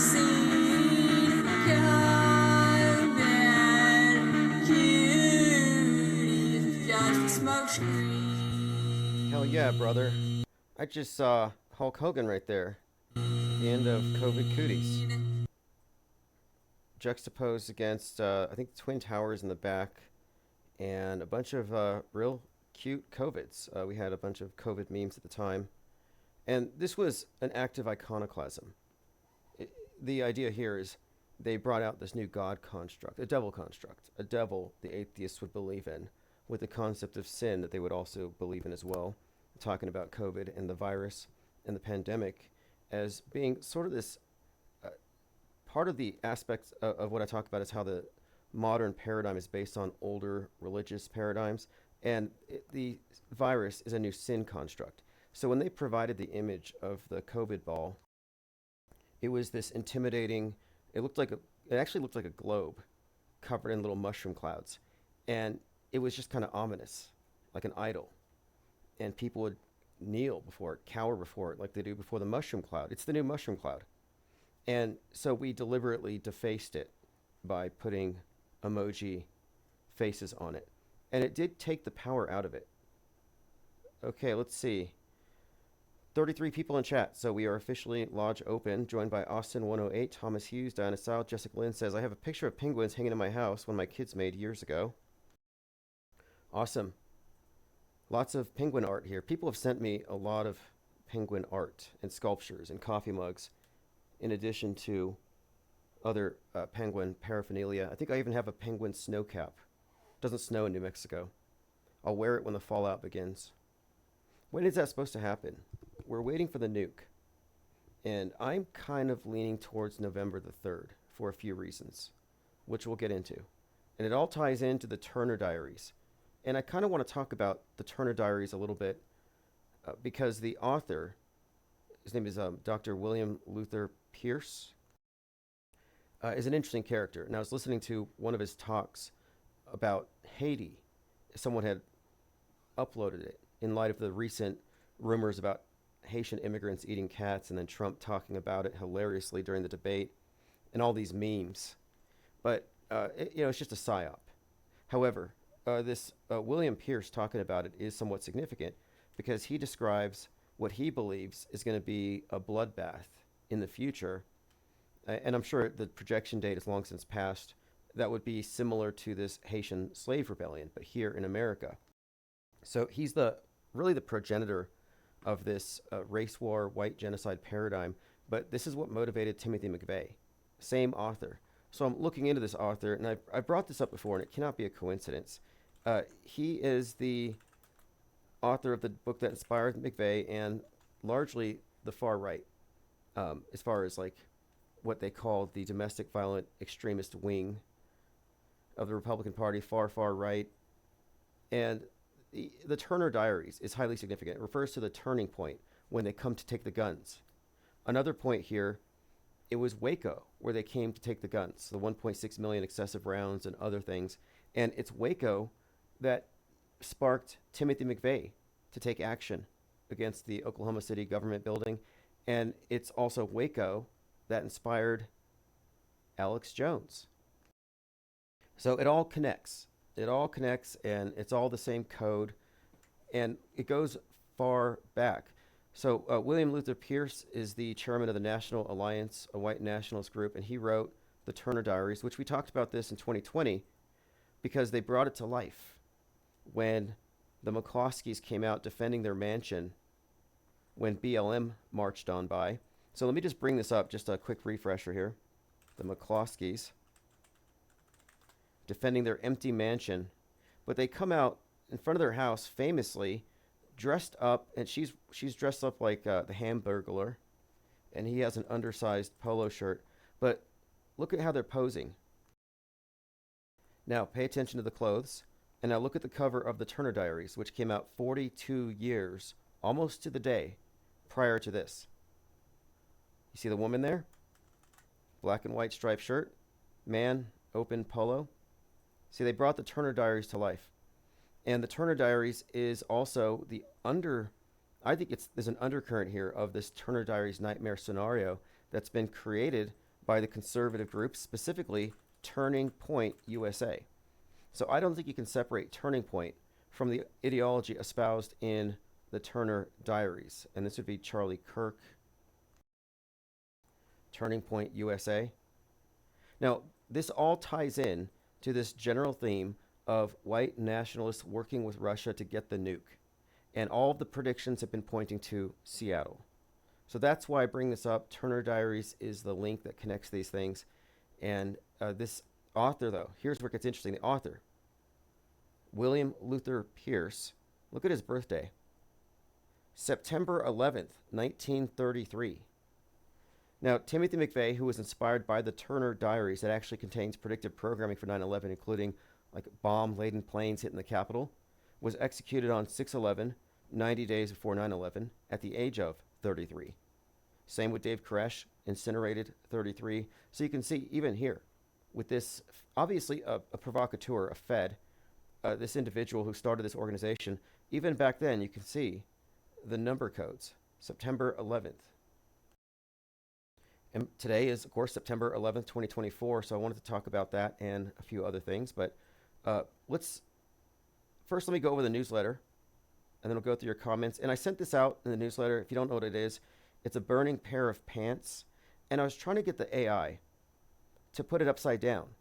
seen COVID cuties, just a smokescreen. Hell yeah, brother. I just saw Hulk Hogan right there. The end of COVID cooties. Juxtaposed against, I think, the Twin Towers in the back and a bunch of real cute COVIDs. We had a bunch of COVID memes at the time. And this was an act of iconoclasm. The idea here is they brought out this new God construct, a devil construct, a devil the atheists would believe in, with the concept of sin that they would also believe in as well, talking about COVID and the virus and the pandemic as being sort of this part of the aspects of what I talk about is how the modern paradigm is based on older religious paradigms, and the virus is a new sin construct. So when they provided the image of the COVID ball, it was this intimidating, it actually looked like a globe covered in little mushroom clouds. And it was just kind of ominous, like an idol. And people would kneel before it, cower before it, like they do before the mushroom cloud. It's the new mushroom cloud. And so we deliberately defaced it by putting emoji faces on it. And it did take the power out of it. Okay, let's see. 33 people in chat, so we are officially lodge open, joined by Austin 108, Thomas Hughes, Diana South, Jessica Lynn says, I have a picture of penguins hanging in my house one my kids made years ago. Awesome. Lots of penguin art here. People have sent me a lot of penguin art and sculptures and coffee mugs, in addition to other penguin paraphernalia. I think I even have a penguin snow cap. Doesn't snow in New Mexico. I'll wear it when the fallout begins. When is that supposed to happen? We're waiting for the nuke. And I'm kind of leaning towards November the 3rd for a few reasons, which we'll get into. And it all ties into the Turner Diaries. And I kind of want to talk about the Turner Diaries a little bit because the author, his name is Dr. William Luther Pierce, is an interesting character. And I was listening to one of his talks about Haiti. Someone had uploaded it in light of the recent rumors about Haitian immigrants eating cats and then Trump talking about it hilariously during the debate and all these memes. But, it's just a psyop. However, this William Pierce talking about it is somewhat significant because he describes what he believes is going to be a bloodbath in the future. And I'm sure the projection date is long since passed. That would be similar to this Haitian slave rebellion, but here in America. So he's really the progenitor of this race war, white genocide paradigm. But this is what motivated Timothy McVeigh, same author. So I'm looking into this author, and I brought this up before, and it cannot be a coincidence. He is the author of the book that inspired McVeigh and largely the far right, as far as like what they call the domestic violent extremist wing of the Republican Party, far right. And the Turner Diaries is highly significant. It refers to the turning point when they come to take the guns. Another point here, it was Waco where they came to take the guns, the 1.6 million excessive rounds and other things. And it's Waco that sparked Timothy McVeigh to take action against the Oklahoma City government building. And it's also Waco that inspired Alex Jones. So it all connects. It all connects, and it's all the same code, and it goes far back. So William Luther Pierce is the chairman of the National Alliance, a white nationalist group, and he wrote the Turner Diaries, which we talked about this in 2020 because they brought it to life when the McCloskeys came out defending their mansion when BLM marched on by. So let me just bring this up, just a quick refresher here. The McCloskeys defending their empty mansion, but they come out in front of their house famously dressed up, and she's dressed up like the Hamburglar, and he has an undersized polo shirt. But look at how they're posing. Now pay attention to the clothes, and now look at the cover of the Turner Diaries, which came out 42 years, almost to the day, prior to this. You see the woman there? Black and white striped shirt, man, open polo. See, they brought the Turner Diaries to life. And the Turner Diaries is also I think there's an undercurrent here of this Turner Diaries nightmare scenario that's been created by the conservative groups, specifically Turning Point USA. So I don't think you can separate Turning Point from the ideology espoused in the Turner Diaries. And this would be Charlie Kirk, Turning Point USA. Now, this all ties in to this general theme of white nationalists working with Russia to get the nuke. And all of the predictions have been pointing to Seattle. So that's why I bring this up. Turner Diaries is the link that connects these things. And this author, though, here's where it gets interesting. The author, William Luther Pierce, look at his birthday. September 11th, 1933. Now, Timothy McVeigh, who was inspired by the Turner Diaries that actually contains predictive programming for 9/11, including like bomb-laden planes hitting the Capitol, was executed on 6/11, 90 days before 9/11, at the age of 33. Same with Dave Koresh, incinerated 33. So you can see even here, with this, obviously a provocateur, a Fed, this individual who started this organization, even back then you can see the number codes, September 11th. And today is, of course, September 11th, 2024, so I wanted to talk about that and a few other things. But let me go over the newsletter, and then we'll go through your comments. And I sent this out in the newsletter. If you don't know what it is, it's a burning pair of pants. And I was trying to get the AI to put it upside down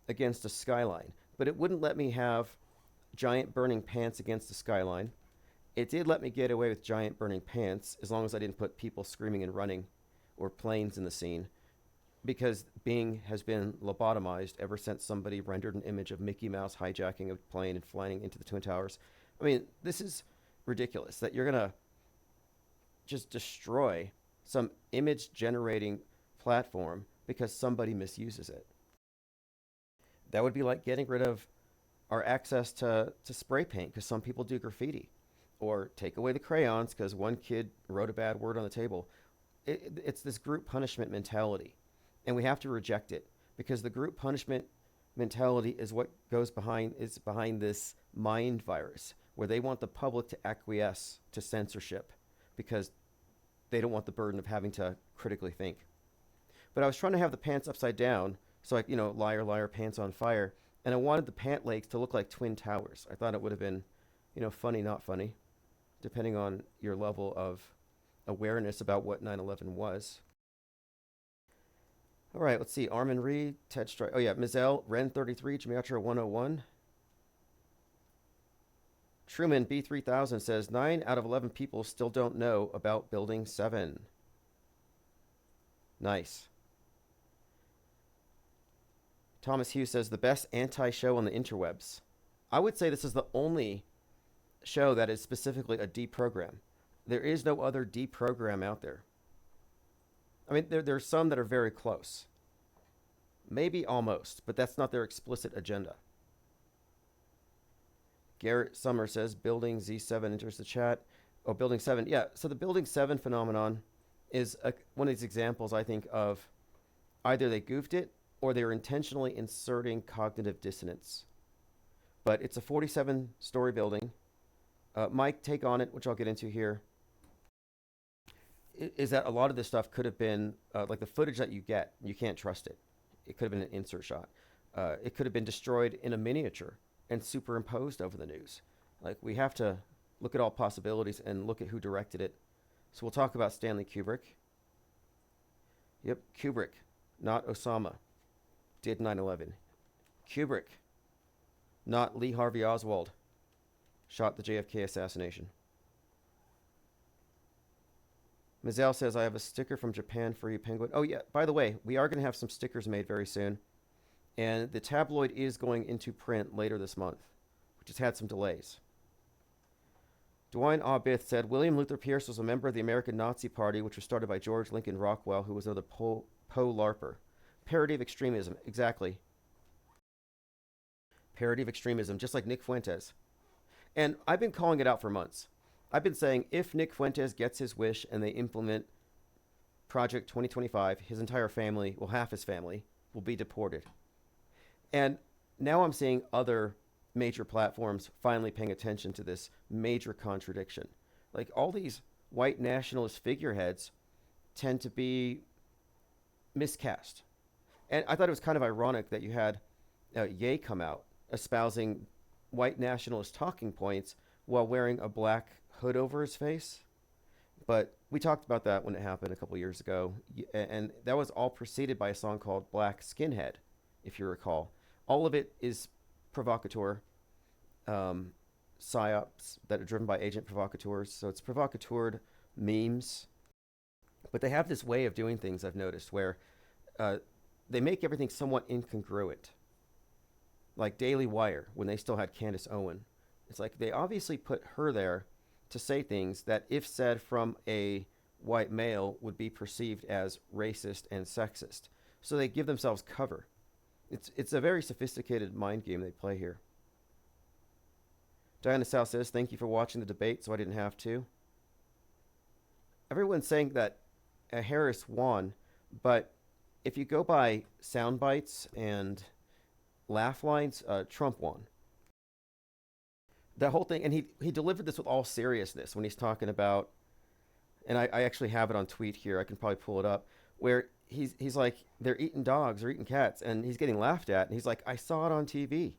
against a skyline, but it wouldn't let me have giant burning pants against the skyline. It did let me get away with giant burning pants as long as I didn't put people screaming and running or planes in the scene, because Bing has been lobotomized ever since somebody rendered an image of Mickey Mouse hijacking a plane and flying into the Twin Towers. I mean, this is ridiculous that you're going to just destroy some image generating platform because somebody misuses it. That would be like getting rid of our access to spray paint because some people do graffiti, or take away the crayons because one kid wrote a bad word on the table. It's this group punishment mentality, and we have to reject it because the group punishment mentality is what goes behind this mind virus, where they want the public to acquiesce to censorship because they don't want the burden of having to critically think. But I was trying to have the pants upside down, so like, liar, liar, pants on fire, and I wanted the pant legs to look like Twin Towers. I thought it would have been, funny, not funny, depending on your level of awareness about what 9/11 was. All right, let's see. Armin Reed, Ted Strike. Oh, yeah, Mizell, Ren 33, Gematria 101. Truman B3000 says 9 out of 11 people still don't know about Building 7. Nice. Thomas Hughes says the best anti-show on the interwebs. I would say this is the only show that is specifically a deprogram. There is no other deprogram out there. I mean, there's some that are very close. Maybe almost, but that's not their explicit agenda. Garrett Summer says Building Z7 enters the chat. Oh, Building 7. Yeah, so the Building 7 phenomenon is one of these examples, I think, of either they goofed it or they're intentionally inserting cognitive dissonance. But it's a 47-story building. Mike, take on it, which I'll get into here, is that a lot of this stuff could have been, like the footage that you get, you can't trust it. It could have been an insert shot. It could have been destroyed in a miniature and superimposed over the news. Like, we have to look at all possibilities and look at who directed it. So we'll talk about Stanley Kubrick. Yep, Kubrick, not Osama, did 9/11. Kubrick, not Lee Harvey Oswald, shot the JFK assassination. Mizell says, I have a sticker from Japan for you, Penguin. Oh, yeah, by the way, we are going to have some stickers made very soon. And the tabloid is going into print later this month, which has had some delays. Dwayne Aubith said, William Luther Pierce was a member of the American Nazi Party, which was started by George Lincoln Rockwell, who was another Poe LARPer. Parody of extremism, exactly. Parody of extremism, just like Nick Fuentes. And I've been calling it out for months. I've been saying if Nick Fuentes gets his wish and they implement Project 2025, his entire family, well, half his family, will be deported. And now I'm seeing other major platforms finally paying attention to this major contradiction. Like, all these white nationalist figureheads tend to be miscast. And I thought it was kind of ironic that you had Ye come out espousing white nationalist talking points while wearing a black hood over his face. But we talked about that when it happened a couple years ago. And that was all preceded by a song called Black Skinhead, if you recall. All of it is provocateur, psyops that are driven by agent provocateurs. So it's provocateured memes. But they have this way of doing things, I've noticed, where they make everything somewhat incongruent. Like Daily Wire, when they still had Candace Owen. It's like they obviously put her there to say things that, if said from a white male, would be perceived as racist and sexist. So they give themselves cover. It's a very sophisticated mind game they play here. Diana South says, thank you for watching the debate so I didn't have to. Everyone's saying that Harris won, but if you go by sound bites and laugh lines, Trump won. That whole thing, and he delivered this with all seriousness when he's talking about, and I actually have it on tweet here, I can probably pull it up, where he's like, they're eating dogs or eating cats, and he's getting laughed at, and he's like, I saw it on TV.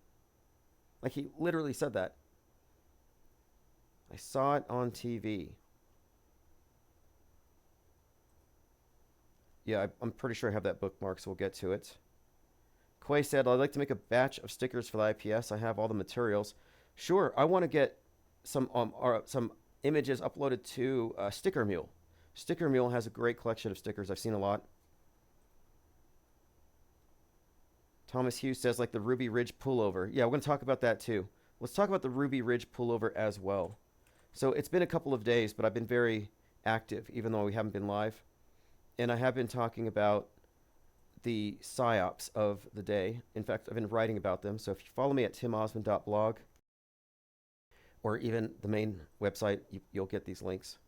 Like, he literally said that. I saw it on TV. Yeah, I'm pretty sure I have that bookmark, so we'll get to it. Quay said, I'd like to make a batch of stickers for the IPS. I have all the materials. Sure, I want to get some images uploaded to Sticker Mule. Sticker Mule has a great collection of stickers. I've seen a lot. Thomas Hughes says, like the Ruby Ridge pullover. Yeah, we're going to talk about that too. Let's talk about the Ruby Ridge pullover as well. So it's been a couple of days, but I've been very active, even though we haven't been live. And I have been talking about the psyops of the day. In fact, I've been writing about them. So if you follow me at timosmond.blog, or even the main website, you'll get these links.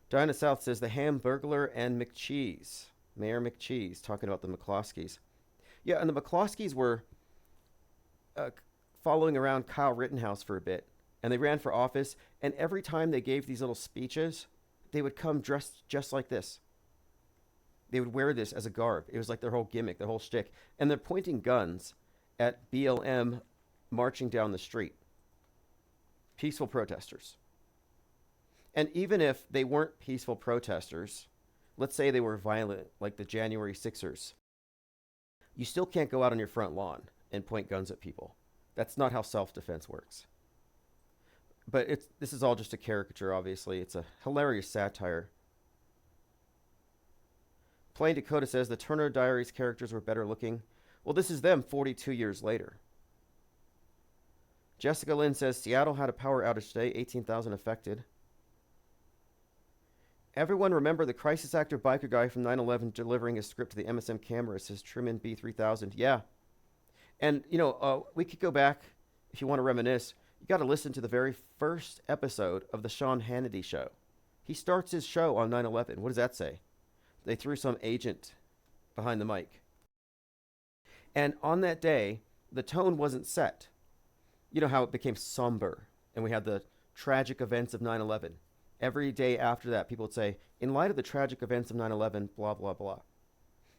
Diana South says, the Hamburglar and McCheese. Mayor McCheese, talking about the McCloskeys. Yeah, and the McCloskeys were following around Kyle Rittenhouse for a bit. And they ran for office. And every time they gave these little speeches, they would come dressed just like this. They would wear this as a garb. It was like their whole gimmick, their whole shtick. And they're pointing guns at BLM marching down the street. Peaceful protesters. And even if they weren't peaceful protesters, let's say they were violent, like the January 6ers, you still can't go out on your front lawn and point guns at people. That's not how self-defense works. But this is all just a caricature, obviously. It's a hilarious satire. Plain Dakota says the Turner Diaries characters were better looking. Well, this is them 42 years later. Jessica Lynn says Seattle had a power outage today, 18,000 affected. Everyone remember the crisis actor biker guy from 9/11 delivering his script to the MSM camera, says Truman B3000. Yeah. And, we could go back, if you want to reminisce, you got to listen to the very first episode of the Sean Hannity show. He starts his show on 9/11. What does that say? They threw some agent behind the mic. And on that day, the tone wasn't set. You know how it became somber, and we had the tragic events of 9/11. Every day after that, people would say, in light of the tragic events of 9/11, blah, blah, blah.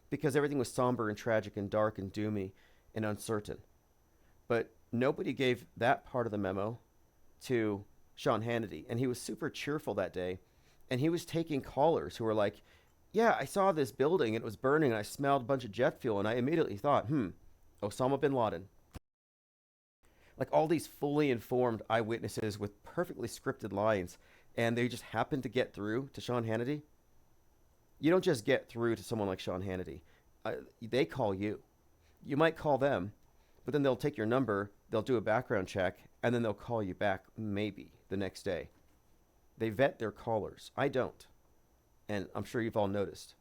Because everything was somber and tragic and dark and doomy and uncertain. But nobody gave that part of the memo to Sean Hannity. And he was super cheerful that day. And he was taking callers who were like, yeah, I saw this building, it was burning, and I smelled a bunch of jet fuel, and I immediately thought, Osama bin Laden. Like all these fully informed eyewitnesses with perfectly scripted lines, and they just happened to get through to Sean Hannity. You don't just get through to someone like Sean Hannity. They call you. You might call them, but then they'll take your number, they'll do a background check, and then they'll call you back maybe the next day. They vet their callers. I don't. And I'm sure you've all noticed.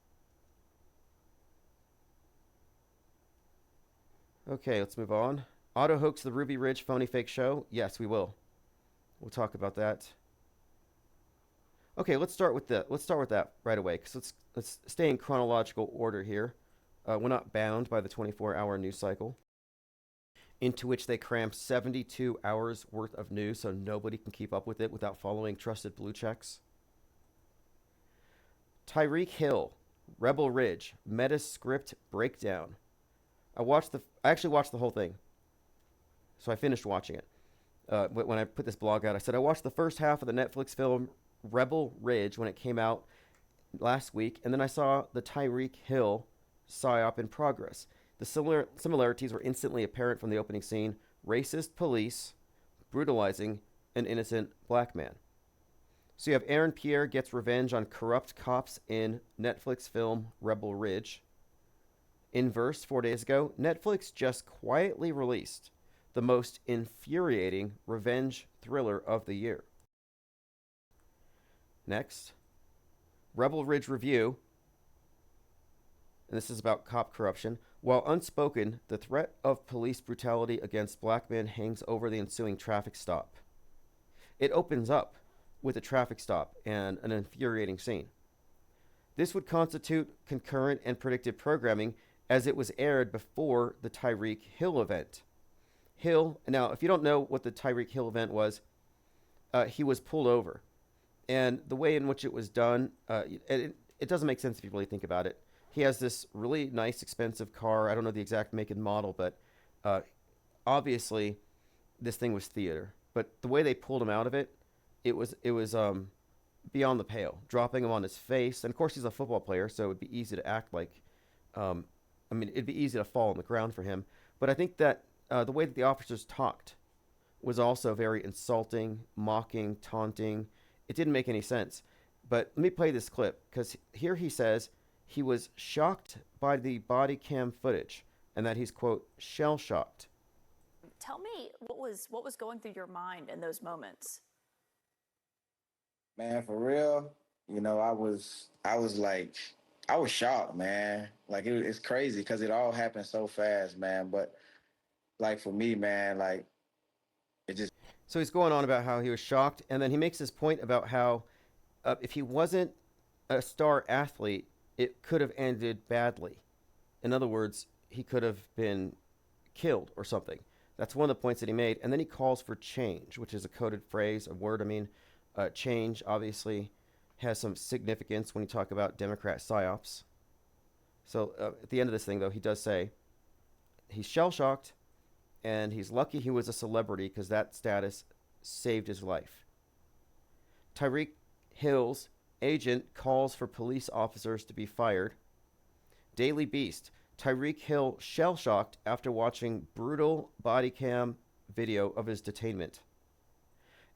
Okay, let's move on. Auto hoax the Ruby Ridge phony fake show? Yes, we will. We'll talk about that. Okay, let's start with that right away, because let's stay in chronological order here. We're not bound by the 24-hour news cycle, into which they cram 72 hours worth of news so nobody can keep up with it without following trusted blue checks. Tyreek Hill Rebel Ridge, Metascript Breakdown. I actually watched the whole thing. So I finished watching it. When I put this blog out, I said I watched the first half of the Netflix film Rebel Ridge when it came out last week, and then I saw the Tyreek Hill psyop in progress. The similarities were instantly apparent from the opening scene: racist police brutalizing an innocent black man. So you have Aaron Pierre gets revenge on corrupt cops in Netflix film Rebel Ridge. In verse 4 days ago, Netflix just quietly released the most infuriating revenge thriller of the year. Next, Rebel Ridge Review, and this is about cop corruption. While unspoken, the threat of police brutality against black men hangs over the ensuing traffic stop. It opens up with a traffic stop and an infuriating scene. This would constitute concurrent and predictive programming, as it was aired before the Tyreek Hill event. Now, if you don't know what the Tyreek Hill event was, he was pulled over. And the way in which it was done, it doesn't make sense if you really think about it. He has this really nice, expensive car. I don't know the exact make and model, but obviously this thing was theater. But the way they pulled him out of it, it was beyond the pale, dropping him on his face. And of course, he's a football player, so it would be easy to act like, it'd be easy to fall on the ground for him. But I think that the way that the officers talked was also very insulting, mocking, taunting. It didn't make any sense. But let me play this clip, because here he says he was shocked by the body cam footage and that he's, quote, shell-shocked. Tell me what was going through your mind in those moments? Man, for real, I was like, I was shocked, man. Like, it's crazy because it all happened so fast, man. But like for me, man, like it just. So he's going on about how he was shocked, and then he makes this point about how if he wasn't a star athlete, it could have ended badly. In other words, he could have been killed or something. That's one of the points that he made. And then he calls for change, which is a coded phrase, a word. Change obviously has some significance when you talk about Democrat psyops. So at the end of this thing, though, he does say he's shell-shocked, and he's lucky he was a celebrity because that status saved his life. Tyreek Hill's agent calls for police officers to be fired. Daily Beast: Tyreek Hill shell-shocked after watching brutal body cam video of his detainment.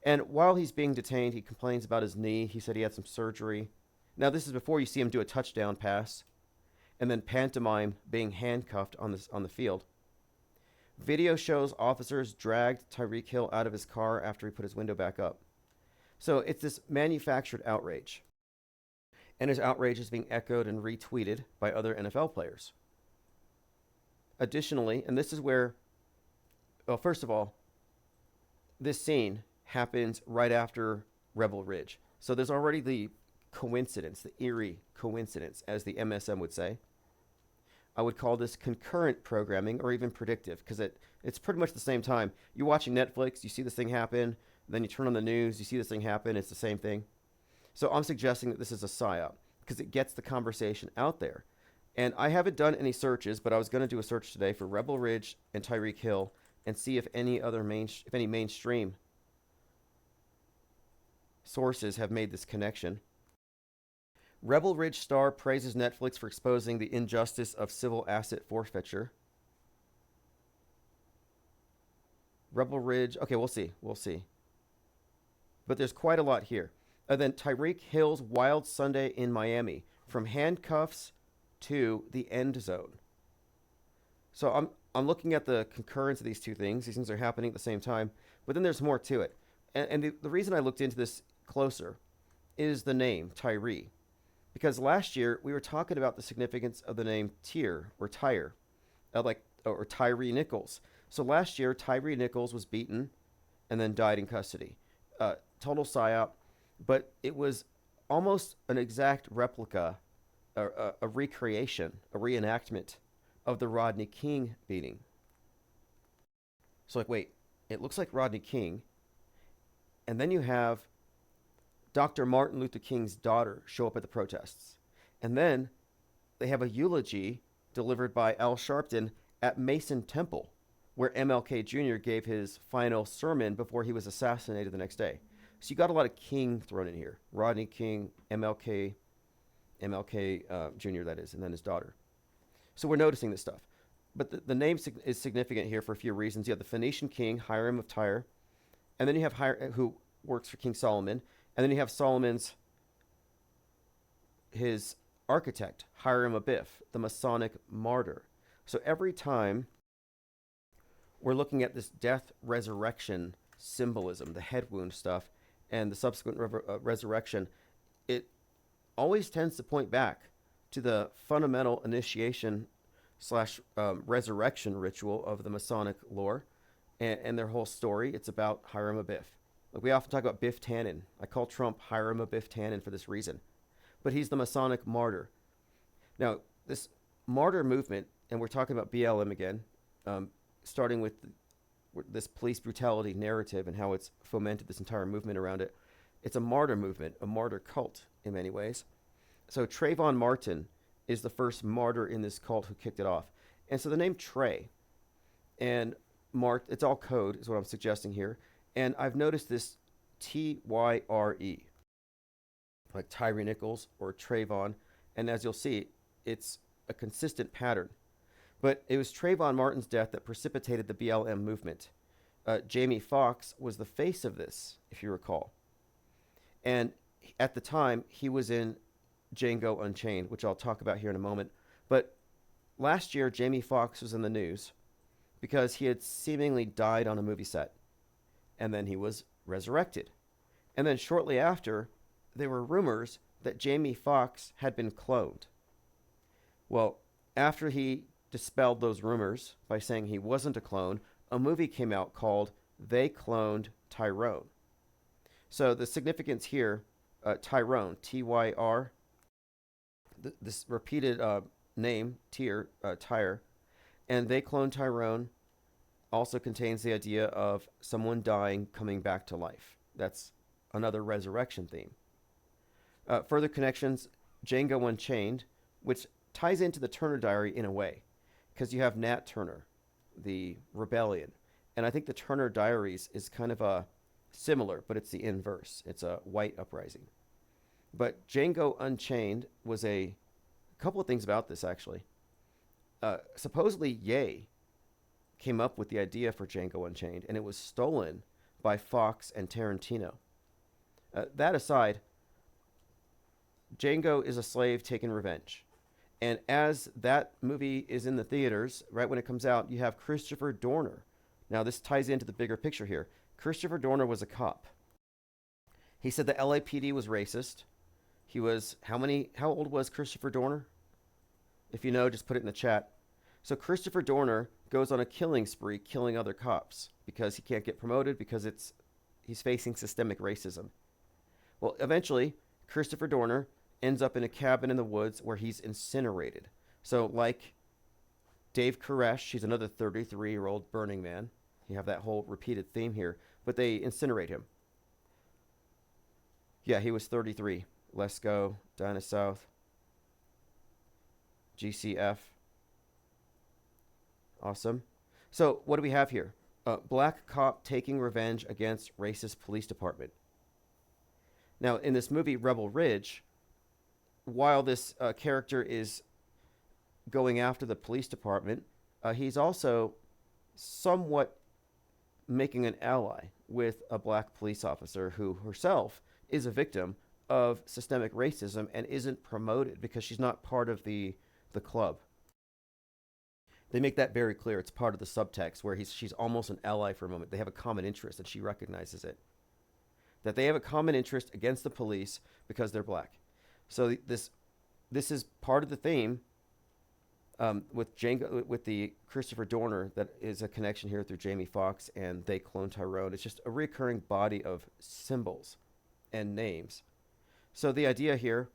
And while he's being detained, he complains about his knee. He said he had some surgery. Now, this is before you see him do a touchdown pass and then pantomime being handcuffed on the field. Video shows officers dragged Tyreek Hill out of his car after he put his window back up. So it's this manufactured outrage. And his outrage is being echoed and retweeted by other NFL players. Additionally, and this is where, well, first of all, this scene happens right after Rebel Ridge. So there's already the coincidence, the eerie coincidence, as the MSM would say. I would call this concurrent programming or even predictive, because it's pretty much the same time. You're watching Netflix, you see this thing happen, then you turn on the news, you see this thing happen, it's the same thing. So I'm suggesting that this is a psyop, because it gets the conversation out there. And I haven't done any searches, but I was going to do a search today for Rebel Ridge and Tyreek Hill and see if any mainstream sources have made this connection. Rebel Ridge star praises Netflix for exposing the injustice of civil asset forfeiture. Rebel Ridge, okay, we'll see. But there's quite a lot here. And then Tyreek Hill's wild Sunday in Miami, from handcuffs to the end zone. So I'm looking at the concurrence of these two things. These things are happening at the same time, but then there's more to it. And the reason I looked into this closer is the name Tyree. Because last year we were talking about the significance of the name Tyre or Tyre, or Tyree Nichols. So last year Tyree Nichols was beaten and then died in custody. Total psyop, but it was almost an exact replica, a recreation, a reenactment of the Rodney King beating. So wait, it looks like Rodney King, and then you have Dr. Martin Luther King's daughter show up at the protests. And then they have a eulogy delivered by Al Sharpton at Mason Temple, where MLK Jr. gave his final sermon before he was assassinated the next day. So you got a lot of King thrown in here. Rodney King, MLK Jr., that is, and then his daughter. So we're noticing this stuff. But the name is significant here for a few reasons. You have the Phoenician king, Hiram of Tyre, and then you have who works for King Solomon, and then you have his architect, Hiram Abiff, the Masonic martyr. So every time we're looking at this death resurrection symbolism, the head wound stuff, and the subsequent resurrection, it always tends to point back to the fundamental initiation / resurrection ritual of the Masonic lore and their whole story. It's about Hiram Abiff. Like, we often talk about Biff Tannen. I call Trump Hiram Abiff Tannen for this reason. But he's the Masonic martyr. Now, this martyr movement, and we're talking about BLM again, starting with this police brutality narrative and how it's fomented this entire movement around it. It's a martyr movement, a martyr cult in many ways. So Trayvon Martin is the first martyr in this cult who kicked it off. And so the name Trey and it's all code is what I'm suggesting here. And I've noticed this Tyre, like Tyree Nichols or Trayvon. And as you'll see, it's a consistent pattern. But it was Trayvon Martin's death that precipitated the BLM movement. Jamie Foxx was the face of this, if you recall. And at the time, he was in Django Unchained, which I'll talk about here in a moment. But last year, Jamie Foxx was in the news because he had seemingly died on a movie set. And then he was resurrected. And then shortly after, there were rumors that Jamie Foxx had been cloned. Well, after he dispelled those rumors by saying he wasn't a clone, a movie came out called They Cloned Tyrone. So the significance here, Tyrone, Tyr, this repeated name, Tyre, and They Cloned Tyrone also contains the idea of someone dying, coming back to life. That's another resurrection theme. Further connections, Django Unchained, which ties into the Turner Diary in a way, because you have Nat Turner, the rebellion. And I think the Turner Diaries is kind of a similar, but it's the inverse. It's a white uprising. But Django Unchained was a couple of things about this, actually. Supposedly, Ye came up with the idea for Django Unchained, and it was stolen by Fox and Tarantino. That aside, Django is a slave taking revenge. And as that movie is in the theaters, right when it comes out, you have Christopher Dorner. Now, this ties into the bigger picture here. Christopher Dorner was a cop. He said the LAPD was racist. He was, how old was Christopher Dorner? If you know, just put it in the chat. So Christopher Dorner goes on a killing spree, killing other cops because he can't get promoted because he's facing systemic racism. Well, eventually, Christopher Dorner ends up in a cabin in the woods where he's incinerated. So like Dave Koresh, he's another 33-year-old Burning Man. You have that whole repeated theme here, but they incinerate him. Yeah, he was 33. Let's Go, Dinah South, GCF. Awesome. So what do we have here? Black cop taking revenge against racist police department. Now, in this movie, Rebel Ridge, while this character is going after the police department, he's also somewhat making an ally with a black police officer who herself is a victim of systemic racism and isn't promoted because she's not part of the club. They make that very clear. It's part of the subtext where she's almost an ally for a moment. They have a common interest and she recognizes it. That they have a common interest against the police because they're black. So this is part of the theme with Django, with the Christopher Dorner, that is a connection here through Jamie Foxx and They Cloned Tyrone. It's just a recurring body of symbols and names. So the idea here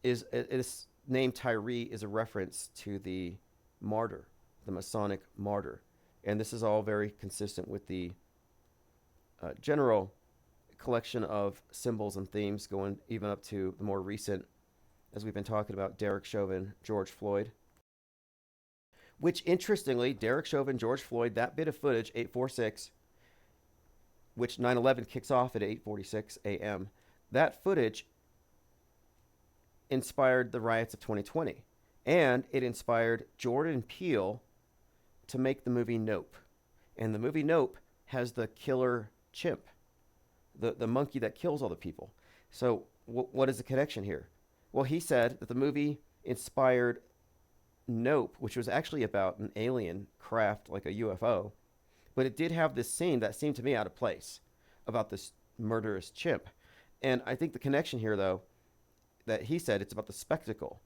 is this name Tyree is a reference to the martyr, the Masonic martyr. And this is all very consistent with the general collection of symbols and themes going even up to the more recent as we've been talking about Derek Chauvin, George Floyd. Which, interestingly, Derek Chauvin, George Floyd, that bit of footage, 846, which 9/11 kicks off at 8:46 a.m., that footage inspired the riots of 2020. And it inspired Jordan Peele to make the movie Nope. And the movie Nope has the killer chimp, the monkey that kills all the people. So what is the connection here? Well, he said that the movie inspired Nope, which was actually about an alien craft like a UFO, but it did have this scene that seemed to me out of place about this murderous chimp. And I think the connection here, though, that he said it's about the spectacle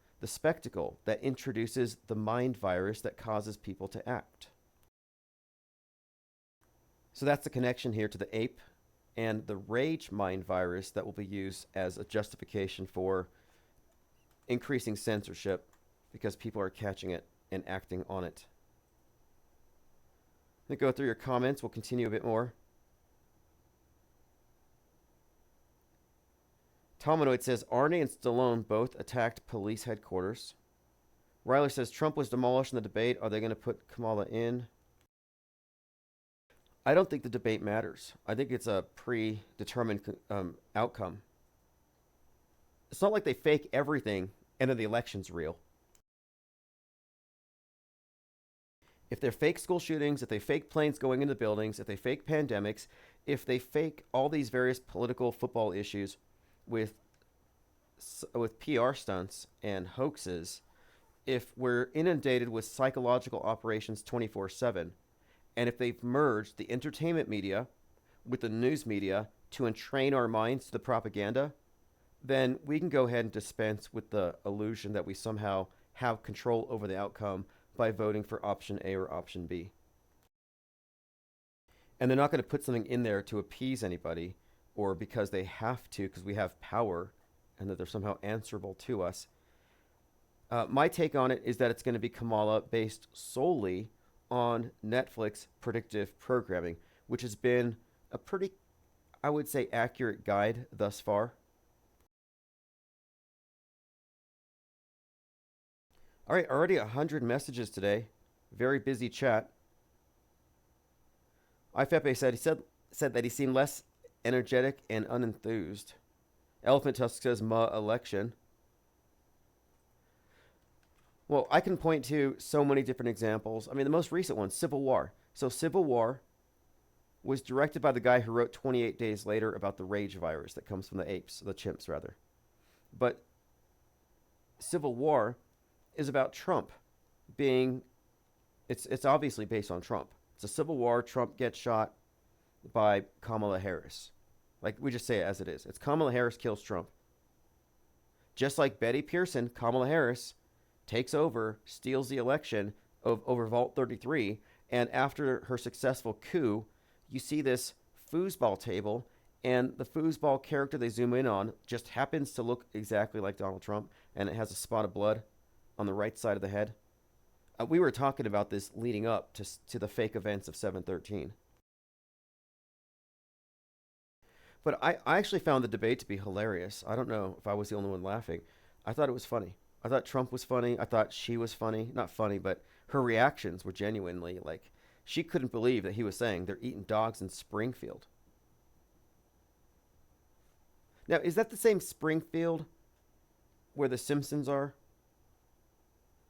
that introduces the mind virus that causes people to act. So that's the connection here to the ape and the rage mind virus that will be used as a justification for increasing censorship because people are catching it and acting on it. Let me go through your comments. We'll continue a bit more. Tomanoid says, Arnie and Stallone both attacked police headquarters. Ryler says, Trump was demolished in the debate. Are they going to put Kamala in? I don't think the debate matters. I think it's a predetermined outcome. It's not like they fake everything and then the election's real. If they're fake school shootings, if they fake planes going into buildings, if they fake pandemics, if they fake all these various political football issues with PR stunts and hoaxes, if we're inundated with psychological operations 24/7, and if they've merged the entertainment media with the news media to entrain our minds to the propaganda, then we can go ahead and dispense with the illusion that we somehow have control over the outcome by voting for option A or option B. And they're not going to put something in there to appease anybody or because they have to, because we have power and that they're somehow answerable to us. My take on it is that it's going to be Kamala based solely on Netflix predictive programming, which has been a pretty, I would say, accurate guide thus far. All right, already 100 messages today. Very busy chat. Ifepe said that he seemed less energetic and unenthused. Elephant Tusk says election. Well, I can point to so many different examples. I mean, the most recent one, Civil War. So Civil War was directed by the guy who wrote 28 Days Later about the rage virus that comes from the apes, the chimps rather. But Civil War is about Trump being, it's obviously based on Trump. It's a civil war. Trump gets shot by Kamala Harris. Like, we just say it as it is. It's Kamala Harris kills Trump. Just like Betty Pearson, Kamala Harris takes over, steals the election over Vault 33, and after her successful coup, you see this foosball table, and the foosball character they zoom in on just happens to look exactly like Donald Trump, and it has a spot of blood on the right side of the head. We were talking about this leading up to the fake events of 7/13. But I actually found the debate to be hilarious. I don't know if I was the only one laughing. I thought it was funny. I thought Trump was funny. I thought she was funny. Not funny, but her reactions were genuinely like, she couldn't believe that he was saying they're eating dogs in Springfield. Now, is that the same Springfield where the Simpsons are?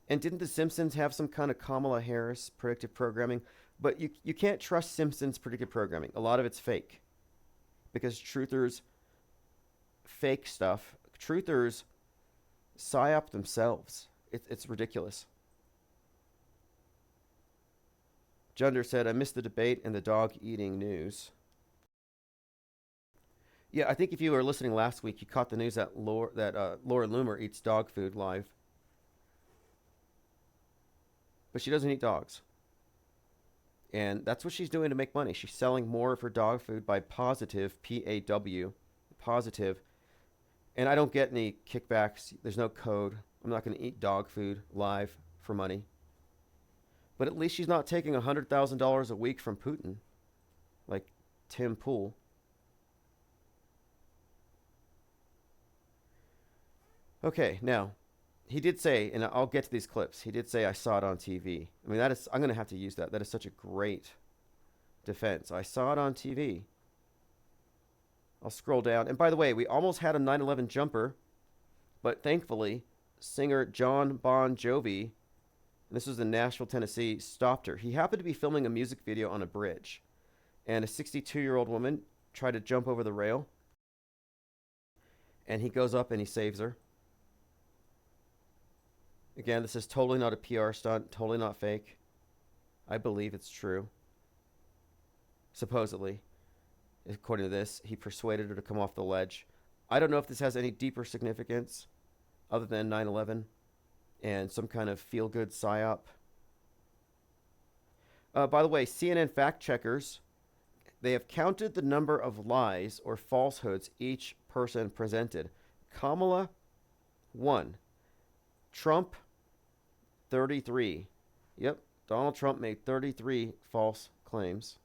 And didn't the Simpsons have some kind of Kamala Harris predictive programming? But you can't trust Simpsons predictive programming. A lot of it's fake. Because truthers fake stuff. Truthers psyop themselves. It's ridiculous. Junder said, I missed the debate and the dog eating news. Yeah, I think if you were listening last week, you caught the news that Laura Loomer eats dog food live. But she doesn't eat dogs. And that's what she's doing to make money. She's selling more of her dog food by Positive, P-A-W, Positive. And I don't get any kickbacks. There's no code. I'm not going to eat dog food live for money. But at least she's not taking $100,000 a week from Putin, like Tim Pool. Okay, now, he did say, and I'll get to these clips, he did say, I saw it on TV. I mean, I'm going to have to use that. That is such a great defense. I saw it on TV. I'll scroll down. And by the way, we almost had a 9/11 jumper, but thankfully, singer John Bon Jovi, and this was in Nashville, Tennessee, stopped her. He happened to be filming a music video on a bridge, and a 62-year-old woman tried to jump over the rail, and he goes up and he saves her. Again, this is totally not a PR stunt, totally not fake. I believe it's true. Supposedly, according to this, he persuaded her to come off the ledge. I don't know if this has any deeper significance other than 9/11 and some kind of feel-good psyop. By the way, CNN fact checkers, they have counted the number of lies or falsehoods each person presented. Kamala, 1. Trump, 33. Yep, Donald Trump made 33 false claims.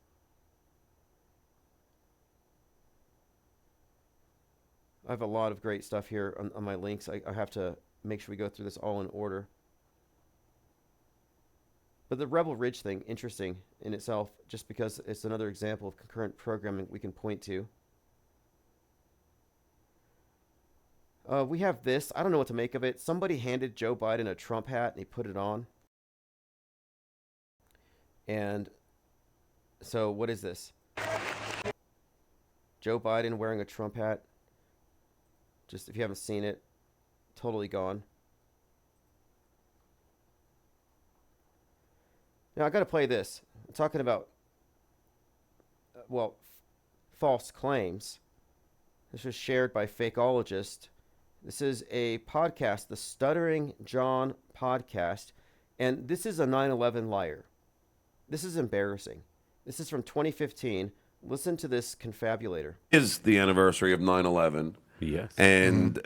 I have a lot of great stuff here on my links. I have to make sure we go through this all in order. But the Rebel Ridge thing, interesting in itself, just because it's another example of concurrent programming we can point to. We have this. I don't know what to make of it. Somebody handed Joe Biden a Trump hat and he put it on. And so what is this? Joe Biden wearing a Trump hat. Just if you haven't seen it, totally gone. Now I got to play this. I'm talking about, false claims. This was shared by Fakeologist. This is a podcast, the Stuttering John podcast, and this is a 9/11 liar. This is embarrassing. This is from 2015. Listen to this confabulator. Is the anniversary of 9/11. Yes. And,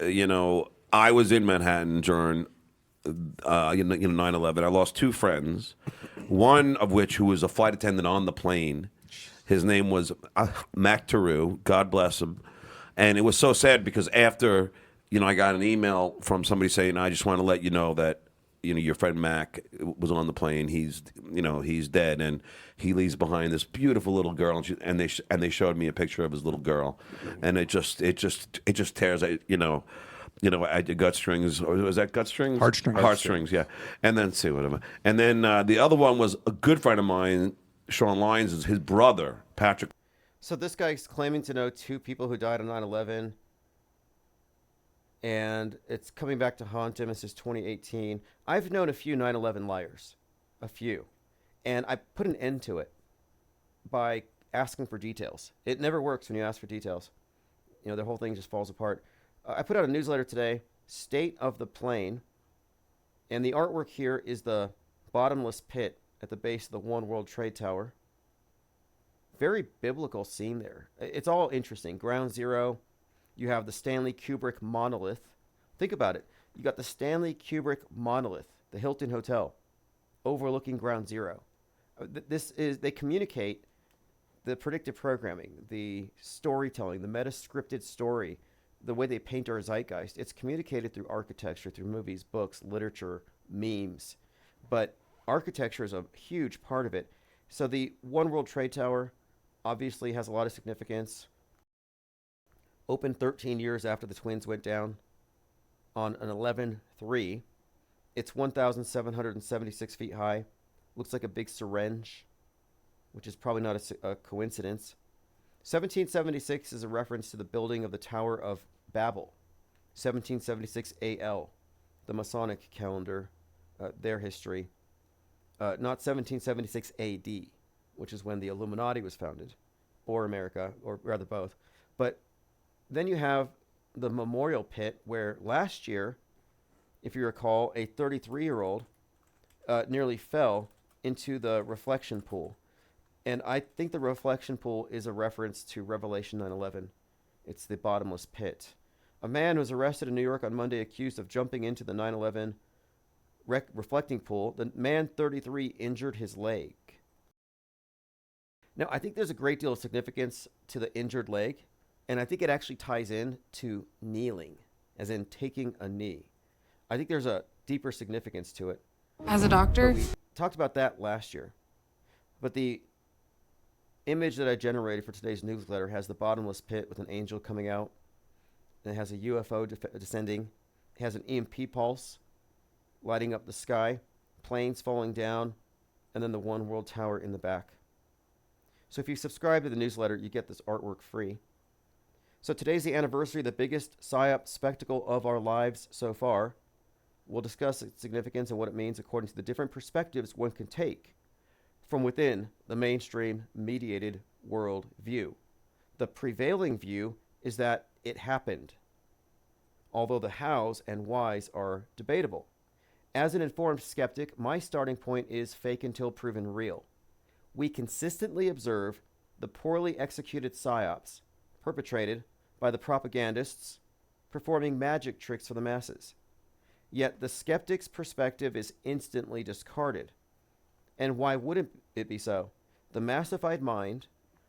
I was in Manhattan during 9/11. I lost two friends, one of which who was a flight attendant on the plane. His name was Martyr, God bless him. And it was so sad because after, I got an email from somebody saying, I just want to let you know that, your friend Mac was on the plane. He's dead, and he leaves behind this beautiful little girl. And they showed me a picture of his little girl, and it just tears. At your gut strings. Or was that gut strings? Heartstrings. Heartstrings, yeah. And then whatever. And then the other one was a good friend of mine, Sean Lyons, his brother, Patrick. So this guy's claiming to know two people who died on 9/11. And it's coming back to haunt him. This is 2018. I've known a few 9/11 liars. A few. And I put an end to it by asking for details. It never works when you ask for details. The whole thing just falls apart. I put out a newsletter today, State of the Plane. And the artwork here is the bottomless pit at the base of the One World Trade Tower. Very biblical scene there. It's all interesting. Ground Zero. You have the Stanley Kubrick monolith. Think about it. You got the Stanley Kubrick monolith, the Hilton Hotel, overlooking Ground Zero. They communicate the predictive programming, the storytelling, the meta-scripted story, the way they paint our zeitgeist. It's communicated through architecture, through movies, books, literature, memes. But architecture is a huge part of it. So the One World Trade Tower obviously has a lot of significance. Opened 13 years after the twins went down on an 11/3. It's 1,776 feet high. Looks like a big syringe, which is probably not a coincidence. 1776 is a reference to the building of the Tower of Babel. 1776 AL, the Masonic calendar, their history. Not 1776 AD, which is when the Illuminati was founded, or America, or rather both. But then you have the memorial pit where last year, if you recall, a 33-year-old nearly fell into the reflection pool. And I think the reflection pool is a reference to Revelation 9/11. It's the bottomless pit. A man was arrested in New York on Monday accused of jumping into the 9/11 reflecting pool. The man, 33, injured his leg. Now, I think there's a great deal of significance to the injured leg. And I think it actually ties in to kneeling. as in taking a knee. I think there's a deeper significance to it. As a doctor? We talked about that last year. But the image that I generated for today's newsletter has the bottomless pit with an angel coming out. And it has a UFO descending. It has an EMP pulse lighting up the sky, planes falling down, and then the One World Tower in the back. So if you subscribe to the newsletter, you get this artwork free. So today's the anniversary of the biggest psyop spectacle of our lives so far. We'll discuss its significance and what it means according to the different perspectives one can take from within the mainstream mediated world view. The prevailing view is that it happened, although the hows and whys are debatable. As an informed skeptic, my starting point is fake until proven real. We consistently observe the poorly executed psyops perpetrated by the propagandists performing magic tricks for the masses. Yet the skeptic's perspective is instantly discarded. And why wouldn't it be so? The massified mind,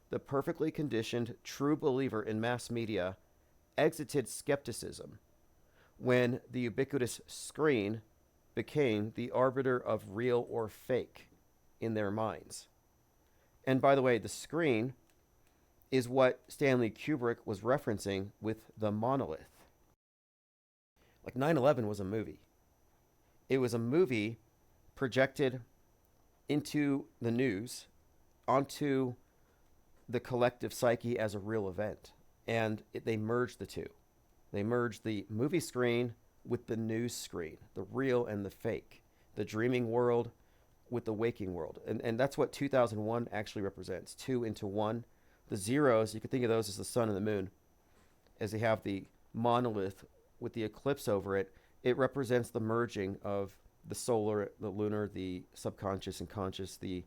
the perfectly conditioned true believer in mass media, exited skepticism when the ubiquitous screen became the arbiter of real or fake in their minds. And by the way, the screen is what Stanley Kubrick was referencing with the monolith. Like 9/11 was a movie. It was a movie projected into the news, onto the collective psyche as a real event. And they merged the two. They merged the movie screen with the news screen, the real and the fake, the dreaming world with the waking world. And that's what 2001 actually represents, 2 into 1. The zeros, you can think of those as the sun and the moon. As they have the monolith with the eclipse over it, it represents the merging of the solar, the lunar, the subconscious and conscious, the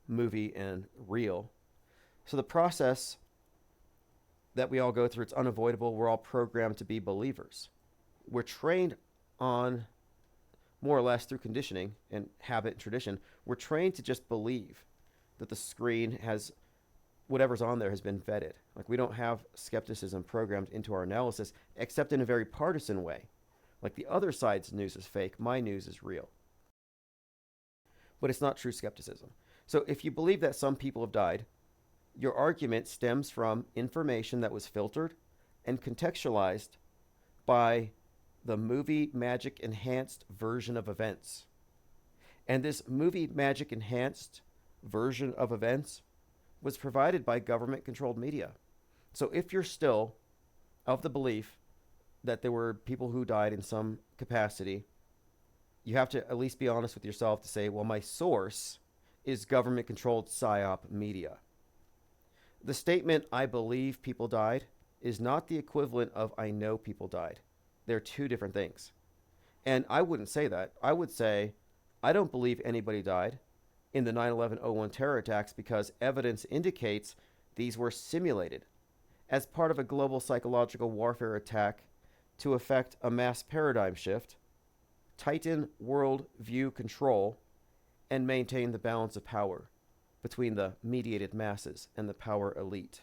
movie and real. So the process that we all go through, it's unavoidable. We're all programmed to be believers. We're trained on, more or less through conditioning and habit and tradition, we're trained to just believe that the screen has, whatever's on there has been vetted. Like, we don't have skepticism programmed into our analysis, except in a very partisan way. Like, the other side's news is fake, my news is real. But it's not true skepticism. So if you believe that some people have died, your argument stems from information that was filtered and contextualized by the movie magic enhanced version of events. And this movie magic enhanced version of events was provided by government controlled media. So if you're still of the belief that there were people who died in some capacity, you have to at least be honest with yourself to say, well, my source is government controlled psyop media. The statement, I believe people died, is not the equivalent of I know people died. They're two different things. And I wouldn't say that. I would say, I don't believe anybody died in the 9/11/01 terror attacks because evidence indicates these were simulated as part of a global psychological warfare attack to effect a mass paradigm shift, tighten world view control, and maintain the balance of power between the mediated masses and the power elite.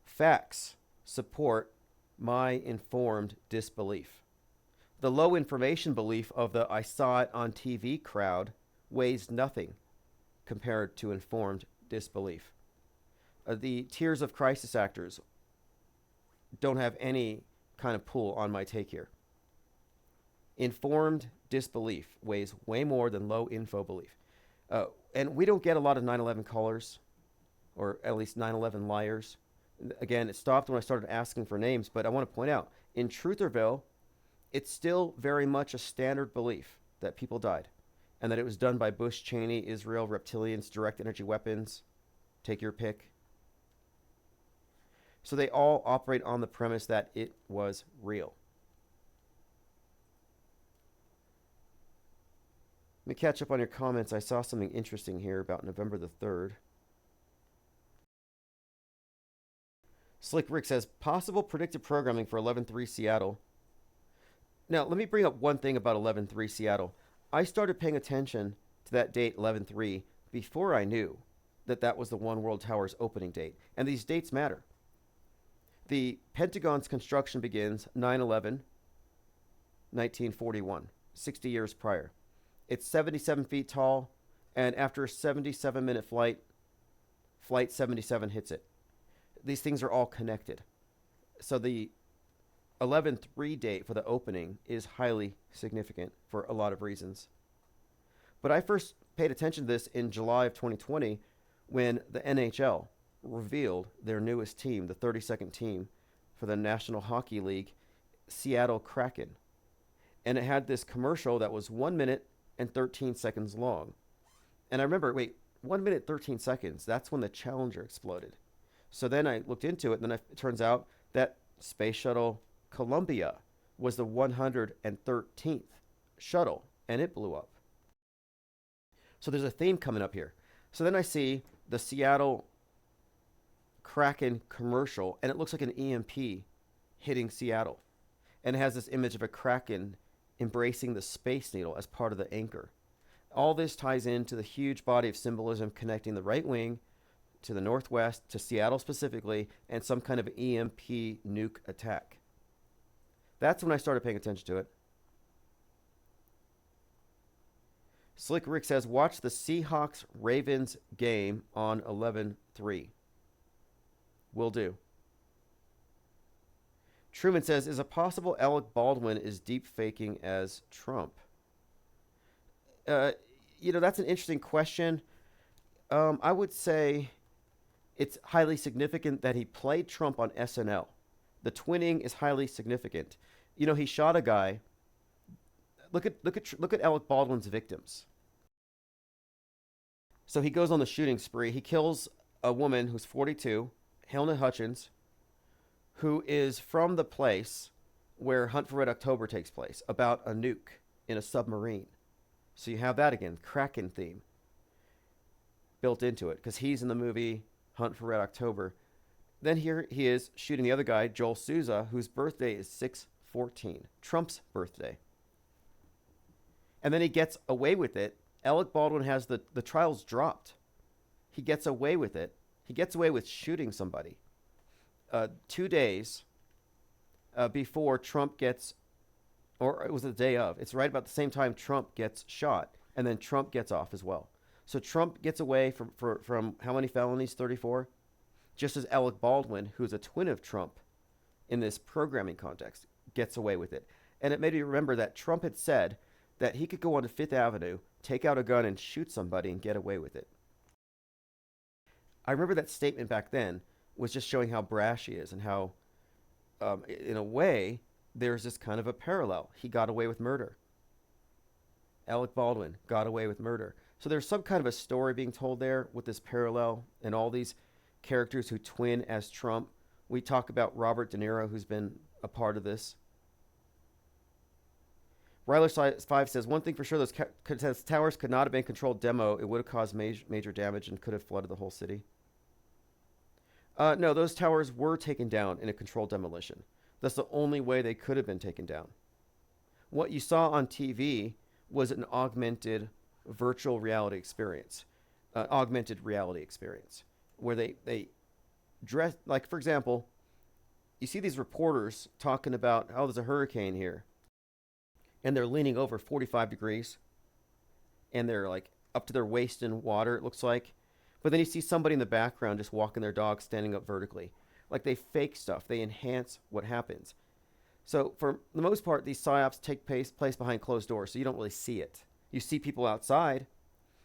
Facts support my informed disbelief. The low information belief of the I saw it on TV crowd weighs nothing compared to informed disbelief. The tears of crisis actors don't have any kind of pull on my take here. Informed disbelief weighs way more than low info belief. And we don't get a lot of 9/11 callers, or at least 9/11 liars. Again, it stopped when I started asking for names, but I want to point out, in Trutherville, it's still very much a standard belief that people died, and that it was done by Bush, Cheney, Israel, reptilians, direct energy weapons, take your pick. So they all operate on the premise that it was real. Let me catch up on your comments. I saw something interesting here about November the 3rd. Slick Rick says, possible predictive programming for 11.3 Seattle. Now, let me bring up one thing about 11.3 Seattle. I started paying attention to that date, 11.3, before I knew that that was the One World Tower's opening date. And these dates matter. The Pentagon's construction begins 9/11, 1941, 60 years prior. It's 77 feet tall, and after a 77-minute flight, Flight 77 hits it. These things are all connected. So the 11/3 date for the opening is highly significant for a lot of reasons. But I first paid attention to this in July of 2020 when the NHL revealed their newest team, the 32nd team for the National Hockey League, Seattle Kraken. And it had this commercial that was 1 minute and 13 seconds long. And I remember, 1 minute, 13 seconds, that's when the Challenger exploded. So then I looked into it, and then it turns out that Space Shuttle Columbia was the 113th shuttle, and it blew up. So there's a theme coming up here. So then I see the Seattle Kraken commercial, and it looks like an EMP hitting Seattle. And it has this image of a Kraken embracing the Space Needle as part of the anchor. All this ties into the huge body of symbolism connecting the right wing to the northwest, to Seattle specifically, and some kind of EMP nuke attack. That's when I started paying attention to it. Slick Rick says, watch the Seahawks-Ravens game on 11/3. Will do. Truman says, is it possible Alec Baldwin is deep faking as Trump? That's an interesting question. I would say it's highly significant that he played Trump on SNL. The twinning is highly significant. He shot a guy. Look at Alec Baldwin's victims. So he goes on the shooting spree. He kills a woman who's 42, Helena Hutchins, who is from the place where Hunt for Red October takes place, about a nuke in a submarine. So you have that again, Kraken theme built into it, because he's in the movie Hunt for Red October. Then here he is shooting the other guy, Joel Souza, whose birthday is 6/14, Trump's birthday. And then he gets away with it. Alec Baldwin has the trials dropped. He gets away with it. He gets away with shooting somebody 2 days before Trump gets, or it was the day of. It's right about the same time Trump gets shot, and then Trump gets off as well. So Trump gets away from how many felonies? 34? Just as Alec Baldwin, who's a twin of Trump in this programming context, gets away with it. And it made me remember that Trump had said that he could go onto Fifth Avenue, take out a gun, and shoot somebody and get away with it. I remember that statement back then was just showing how brash he is and how, in a way, there's this kind of a parallel. He got away with murder. Alec Baldwin got away with murder. So there's some kind of a story being told there with this parallel and all these characters who twin as Trump. We talk about Robert De Niro, who's been a part of this. Ryler5 says, one thing for sure, those towers could not have been controlled demo. It would have caused major damage and could have flooded the whole city. No, those towers were taken down in a controlled demolition. That's the only way they could have been taken down. What you saw on TV was an augmented virtual reality experience, augmented reality experience, where they dress, like, for example, you see these reporters talking about, oh, there's a hurricane here. And they're leaning over 45 degrees. And they're like up to their waist in water, it looks like. But then you see somebody in the background just walking their dog standing up vertically. Like, they fake stuff. They enhance what happens. So for the most part, these psyops take place behind closed doors, so you don't really see it. You see people outside.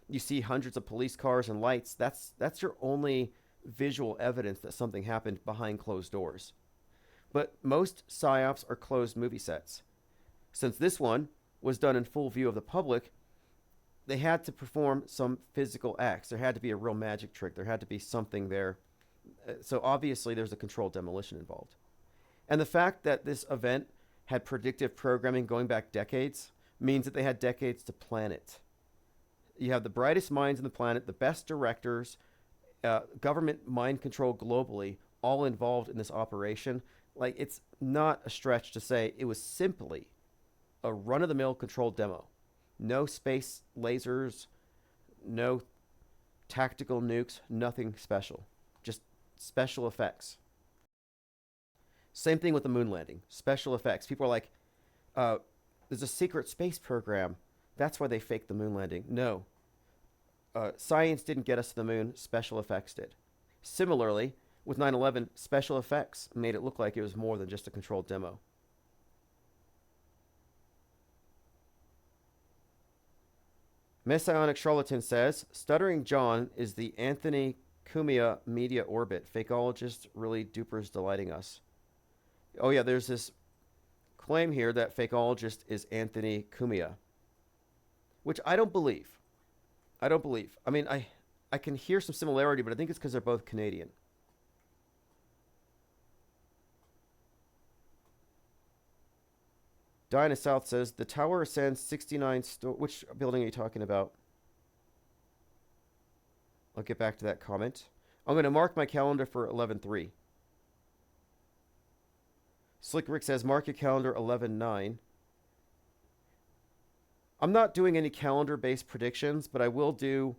You see hundreds of police cars and lights. That's your only visual evidence that something happened behind closed doors. But most psyops are closed movie sets. Since this one was done in full view of the public, they had to perform some physical acts. There had to be a real magic trick. There had to be something there. So obviously there's a controlled demolition involved. And the fact that this event had predictive programming going back decades means that they had decades to plan it. You have the brightest minds on the planet, the best directors, government mind control globally, all involved in this operation. Like, it's not a stretch to say it was simply a run-of-the-mill controlled demo. No space lasers, no tactical nukes, nothing special. Just special effects. Same thing with the moon landing, special effects. People are like, there's a secret space program. That's why they faked the moon landing. No. Science didn't get us to the moon, special effects did. Similarly, with 9/11, special effects made it look like it was more than just a controlled demo. Messianic Charlatan says, Stuttering John is the Anthony Cumia media orbit. Fakeologist really dupers delighting us. Oh yeah, there's this claim here that fakeologist is Anthony Cumia, which I don't believe. I don't believe. I mean, I can hear some similarity, but I think it's because they're both Canadian. Dinah South says, the tower ascends 69 Which building are you talking about? I'll get back to that comment. I'm going to mark my calendar for 11/3. Slick Rick says, mark your calendar 11/9. I'm not doing any calendar-based predictions, but I will do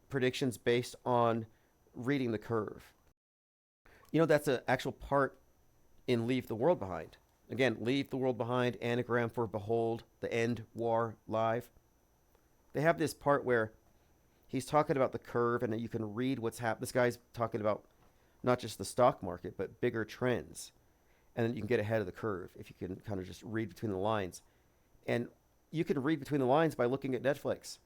predictions based on reading the curve. You know, that's an actual part in Leave the World Behind. Again, Leave the World Behind, anagram for Behold, the End War Live. They have this part where he's talking about the curve and you can read what's happening. This guy's talking about not just the stock market, but bigger trends. And then you can get ahead of the curve if you can kind of just read between the lines. And you can read between the lines by looking at Netflix.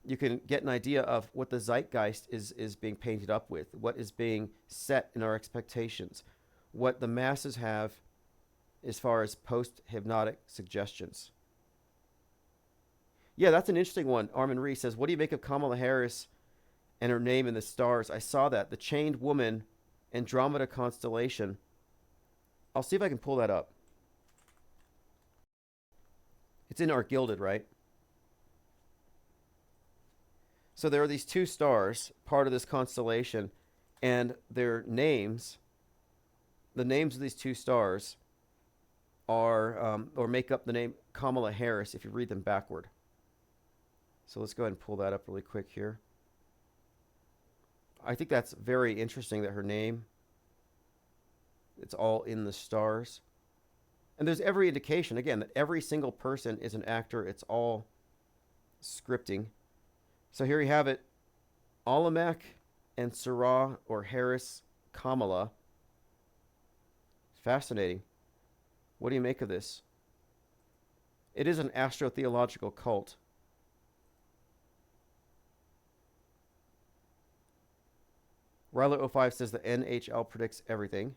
You can get an idea of what the zeitgeist is being painted up with, what is being set in our expectations, what the masses have as far as post-hypnotic suggestions. Yeah, that's an interesting one. Armin Reese says, what do you make of Kamala Harris and her name in the stars? I saw that. The Chained Woman, Andromeda Constellation. I'll see if I can pull that up. It's in our Gilded, right? So there are these two stars, part of this constellation, and their names, the names of these two stars are, or make up the name Kamala Harris if you read them backward. So let's go ahead and pull that up really quick here. I think that's very interesting that her name, it's all in the stars. And there's every indication, again, that every single person is an actor. It's all scripting. So here you have it. Alamek and Sarah or Harris Kamala. Fascinating. What do you make of this? It is an astrotheological cult. Ryler05 says the NHL predicts everything.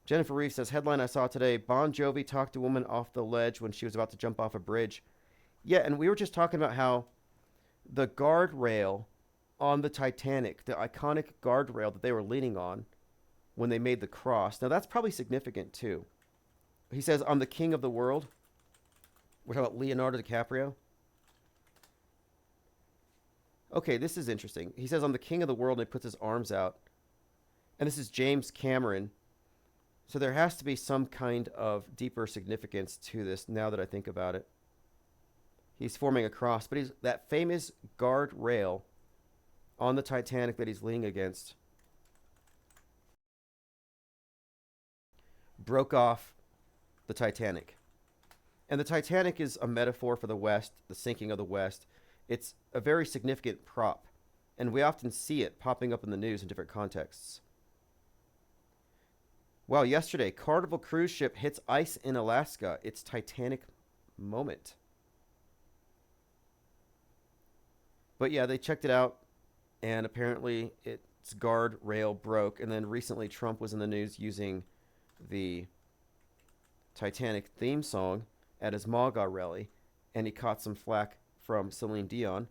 Jennifer Reeves says, headline I saw today, Bon Jovi talked a woman off the ledge when she was about to jump off a bridge. Yeah, and we were just talking about how the guardrail on the Titanic, the iconic guardrail that they were leaning on when they made the cross. Now, that's probably significant, too. He says, I'm the king of the world. We're talking about Leonardo DiCaprio. Okay, this is interesting. He says, I'm the king of the world, and he puts his arms out. And this is James Cameron. So there has to be some kind of deeper significance to this now that I think about it. He's forming a cross, but he's that famous guardrail on the Titanic that he's leaning against broke off the Titanic. And the Titanic is a metaphor for the West, the sinking of the West. It's a very significant prop, and we often see it popping up in the news in different contexts. Well, yesterday, Carnival cruise ship hits ice in Alaska. It's Titanic moment. But yeah, they checked it out, and apparently its guardrail broke. And then recently, Trump was in the news using the Titanic theme song at his MAGA rally, and he caught some flack from Celine Dion.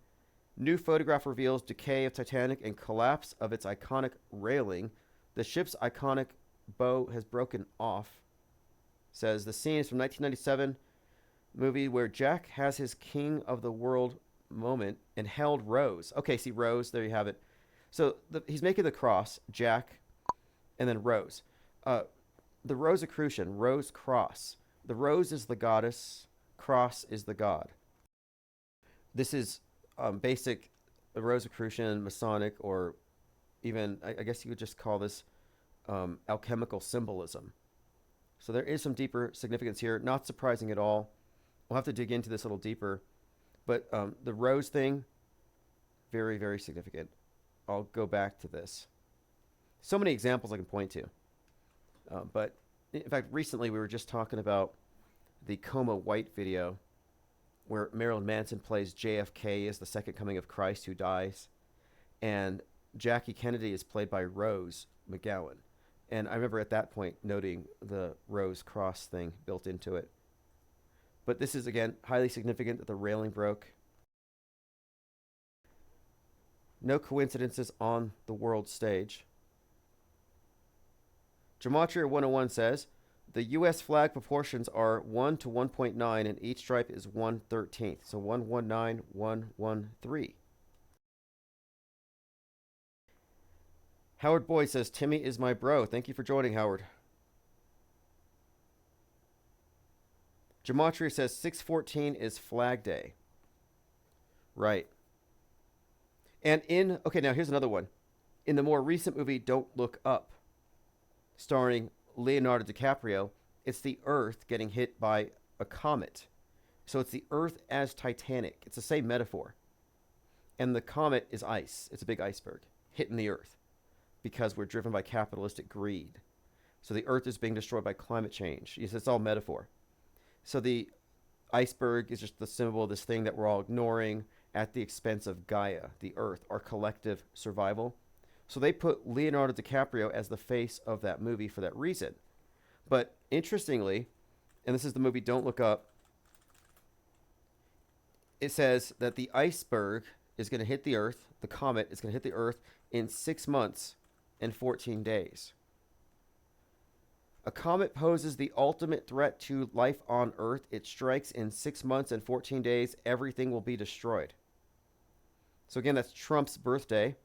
New photograph reveals decay of Titanic and collapse of its iconic railing. The ship's iconic bow has broken off. Says the scene is from 1997 movie where Jack has his king of the world moment and held Rose. Okay, see Rose, there you have it. So he's making the cross, Jack, and then Rose. The Rosicrucian, Rose cross. The rose is the goddess, cross is the god. This is basic the Rosicrucian, Masonic, or even, I guess you would just call this alchemical symbolism. So there is some deeper significance here. Not surprising at all. We'll have to dig into this a little deeper. But the rose thing, very, very significant. I'll go back to this. So many examples I can point to. But in fact, recently we were just talking about the Coma White video where Marilyn Manson plays JFK as the second coming of Christ who dies. And Jackie Kennedy is played by Rose McGowan. And I remember at that point noting the Rose Cross thing built into it. But this is, again, highly significant that the railing broke. No coincidences on the world stage. Gematria 101 says, the U.S. flag proportions are 1 to 1.9 and each stripe is 1/13. So 119, 113. Howard Boyd says, Timmy is my bro. Thank you for joining, Howard. Gematria says 6/14 is Flag Day. Right. And okay, now here's another one. In the more recent movie, Don't Look Up, starring Leonardo DiCaprio, it's the Earth getting hit by a comet. So it's the Earth as Titanic. It's the same metaphor. And the comet is ice. It's a big iceberg hitting the Earth because we're driven by capitalistic greed. So the Earth is being destroyed by climate change. It's all metaphor. So the iceberg is just the symbol of this thing that we're all ignoring at the expense of Gaia, the Earth, our collective survival. So they put Leonardo DiCaprio as the face of that movie for that reason. But interestingly, and this is the movie Don't Look Up, it says that the iceberg is going to hit the Earth, the comet is going to hit the Earth in 6 months and 14 days. A comet poses the ultimate threat to life on Earth. It strikes in 6 months and 14 days. Everything will be destroyed. So again, that's Trump's birthday.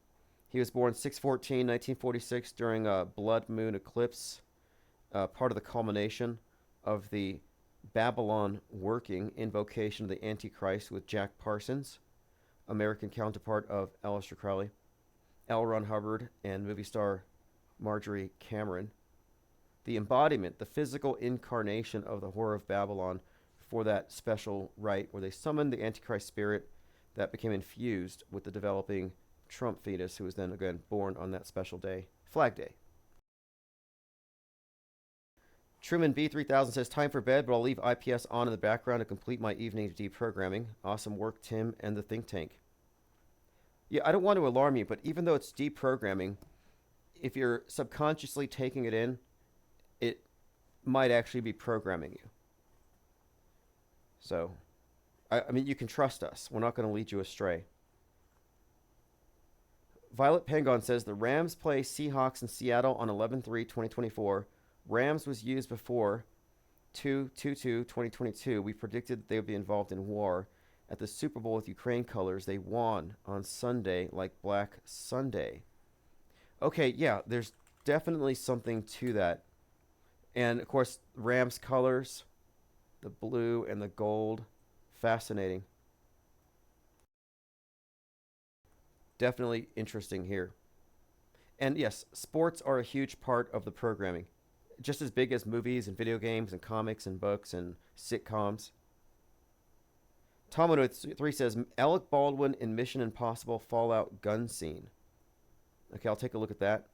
He was born 6/14, 1946 during a blood moon eclipse, part of the culmination of the Babylon working invocation of the Antichrist with Jack Parsons, American counterpart of Aleister Crowley, L. Ron Hubbard, and movie star Marjorie Cameron. The embodiment, the physical incarnation of the Whore of Babylon for that special rite where they summoned the Antichrist spirit that became infused with the developing Trump fetus, who was then again born on that special day, Flag Day. Truman B3000 says, time for bed, but I'll leave IPS on in the background to complete my evening deprogramming. Awesome work, Tim and the think tank. Yeah, I don't want to alarm you, but even though it's deprogramming, if you're subconsciously taking it in, it might actually be programming you. So, I mean, you can trust us. We're not going to lead you astray. Violet Pengon says, the Rams play Seahawks in Seattle on 11/3/2024. Rams was used before 2/22/2022. We predicted they would be involved in war. At the Super Bowl with Ukraine colors, they won on Sunday like Black Sunday. Okay, yeah, there's definitely something to that. And, of course, Rams colors, the blue and the gold, fascinating. Definitely interesting here. And, yes, sports are a huge part of the programming. Just as big as movies and video games and comics and books and sitcoms. Tom3 says, Alec Baldwin in Mission Impossible Fallout gun scene. Okay, I'll take a look at that.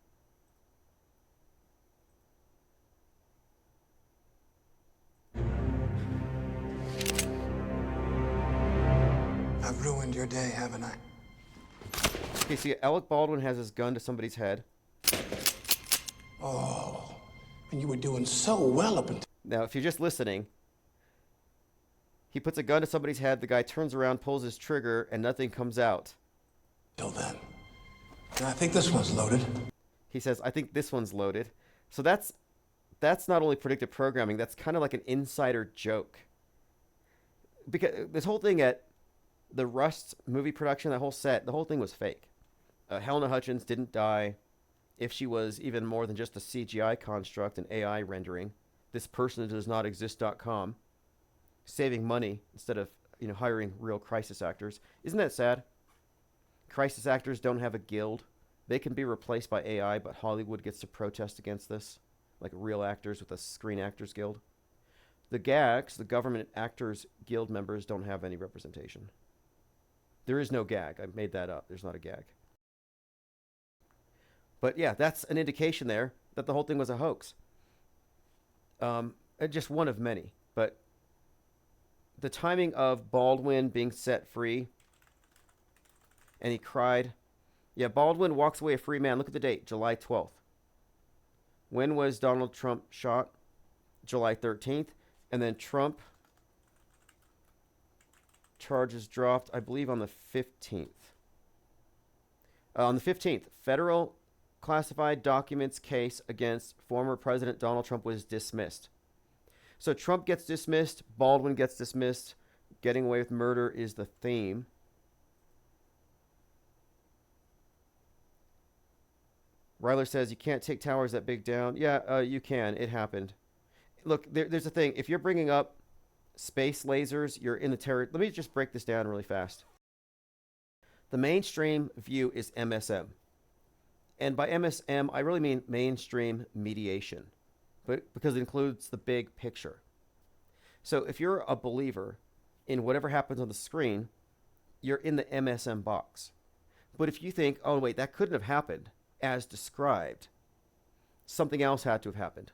I've ruined your day, haven't I? Okay, see, Alec Baldwin has his gun to somebody's head. Oh, and you were doing so well up until... Now, if you're just listening, he puts a gun to somebody's head, the guy turns around, pulls his trigger, and nothing comes out. Till then. And I think this one's loaded. He says, I think this one's loaded. So that's not only predictive programming, that's kind of like an insider joke. Because this whole thing at the Rust movie production, that whole set, the whole thing was fake. Helena Hutchins didn't die. If she was even more than just a CGI construct, an AI rendering, this person does not exist.com, saving money instead of hiring real crisis actors. Isn't that sad? Crisis actors don't have a guild. They can be replaced by AI, but Hollywood gets to protest against this, like real actors with a Screen Actors Guild. The GAGs, the Government Actors Guild members, don't have any representation. There is no GAG. I made that up. There's not a GAG. But yeah, that's an indication there that the whole thing was a hoax. Just one of many. But the timing of Baldwin being set free, and he cried. Yeah, Baldwin walks away a free man. Look at the date, July 12th. When was Donald Trump shot? July 13th. And then Trump charges dropped, I believe, on the 15th. On the 15th, federal classified documents case against former President Donald Trump was dismissed. So Trump gets dismissed, Baldwin gets dismissed. Getting away with murder is the theme. Ryler says, you can't take towers that big down. Yeah, you can. It happened. Look, there's a thing. If you're bringing up space lasers, you're in the terror. Let me just break this down really fast. The mainstream view is MSM. And by MSM, I really mean mainstream mediation, but because it includes the big picture. So if you're a believer in whatever happens on the screen, you're in the MSM box. But if you think, oh, wait, that couldn't have happened as described, something else had to have happened.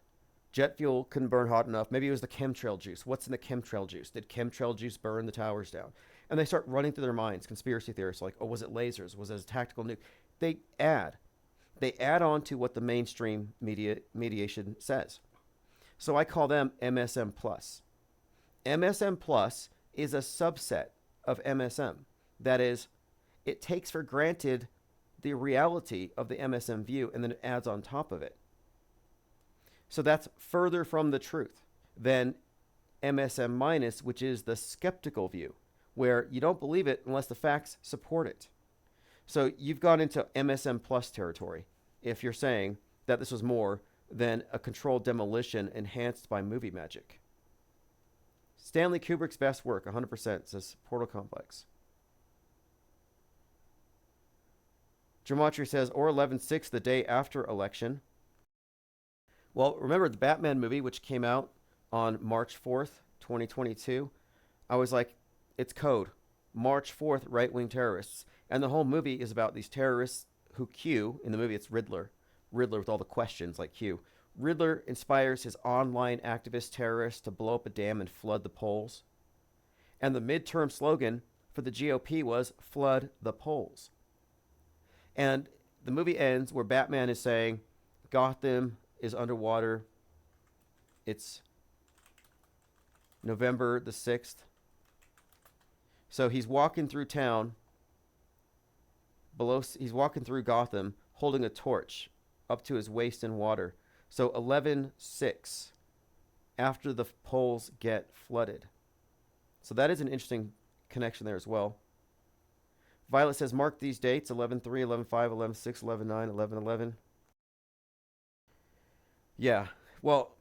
Jet fuel couldn't burn hot enough. Maybe it was the chemtrail juice. What's in the chemtrail juice? Did chemtrail juice burn the towers down? And they start running through their minds, conspiracy theorists, like, oh, was it lasers? Was it a tactical nuke? They add on to what the mainstream mediation says. So I call them MSM+. MSM+ is a subset of MSM. That is, it takes for granted the reality of the MSM view and then it adds on top of it. So that's further from the truth than MSM-, which is the skeptical view, where you don't believe it unless the facts support it. So you've gone into MSM+ territory if you're saying that this was more than a controlled demolition enhanced by movie magic. Stanley Kubrick's best work, 100%, says Portal Complex. Gematria says, or 11/6, the day after election. Well, remember the Batman movie, which came out on March 4th, 2022? I was like, it's code. March 4th, right-wing terrorists. And the whole movie is about these terrorists who Q, in the movie it's Riddler with all the questions like Q. Riddler inspires his online activist terrorists to blow up a dam and flood the polls. And the midterm slogan for the GOP was, flood the polls. And the movie ends where Batman is saying, Gotham is underwater. It's November the 6th. So he's walking through town. He's walking through Gotham holding a torch up to his waist in water. So 11/6, after the polls get flooded. So that is an interesting connection there as well. Violet says, mark these dates, 11/3, 11/5, 11/6, 11/9, 11/11. Yeah, well,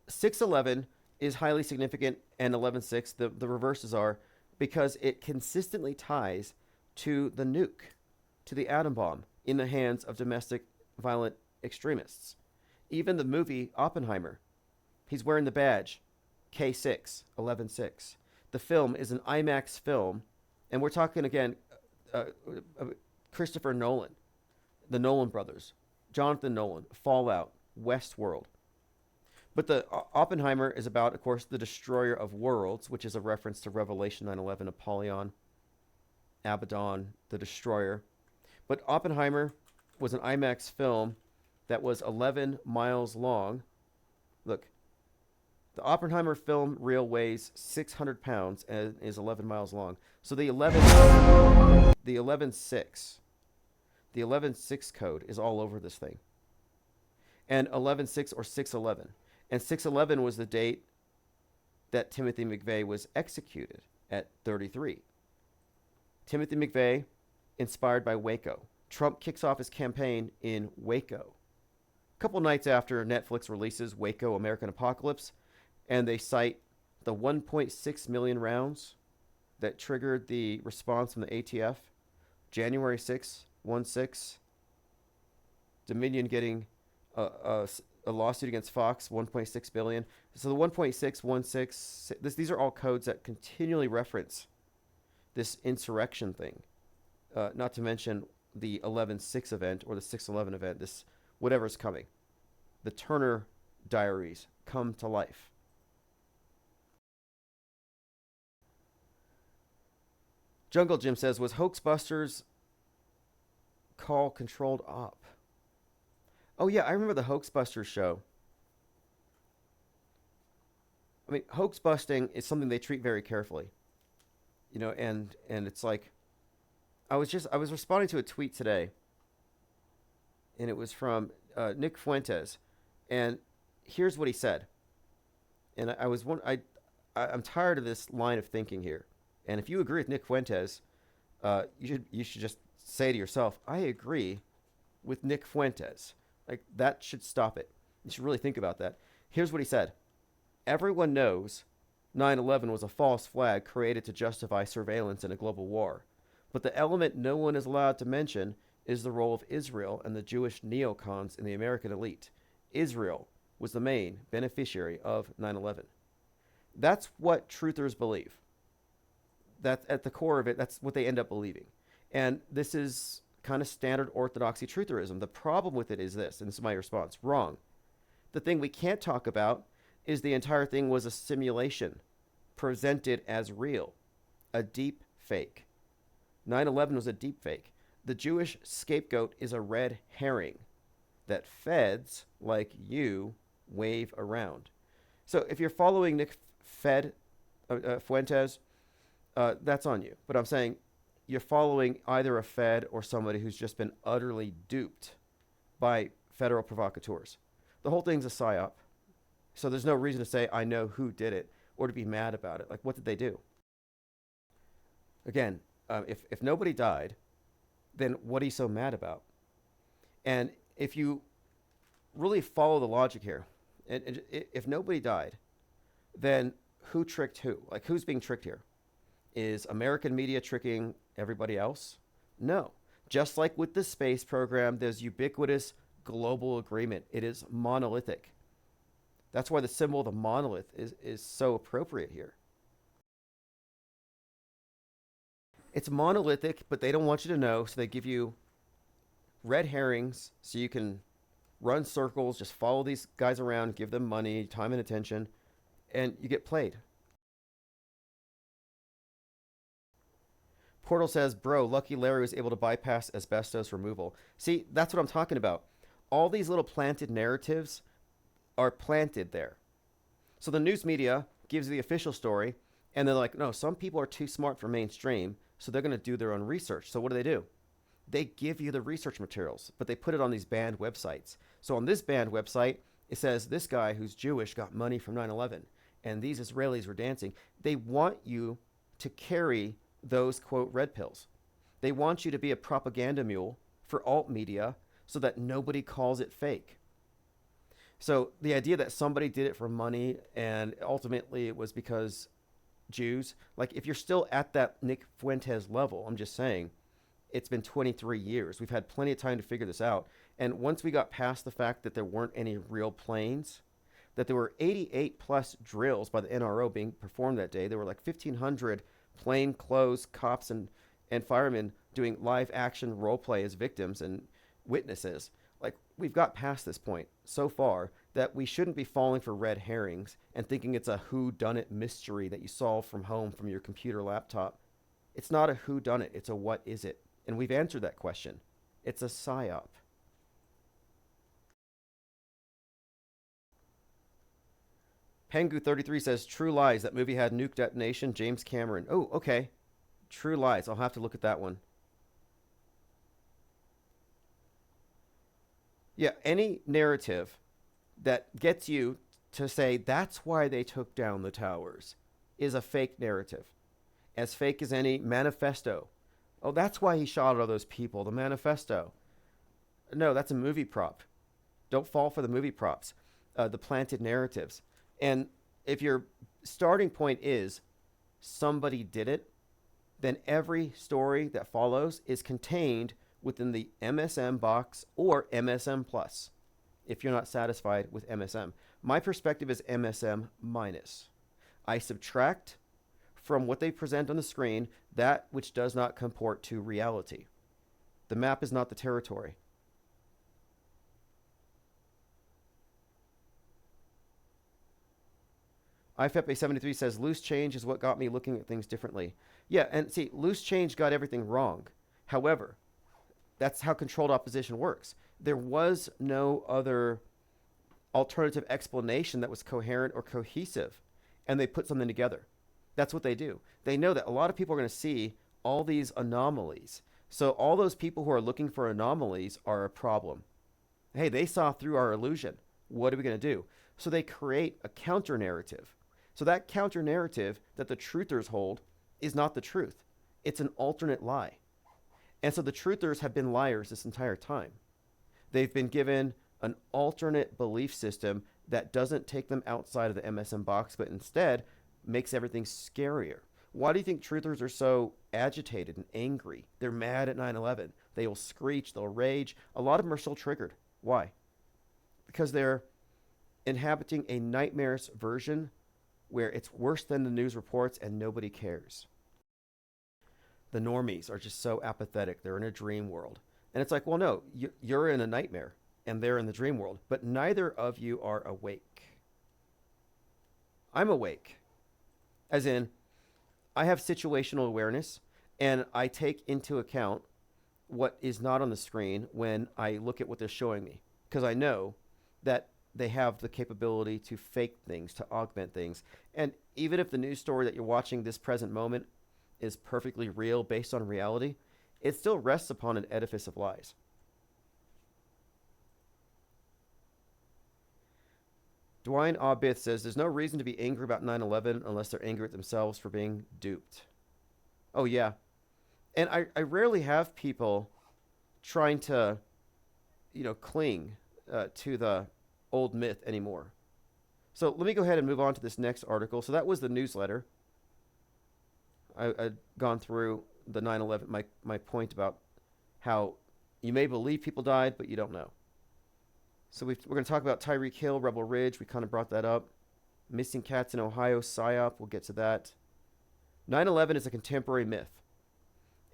6/11 is highly significant, and 11/6, the reverses are, because it consistently ties to the nuke, to the atom bomb in the hands of domestic violent extremists. Even the movie Oppenheimer, he's wearing the badge, K6, 11/6. The film is an IMAX film, and we're talking again, Christopher Nolan, the Nolan brothers, Jonathan Nolan, Fallout, Westworld. But the Oppenheimer is about, of course, the destroyer of worlds, which is a reference to Revelation 9/11, Apollyon, Abaddon, the destroyer. But Oppenheimer was an IMAX film that was 11 miles long. Look, the Oppenheimer film reel weighs 600 pounds and is 11 miles long. So the 11/6 code is all over this thing. And 11/6 or 6/11. And 6/11 was the date that Timothy McVeigh was executed at 33. Timothy McVeigh, inspired by Waco. Trump kicks off his campaign in Waco. A couple nights after Netflix releases Waco American Apocalypse, and they cite the 1.6 million rounds that triggered the response from the ATF. January 6th, 1/6. Dominion getting a lawsuit against Fox, 1.6 billion. So the 1.616, these are all codes that continually reference this insurrection thing. Not to mention the 11/6 event or the 6/11 event, this whatever's coming. The Turner Diaries come to life. Jungle Jim says, was Hoaxbusters call controlled op? Oh yeah, I remember the Hoaxbusters show. I mean, hoax busting is something they treat very carefully. You know, and it's like, I was responding to a tweet today, and it was from Nick Fuentes, and here's what he said. And I'm tired of this line of thinking here. And if you agree with Nick Fuentes, you should just say to yourself, I agree with Nick Fuentes. Like, that should stop it. You should really think about that. Here's what he said. Everyone knows 9/11 was a false flag created to justify surveillance in a global war. But the element no one is allowed to mention is the role of Israel and the Jewish neocons in the American elite. Israel was the main beneficiary of 9/11. That's what truthers believe. That's at the core of it. That's what they end up believing. And this is kind of standard orthodoxy trutherism. The problem with it is this, and this is my response. Wrong. The thing we can't talk about is the entire thing was a simulation presented as real, a deep fake. 9/11 was a deep fake. The Jewish scapegoat is a red herring that feds like you wave around. So if you're following Nick Fuentes, that's on you. But I'm saying you're following either a Fed or somebody who's just been utterly duped by federal provocateurs. The whole thing's a psyop. So there's no reason to say, I know who did it, or to be mad about it. Like, what did they do? Again, if nobody died, then what are you so mad about? And if you really follow the logic here, and if nobody died, then who tricked who? Like, who's being tricked here? Is American media tricking everybody else? No. Just like with the space program, there's ubiquitous global agreement. It is monolithic. That's why the symbol of the monolith is so appropriate here. It's monolithic, but they don't want you to know, so they give you red herrings so you can run circles, just follow these guys around, give them money, time and attention, and you get played. Portal says, bro, Lucky Larry was able to bypass asbestos removal. See, that's what I'm talking about. All these little planted narratives are planted there. So the news media gives the official story, and they're like, no, some people are too smart for mainstream, so they're going to do their own research. So what do? They give you the research materials, but they put it on these banned websites. So on this banned website, it says this guy who's Jewish got money from 9/11, and these Israelis were dancing. They want you to carry those, quote, red pills. They want you to be a propaganda mule for alt media so that nobody calls it fake. So the idea that somebody did it for money and ultimately it was because Jews, like, if you're still at that Nick Fuentes level, I'm just saying, it's been 23 years. We've had plenty of time to figure this out. And once we got past the fact that there weren't any real planes, that there were 88 plus drills by the NRO being performed that day, there were like 1,500 plainclothes cops and firemen doing live action role play as victims and witnesses. Like, we've got past this point so far that we shouldn't be falling for red herrings and thinking it's a whodunit mystery that you solve from home from your computer laptop. It's not a whodunit, it's a what is it? And we've answered that question. It's a psyop. Pengu33 says, True Lies, that movie had nuke detonation, James Cameron. Oh, okay. True Lies, I'll have to look at that one. Yeah, any narrative that gets you to say that's why they took down the towers is a fake narrative. As fake as any manifesto. Oh, that's why he shot all those people, the manifesto. No, that's a movie prop. Don't fall for the movie props, the planted narratives. And if your starting point is somebody did it, then every story that follows is contained within the MSM box or MSM plus if you're not satisfied with MSM. My perspective is MSM minus. I subtract from what they present on the screen that which does not comport to reality. The map is not the territory. IFEP73 says, loose change is what got me looking at things differently. Yeah, and see, loose change got everything wrong. However, that's how controlled opposition works. There was no other alternative explanation that was coherent or cohesive, and they put something together. That's what they do. They know that a lot of people are going to see all these anomalies. So all those people who are looking for anomalies are a problem. Hey, they saw through our illusion. What are we going to do? So they create a counter narrative. So that counter narrative that the truthers hold is not the truth. It's an alternate lie. And so the truthers have been liars this entire time. They've been given an alternate belief system that doesn't take them outside of the MSM box, but instead makes everything scarier. Why do you think truthers are so agitated and angry? They're mad at 9/11. They will screech, they'll rage. A lot of them are still triggered. Why? Because they're inhabiting a nightmarish version where it's worse than the news reports and nobody cares. The normies are just so apathetic. They're in a dream world. And it's like, well, no, you're in a nightmare and they're in the dream world, but neither of you are awake. I'm awake. As in, I have situational awareness and I take into account what is not on the screen when I look at what they're showing me, because I know that they have the capability to fake things, to augment things. And even if the news story that you're watching this present moment is perfectly real based on reality, it still rests upon an edifice of lies. Dwayne Obith says, there's no reason to be angry about 9/11 unless they're angry at themselves for being duped. Oh, yeah. And I rarely have people trying to, cling to the old myth anymore. So let me go ahead and move on to this next article. So that was the newsletter. I'd gone through the 9/11, my point about how you may believe people died, but you don't know. So we're going to talk about Tyreek Hill, Rebel Ridge. We kind of brought that up. Missing cats in Ohio, psyop. We'll get to that. 9/11 is a contemporary myth.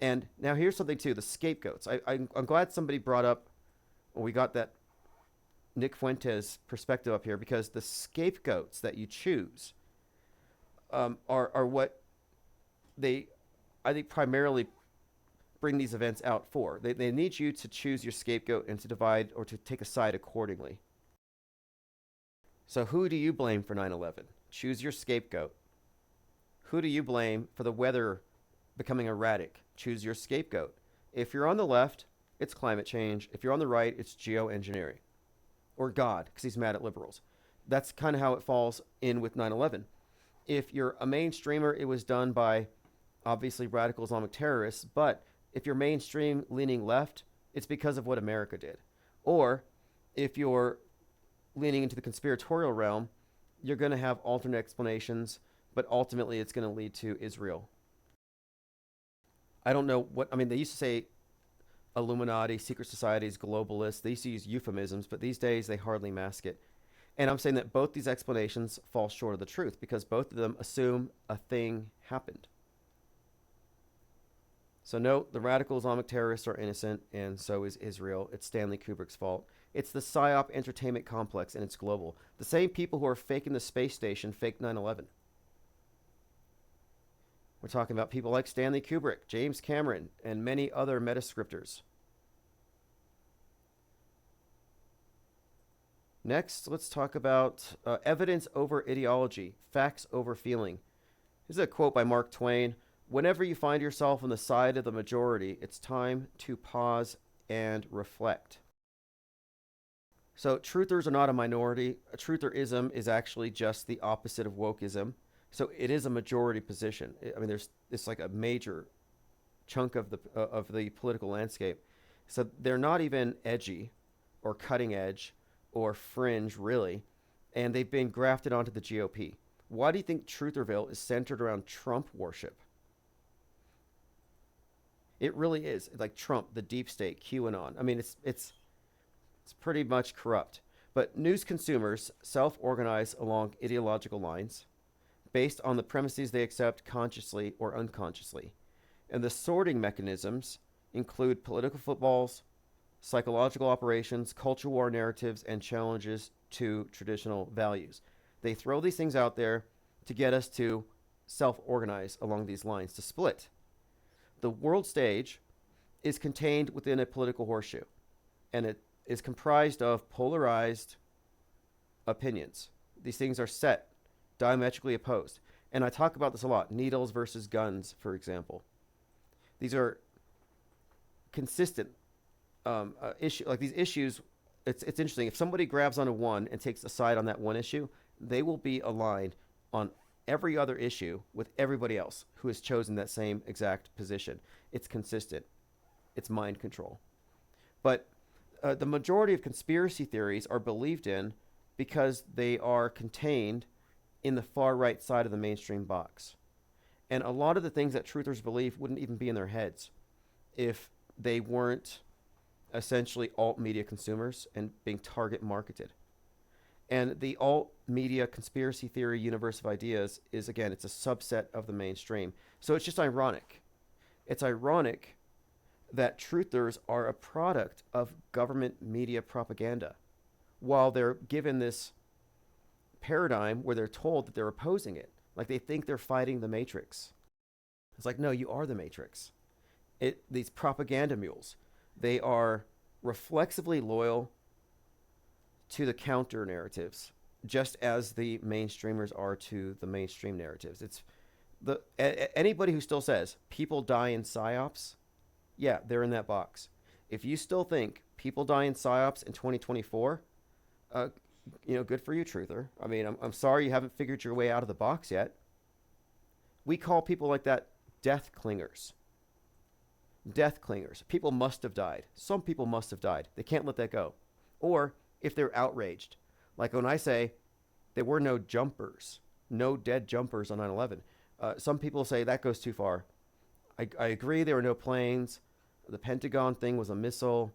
And now here's something too, the scapegoats. I'm glad somebody brought up, well, we got that Nick Fuentes perspective up here, because the scapegoats that you choose are what they, I think, primarily bring these events out for. They need you to choose your scapegoat and to divide or to take a side accordingly. So who do you blame for 9/11? Choose your scapegoat. Who do you blame for the weather becoming erratic? Choose your scapegoat. If you're on the left, it's climate change. If you're on the right, it's geoengineering. Or God, because he's mad at liberals. That's kind of how it falls in with 9/11. If you're a mainstreamer, it was done by obviously radical Islamic terrorists, but if you're mainstream leaning left, it's because of what America did. Or if you're leaning into the conspiratorial realm, you're going to have alternate explanations, but ultimately it's going to lead to Israel. I don't know what, I mean, they used to say Illuminati, secret societies, globalists. They used to use euphemisms, but these days they hardly mask it. And I'm saying that both these explanations fall short of the truth because both of them assume a thing happened. So no, the radical Islamic terrorists are innocent, and so is Israel. It's Stanley Kubrick's fault. It's the psyop entertainment complex, and it's global. The same people who are faking the space station faked 9/11. We're talking about people like Stanley Kubrick, James Cameron, and many other metascriptors. Next, let's talk about evidence over ideology, facts over feeling. This is a quote by Mark Twain. Whenever you find yourself on the side of the majority, it's time to pause and reflect. So truthers are not a minority. A trutherism is actually just the opposite of wokeism. So it is a majority position. I mean, it's like a major chunk of the political landscape. So they're not even edgy or cutting edge or fringe, really. And they've been grafted onto the GOP. Why do you think Trutherville is centered around Trump worship? It really is. Like Trump, the deep state, QAnon. I mean, it's pretty much corrupt. But news consumers self-organize along ideological lines based on the premises they accept consciously or unconsciously. And the sorting mechanisms include political footballs, psychological operations, culture war narratives, and challenges to traditional values. They throw these things out there to get us to self-organize along these lines, to split. The world stage is contained within a political horseshoe, and it is comprised of polarized opinions. These things are set diametrically opposed. And I talk about this a lot. Needles versus guns, for example. These are consistent issues. Like these issues, it's interesting. If somebody grabs onto one and takes a side on that one issue, they will be aligned on every other issue with everybody else who has chosen that same exact position. It's consistent. It's mind control. But the majority of conspiracy theories are believed in because they are contained in the far right side of the mainstream box. And a lot of the things that truthers believe wouldn't even be in their heads if they weren't essentially alt media consumers and being target marketed. And the alt media conspiracy theory universe of ideas is, again, it's a subset of the mainstream. So it's just ironic. It's ironic that truthers are a product of government media propaganda while they're given this paradigm where they're told that they're opposing it. Like they think they're fighting the Matrix. It's like, no, you are the Matrix. These propaganda mules, they are reflexively loyal to the counter narratives, just as the mainstreamers are to the mainstream narratives. It's anybody who still says people die in psyops, yeah, they're in that box. If you still think people die in psyops in 2024, good for you, truther. I mean, I'm sorry you haven't figured your way out of the box yet. We call people like that death clingers. Death clingers. People must have died. Some people must have died. They can't let that go. Or if they're outraged. Like when I say there were no jumpers, no dead jumpers on 9/11. Some people say that goes too far. I agree there were no planes. The Pentagon thing was a missile.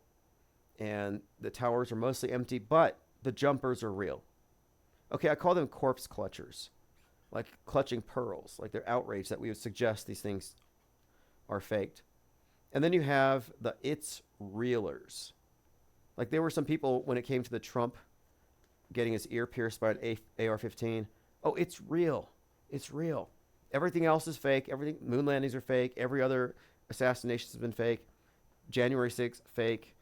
And the towers were mostly empty. But the jumpers are real. Okay, I call them corpse clutchers. Like clutching pearls. Like they're outraged that we would suggest these things are faked. And then you have the it's realers. Like there were some people when it came to the Trump getting his ear pierced by an AR-15. Oh, it's real. It's real. Everything else is fake. Everything, moon landings are fake. Every other assassination has been fake. January 6th, fake.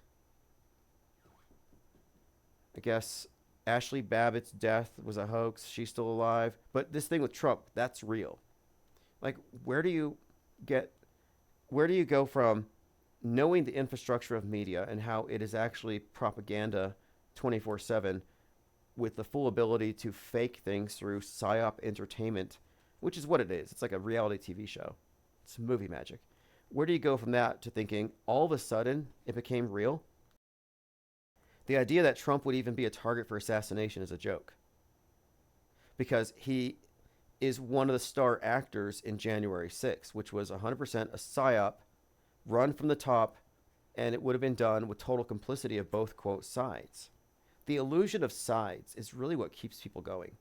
I guess Ashley Babbitt's death was a hoax. She's still alive. But this thing with Trump, that's real. Like, where do you go from knowing the infrastructure of media and how it is actually propaganda 24/7 with the full ability to fake things through psyop entertainment, which is what it is. It's like a reality TV show. It's movie magic. Where do you go from that to thinking all of a sudden it became real? The idea that Trump would even be a target for assassination is a joke. Because he is one of the star actors in January 6th, which was 100% a psyop run from the top, and it would have been done with total complicity of both, quote, sides. The illusion of sides is really what keeps people going.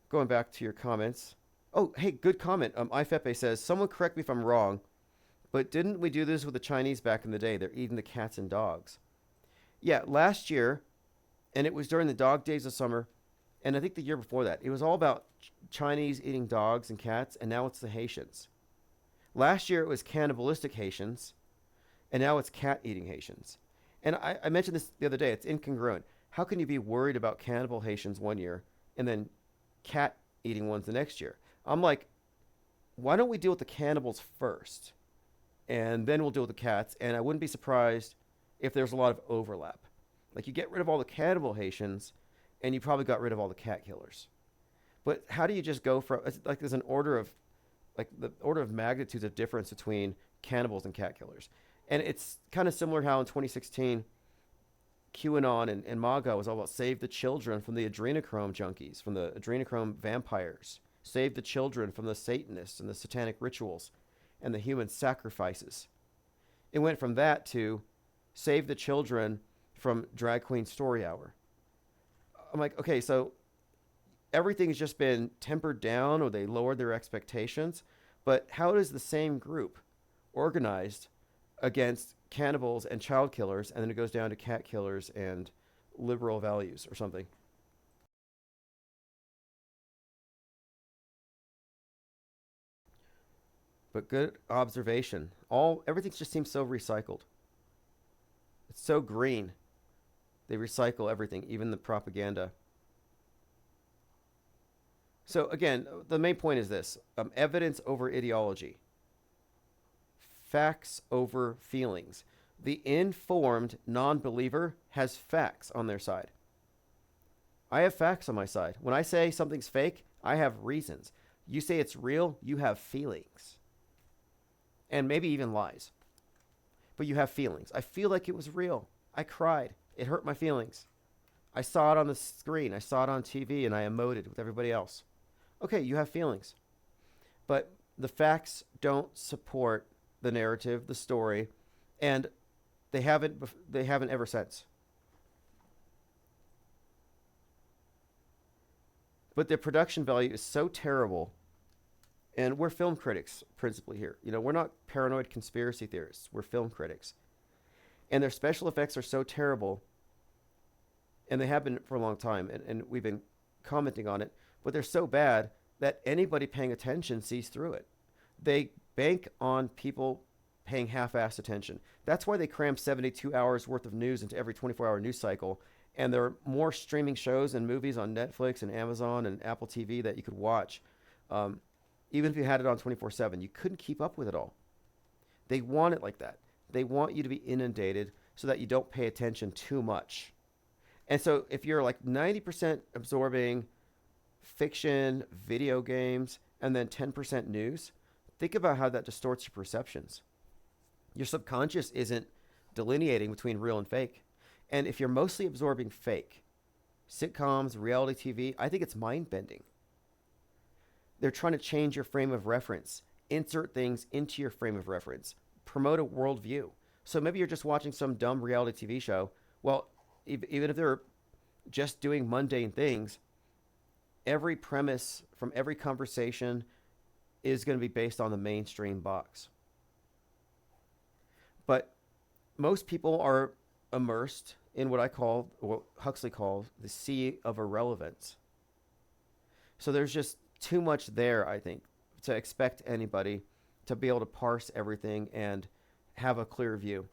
Going back to your comments. Oh, hey, good comment. IFEPE says, someone correct me if I'm wrong, but didn't we do this with the Chinese back in the day? They're eating the cats and dogs. Yeah, last year, and it was during the dog days of summer, and I think the year before that, it was all about Chinese eating dogs and cats, and now it's the Haitians. Last year it was cannibalistic Haitians, and now it's cat-eating Haitians. And I mentioned this the other day. It's incongruent. How can you be worried about cannibal Haitians one year and then cat-eating ones the next year? I'm like, why don't we deal with the cannibals first, and then we'll deal with the cats? And I wouldn't be surprised if there's a lot of overlap. Like you get rid of all the cannibal Haitians, and you probably got rid of all the cat killers. But how do you just go from, it's like there's an order of, like the order of magnitudes of difference between cannibals and cat killers. And it's kind of similar how in 2016, QAnon and MAGA was all about save the children from the adrenochrome junkies, from the adrenochrome vampires, save the children from the Satanists and the satanic rituals and the human sacrifices. It went from that to save the children from drag queen story hour. I'm like, okay, so everything's just been tempered down or they lowered their expectations. But how does the same group organized against cannibals and child killers, and then it goes down to cat killers and liberal values or something? But good observation. Everything just seems so recycled. It's so green. They recycle everything, even the propaganda. So again, the main point is this: evidence over ideology, facts over feelings. The informed non-believer has facts on their side. I have facts on my side. When I say something's fake, I have reasons. You say it's real, you have feelings. And maybe even lies. But you have feelings. I feel like it was real. I cried. It hurt my feelings. I saw it on the screen. I saw it on TV, and I emoted with everybody else. Okay, you have feelings. But the facts don't support the narrative, the story, and they haven't ever since. But the production value is so terrible. And we're film critics principally here. We're not paranoid conspiracy theorists. We're film critics. And their special effects are so terrible, and they have been for a long time, and we've been commenting on it, but they're so bad that anybody paying attention sees through it. They bank on people paying half-assed attention. That's why they cram 72 hours worth of news into every 24-hour news cycle, and there are more streaming shows and movies on Netflix and Amazon and Apple TV that you could watch. Even if you had it on 24/7, you couldn't keep up with it all. They want it like that. They want you to be inundated so that you don't pay attention too much. And so if you're like 90% absorbing fiction, video games, and then 10% news, think about how that distorts your perceptions. Your subconscious isn't delineating between real and fake. And if you're mostly absorbing fake, sitcoms, reality TV, I think it's mind-bending. They're trying to change your frame of reference, insert things into your frame of reference, promote a worldview. So maybe you're just watching some dumb reality TV show. Well, even if they're just doing mundane things, every premise from every conversation is going to be based on the mainstream box. But most people are immersed in what Huxley calls the sea of irrelevance. So there's just too much there, I think, to expect anybody to be able to parse everything and have a clear view.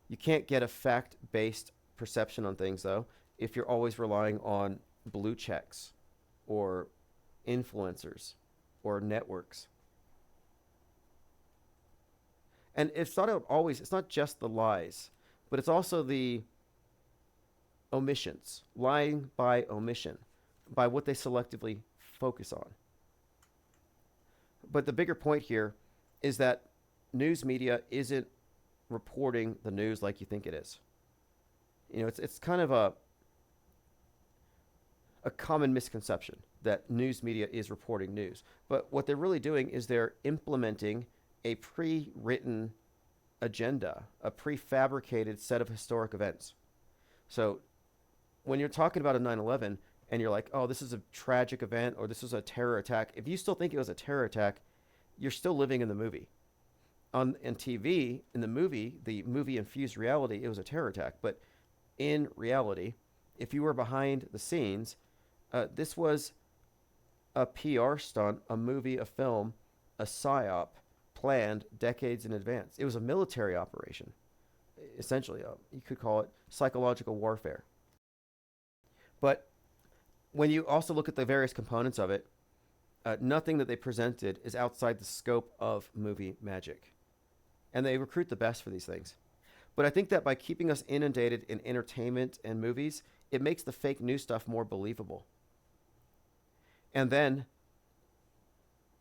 You can't get a fact-based perception on things, though, if you're always relying on blue checks or influencers or networks. And it's not just the lies, but it's also the omissions, lying by omission, by what they selectively focus on. But the bigger point here is that news media isn't reporting the news like you think it is. It's kind of a common misconception that news media is reporting news. But what they're really doing is they're implementing a pre-written agenda, a prefabricated set of historic events. So when you're talking about a 9/11 and you're like, oh, this is a tragic event or this was a terror attack, if you still think it was a terror attack, you're still living in the movie. On TV, in the movie-infused reality, it was a terror attack. But in reality, if you were behind the scenes, this was a PR stunt, a movie, a film, a psyop planned decades in advance. It was a military operation, essentially. You could call it psychological warfare. But when you also look at the various components of it, nothing that they presented is outside the scope of movie magic. And they recruit the best for these things. But I think that by keeping us inundated in entertainment and movies, it makes the fake news stuff more believable. And then,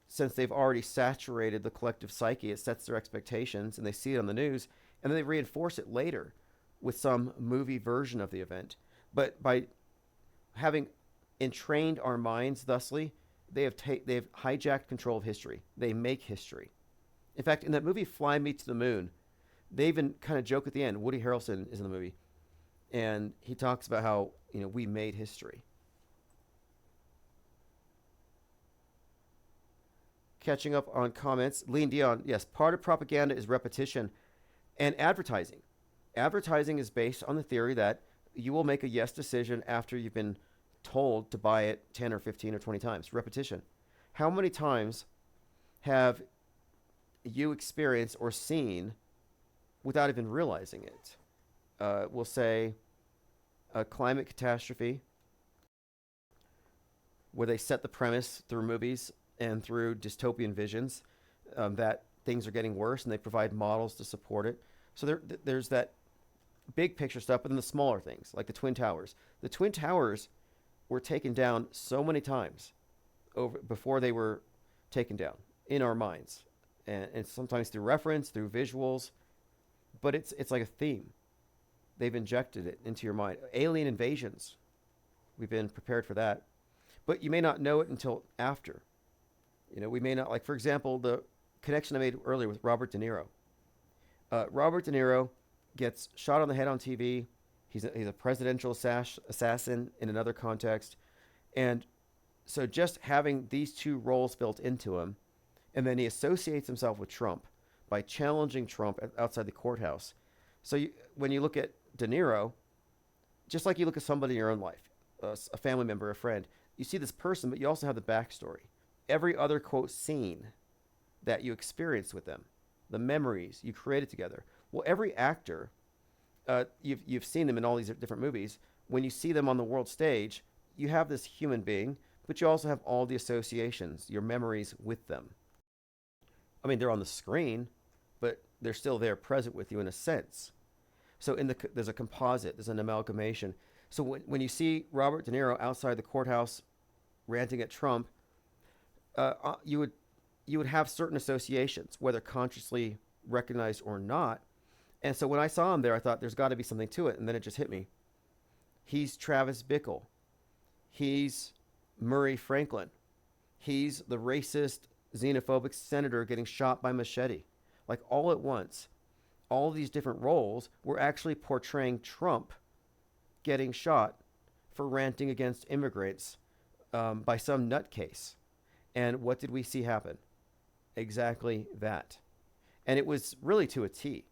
since they've already saturated the collective psyche, it sets their expectations, and they see it on the news, And then they reinforce it later with some movie version of the event. But by having entrained our minds thusly, they've hijacked control of history. They make history. In fact, in that movie Fly Me to the Moon, they even kind of joke at the end. Woody Harrelson is in the movie, and he talks about how, we made history. Catching up on comments, Lean Dion, yes, part of propaganda is repetition and advertising. Advertising is based on the theory that you will make a yes decision after you've been told to buy it 10 or 15 or 20 times. Repetition. How many times have you experienced or seen without even realizing it? We'll say a climate catastrophe where they set the premise through movies and through dystopian visions that things are getting worse, and they provide models to support it. So there's that big picture stuff, but then the smaller things, like the Twin Towers. The Twin Towers were taken down so many times before they were taken down in our minds, and sometimes through reference, through visuals, but it's like a theme. They've injected it into your mind. Alien invasions, we've been prepared for that, but you may not know it until after. We may not, like, for example, the connection I made earlier with Robert De Niro. Robert De Niro gets shot on the head on TV. He's a presidential assassin in another context. And so just having these two roles built into him, and then he associates himself with Trump by challenging Trump outside the courthouse. So when you look at De Niro, just like you look at somebody in your own life, a family member, a friend, you see this person, but you also have the backstory. Every other, quote, scene that you experienced with them, the memories you created together. Well, every actor, you've seen them in all these different movies. When you see them on the world stage, you have this human being, but you also have all the associations, your memories with them. I mean, they're on the screen, but they're still there present with you in a sense. So there's a composite, there's an amalgamation. So when you see Robert De Niro outside the courthouse ranting at Trump, you would have certain associations, whether consciously recognized or not. And so when I saw him there, I thought there's got to be something to it. And then it just hit me. He's Travis Bickle. He's Murray Franklin. He's the racist, xenophobic senator getting shot by machete. Like, all at once, all these different roles were actually portraying Trump getting shot for ranting against immigrants by some nutcase. And what did we see happen? Exactly that. And it was really to a T.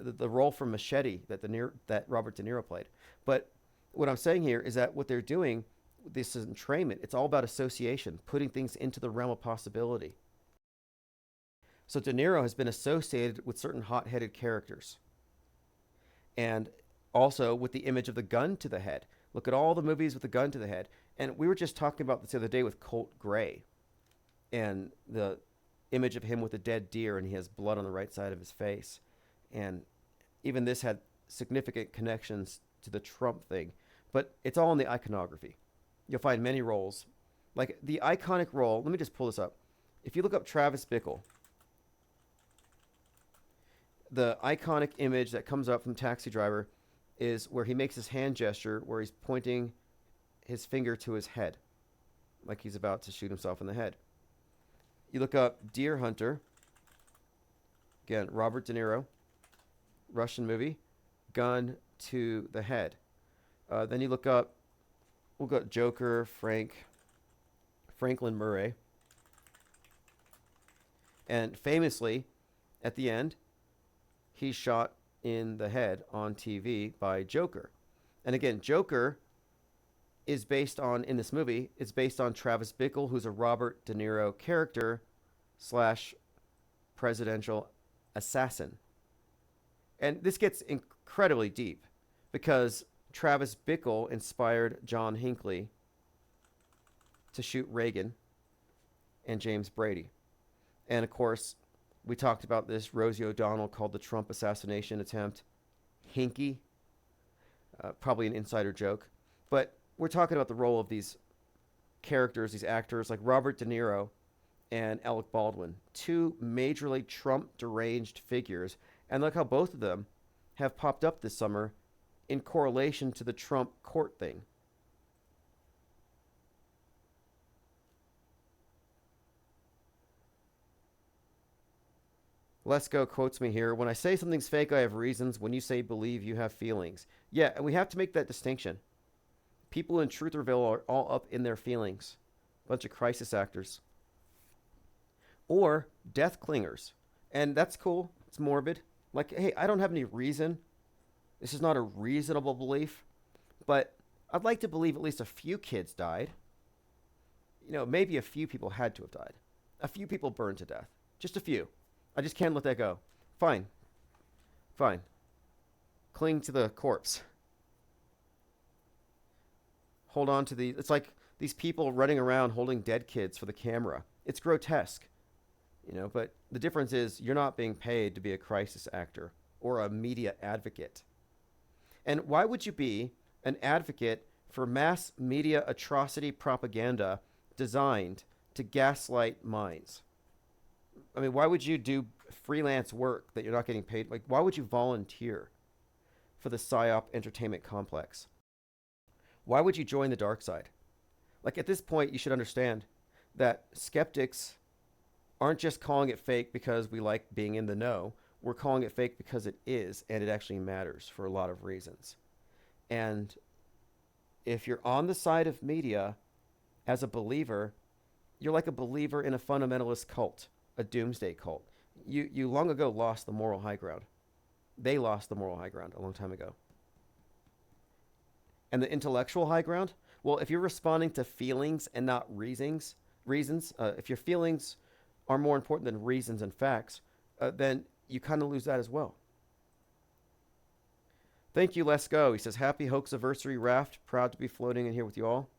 The role from Machete that Robert De Niro played. But what I'm saying here is that what they're doing, this is entrainment. It's all about association, putting things into the realm of possibility. So De Niro has been associated with certain hot-headed characters. And also with the image of the gun to the head. Look at all the movies with the gun to the head. And we were just talking about this the other day with Colt Gray. And the image of him with a dead deer, and he has blood on the right side of his face. And even this had significant connections to the Trump thing. But it's all in the iconography. You'll find many roles. Like the iconic role, let me just pull this up. If you look up Travis Bickle, the iconic image that comes up from Taxi Driver is where he makes his hand gesture, where he's pointing his finger to his head, like he's about to shoot himself in the head. You look up Deer Hunter. Again, Robert De Niro, Russian movie, gun to the head. Then you look up, we'll go Joker, Franklin Murray. And famously, at the end, he's shot in the head on TV by Joker. And again, Joker is based on, in this movie, it's based on Travis Bickle, who's a Robert De Niro character / presidential assassin. And this gets incredibly deep because Travis Bickle inspired John Hinckley to shoot Reagan and James Brady. And of course, we talked about this. Rosie O'Donnell called the Trump assassination attempt hinky. Probably an insider joke. But we're talking about the role of these characters, these actors like Robert De Niro and Alec Baldwin, two majorly Trump deranged figures. And look how both of them have popped up this summer in correlation to the Trump court thing. Let's Go quotes me here. When I say something's fake, I have reasons. When you say believe, you have feelings. Yeah, and we have to make that distinction. People in Trutherville are all up in their feelings. Bunch of crisis actors. Or death clingers. And that's cool. It's morbid. Like, hey, I don't have any reason. This is not a reasonable belief. But I'd like to believe at least a few kids died. You know, maybe a few people had to have died. A few people burned to death. Just a few. I just can't let that go. Fine. Fine. Cling to the corpse. Hold on to the... It's like these people running around holding dead kids for the camera. It's grotesque. You know, but the difference is you're not being paid to be a crisis actor or a media advocate. And why would you be an advocate for mass media atrocity propaganda designed to gaslight minds? I mean, why would you do freelance work that you're not getting paid? Like, why would you volunteer for the psyop entertainment complex? Why would you join the dark side? Like, at this point, you should understand that skeptics aren't just calling it fake because we like being in the know. We're calling it fake because it is, and it actually matters for a lot of reasons. And if you're on the side of media as a believer, you're like a believer in a fundamentalist cult. A doomsday cult. You long ago lost the moral high ground. They lost the moral high ground a long time ago. And the intellectual high ground? Well, if you're responding to feelings and not reasons, if your feelings are more important than reasons and facts, then you kind of lose that as well. Thank you, Let's Go. He says, happy hoax anniversary raft. Proud to be floating in here with you all.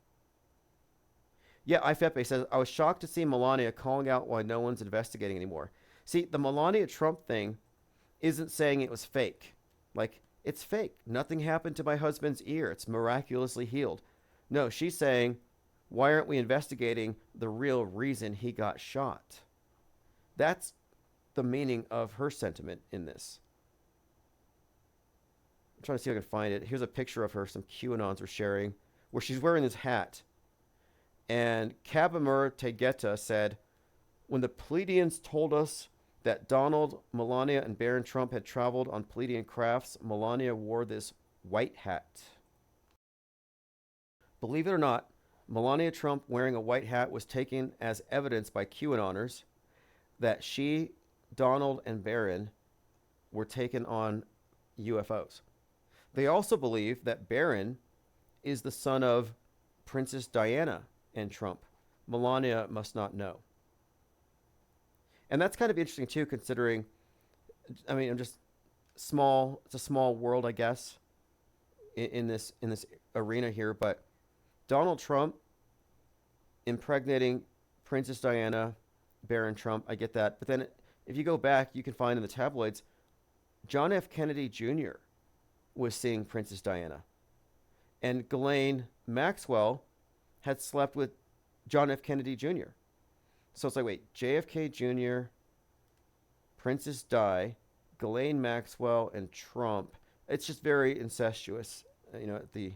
Yeah, Ifepe says, I was shocked to see Melania calling out why no one's investigating anymore. See, the Melania Trump thing isn't saying it was fake. Like, it's fake. Nothing happened to my husband's ear. It's miraculously healed. No, she's saying, why aren't we investigating the real reason he got shot? That's the meaning of her sentiment in this. I'm trying to see if I can find it. Here's a picture of her some QAnons were sharing where she's wearing this hat. And Kabamur Tegeta said, when the Pleiadians told us that Donald, Melania, and Baron Trump had traveled on Pleiadian crafts, Melania wore this white hat. Believe it or not, Melania Trump wearing a white hat was taken as evidence by QAnoners that she, Donald, and Baron were taken on UFOs. They also believe that Baron is the son of Princess Diana and Trump. Melania must not know. And that's kind of interesting too, considering, I mean, I'm just small, it's a small world, I guess, in this arena here, but Donald Trump impregnating Princess Diana, Baron Trump, I get that. But then if you go back, you can find in the tabloids, John F. Kennedy Jr. was seeing Princess Diana. And Ghislaine Maxwell had slept with John F. Kennedy Jr. So it's like, wait, JFK Jr., Princess Di, Ghislaine Maxwell, and Trump. It's just very incestuous, you know, at the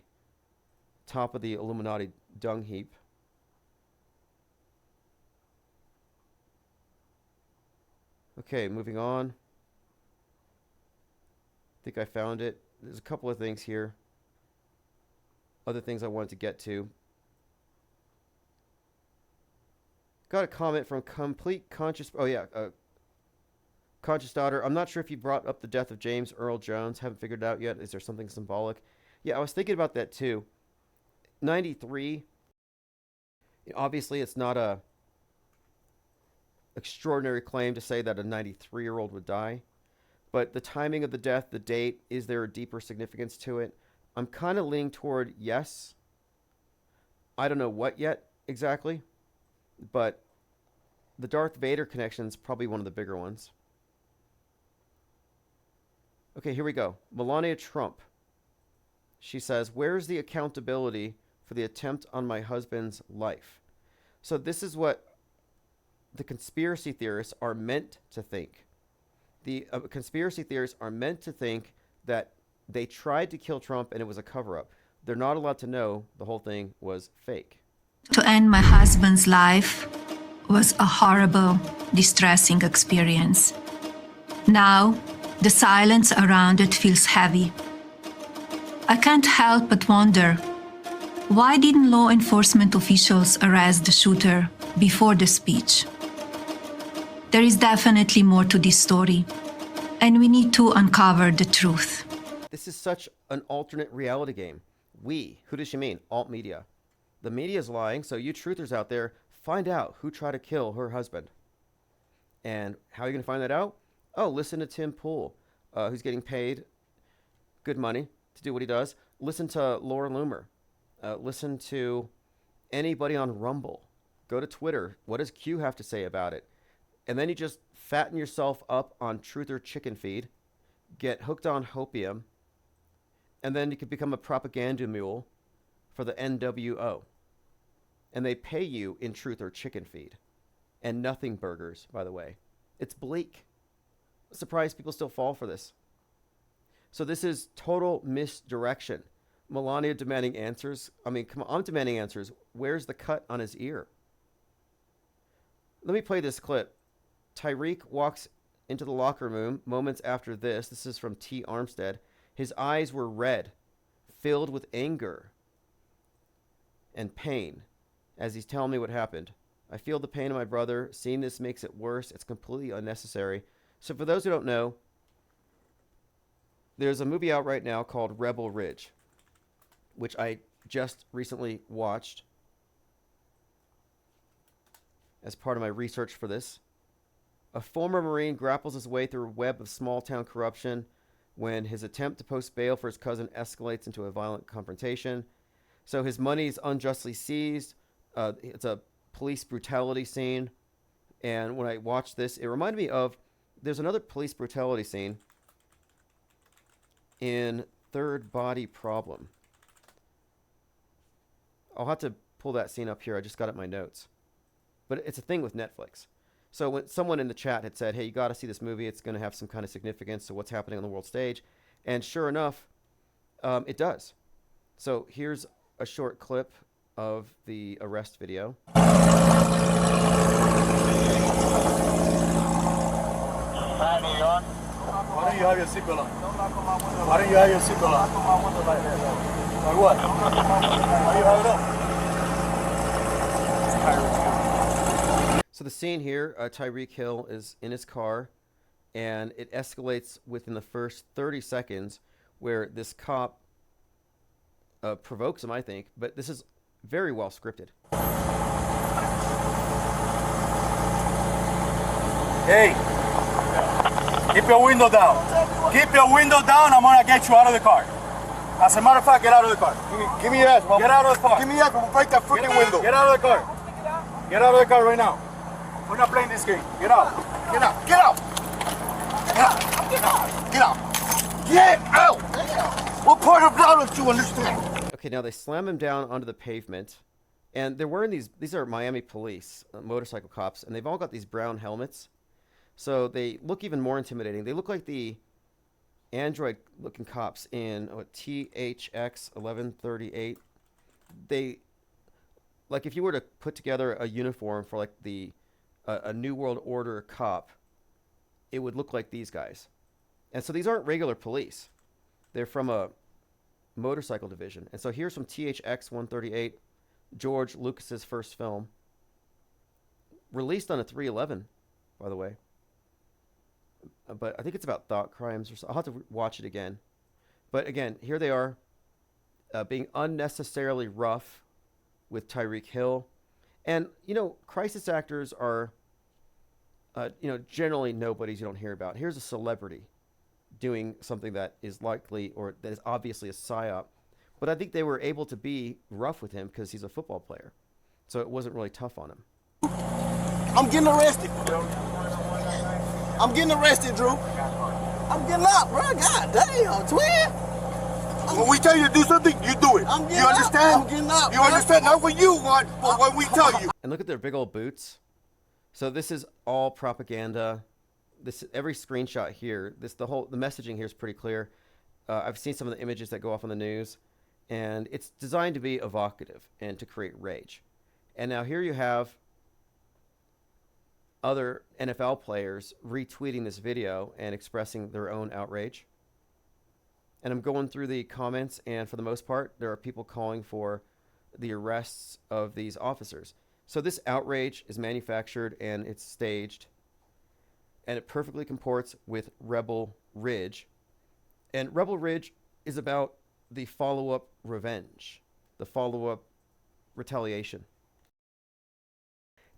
top of the Illuminati dung heap. Okay, moving on. I think I found it. There's a couple of things here. Other things I wanted to get to. Got a comment from Complete Conscious... Oh, yeah. Conscious Daughter. I'm not sure if you brought up the death of James Earl Jones. Haven't figured it out yet. Is there something symbolic? Yeah, I was thinking about that too. 93. Obviously, it's not a extraordinary claim to say that a 93-year-old would die. But the timing of the death, the date, is there a deeper significance to it? I'm kind of leaning toward yes. I don't know what yet exactly. But the Darth Vader connection is probably one of the bigger ones. Okay, here we go. Melania Trump. She says, where's the accountability for the attempt on my husband's life? So this is what the conspiracy theorists are meant to think. The conspiracy theorists are meant to think that they tried to kill Trump and it was a cover-up. They're not allowed to know the whole thing was fake. To end my husband's life was a horrible, distressing experience. Now, the silence around it feels heavy. I can't help but wonder, why didn't law enforcement officials arrest the shooter before the speech? There is definitely more to this story, and we need to uncover the truth. This is such an alternate reality game. We, who does she mean? Alt media. The media is lying, so you truthers out there, find out who tried to kill her husband. And how are you going to find that out? Oh, listen to Tim Pool, who's getting paid good money to do what he does. Listen to Laura Loomer. Listen to anybody on Rumble. Go to Twitter. What does Q have to say about it? And then you just fatten yourself up on truther chicken feed, get hooked on hopium, and then you can become a propaganda mule for the NWO. And they pay you in truth or chicken feed. And nothing burgers, by the way. It's bleak. Surprised people still fall for this. So this is total misdirection. Melania demanding answers. I mean, come on, I'm demanding answers. Where's the cut on his ear? Let me play this clip. Tyreek walks into the locker room moments after this. This is from T. Armstead. His eyes were red, filled with anger and pain as he's telling me what happened. I feel the pain of my brother. Seeing this makes it worse. It's completely unnecessary. So for those who don't know, there's a movie out right now called Rebel Ridge, which I just recently watched as part of my research for this. A former Marine grapples his way through a web of small-town corruption when his attempt to post bail for his cousin escalates into a violent confrontation. So his money is unjustly seized. It's a police brutality scene. And when I watched this, it reminded me of, there's another police brutality scene in Third Body Problem. I'll have to pull that scene up here. I just got it in my notes. But it's a thing with Netflix. So when someone in the chat had said, hey, you got to see this movie. It's going to have some kind of significance to what's happening on the world stage. And sure enough, it does. So here's a short clip of the arrest video. Why don't you have your seatbelt on? Why don't you have your seatbelt on? Like what? Why do you have it up? So the scene here, Tyreek Hill is in his car, and it escalates within the first 30 seconds where this cop provokes him, I think. But this is very well scripted. Hey, keep your window down. Keep your window down. I'm gonna get you out of the car. As a matter of fact, get out of the car. Give me your ass, bro. Get out of the car. Give me your ass, bro. Break that freaking window. Get out of the car. Get out of the car right now. We're not playing this game. Get out. Get out. Get out. Get out. Get out. Get out. Get out. What part of that don't you understand? Okay, now they slam him down onto the pavement, and they're wearing these are Miami police, motorcycle cops, and they've all got these brown helmets. So they look even more intimidating. They look like the android-looking cops in THX 1138. They, like if you were to put together a uniform for like a New World Order cop, it would look like these guys. And so these aren't regular police. They're from a motorcycle division. And so here's from THX 138, George Lucas's first film. Released on a 311, by the way. But I think it's about thought crimes or so. I'll have to watch it again. But again, here they are being unnecessarily rough with Tyreek Hill. And, you know, crisis actors are, generally nobodies you don't hear about. Here's a celebrity doing something that is likely or that is obviously a psyop. But I think they were able to be rough with him because he's a football player. So it wasn't really tough on him. I'm getting arrested. I'm getting arrested, Drew. I'm getting up, bro. God damn, twin. When we tell you to do something, you do it. You understand? I'm getting up. You understand? Not what you want, but what we tell you. And look at their big old boots. So this is all propaganda. this every screenshot here, the messaging here is pretty clear. I've seen some of the images that go off on the news, and it's designed to be evocative and to create rage. And now here you have other NFL players retweeting this video and expressing their own outrage. And I'm going through the comments, and for the most part, there are people calling for the arrests of these officers. So this outrage is manufactured and it's staged, and it perfectly comports with Rebel Ridge. And Rebel Ridge is about the follow-up revenge, the follow-up retaliation.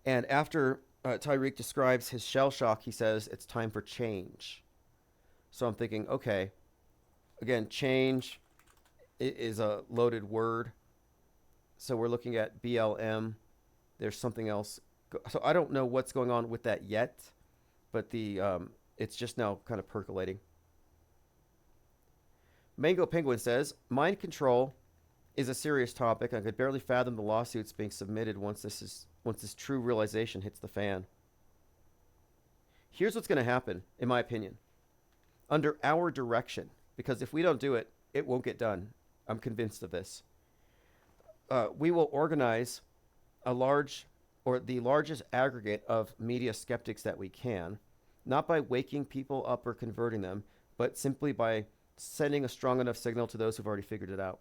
And after Tyreek describes his shell shock, he says it's time for change. So I'm thinking, okay, again, change is a loaded word. So we're looking at BLM. There's something else. So I don't know what's going on with that yet, but it's just now kind of percolating. Mango Penguin says, mind control is a serious topic. I could barely fathom the lawsuits being submitted once this true realization hits the fan. Here's what's going to happen, in my opinion. Under our direction, because if we don't do it, it won't get done. I'm convinced of this. We will organize the largest aggregate of media skeptics that we can, not by waking people up or converting them, but simply by sending a strong enough signal to those who've already figured it out.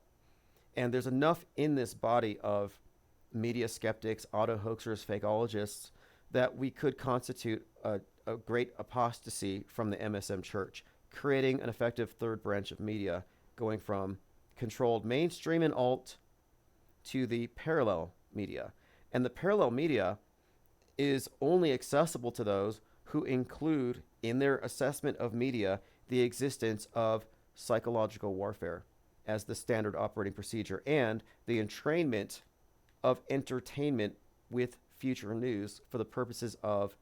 And there's enough in this body of media skeptics, auto-hoaxers, fakeologists, that we could constitute a great apostasy from the MSM church, creating an effective third branch of media, going from controlled mainstream and alt to the parallel media. And the parallel media is only accessible to those who include in their assessment of media the existence of psychological warfare as the standard operating procedure and the entrainment of entertainment with future news for the purposes of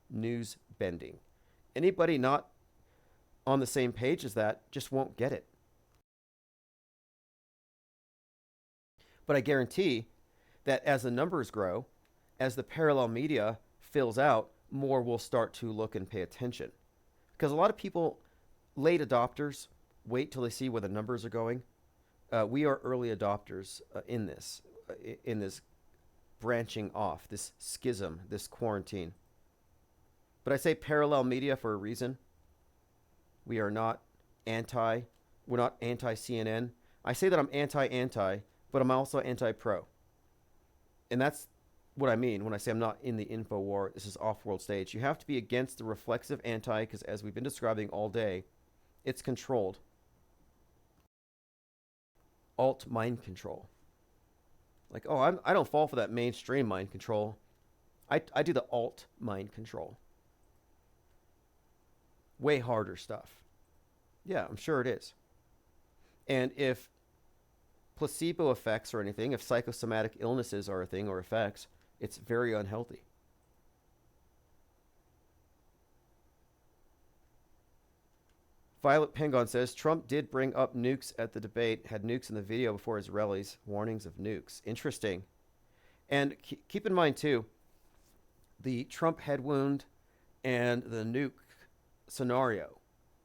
news bending. Anybody not on the same page as that just won't get it. But I guarantee that as the numbers grow, as the parallel media fills out, more will start to look and pay attention. Because a lot of people, late adopters, wait till they see where the numbers are going. We are early adopters in this branching off, this schism, this quarantine. But I say parallel media for a reason. We are not we're not anti-CNN. I say that I'm anti-anti, but I'm also anti-pro. And that's what I mean when I say I'm not in the info war. This is off-world stage. You have to be against the reflexive anti, because as we've been describing all day, it's controlled. Alt mind control. Like, oh, I don't fall for that mainstream mind control. I do the alt mind control. Way harder stuff. Yeah, I'm sure it is. And if placebo effects or anything, if psychosomatic illnesses are a thing or effects, it's very unhealthy. Violet Pengon says, Trump did bring up nukes at the debate, had nukes in the video before his rallies, warnings of nukes. Interesting. And keep in mind, too, the Trump head wound and the nuke scenario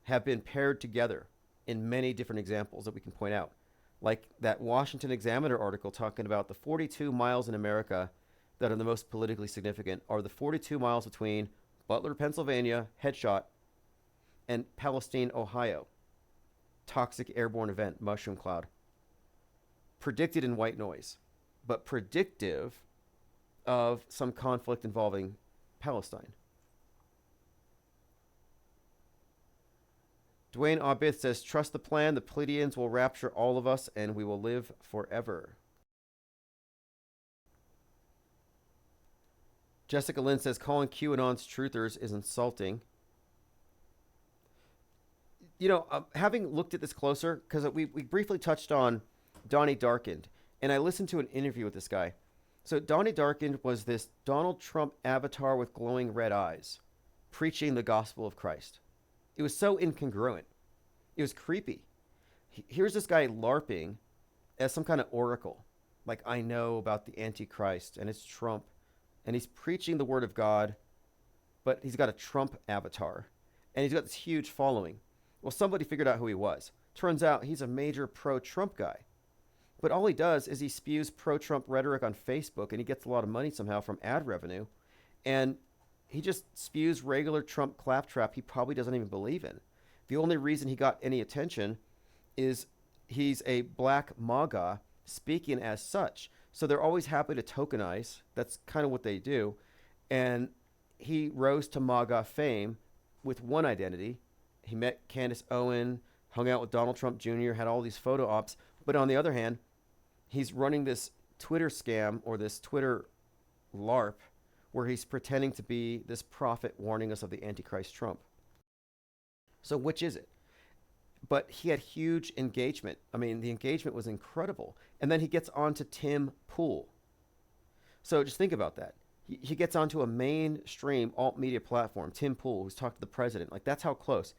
have been paired together in many different examples that we can point out. Like that Washington Examiner article talking about the 42 miles in America that are the most politically significant are the 42 miles between Butler, Pennsylvania, headshot, and Palestine, Ohio, toxic airborne event, mushroom cloud. Predicted in white noise, but predictive of some conflict involving Palestine. Dwayne Abith says, trust the plan. The Pleiadians will rapture all of us and we will live forever. Jessica Lynn says, calling QAnon's truthers is insulting. You know, having looked at this closer, because we briefly touched on Donnie Darkened, and I listened to an interview with this guy. So Donnie Darkened was this Donald Trump avatar with glowing red eyes, preaching the gospel of Christ. It was so incongruent. It was creepy. Here's this guy LARPing as some kind of oracle. Like, I know about the Antichrist, and it's Trump. And he's preaching the word of God, but he's got a Trump avatar. and he's got this huge following. Well, somebody figured out who he was. Turns out he's a major pro-Trump guy. But all he does is he spews pro-Trump rhetoric on Facebook, and he gets a lot of money somehow from ad revenue. And he just spews regular Trump claptrap he probably doesn't even believe in. The only reason he got any attention is he's a black MAGA speaking as such. So they're always happy to tokenize. That's kind of what they do. And he rose to MAGA fame with one identity. He met Candace Owen, hung out with Donald Trump Jr., had all these photo ops. But on the other hand, he's running this Twitter scam or this Twitter LARP where he's pretending to be this prophet warning us of the Antichrist Trump. So which is it? But he had huge engagement. I mean, the engagement was incredible. And then he gets on to Tim Pool. So just think about that. He gets onto a mainstream alt media platform, Tim Pool, who's talked to the president. Like, that's how close.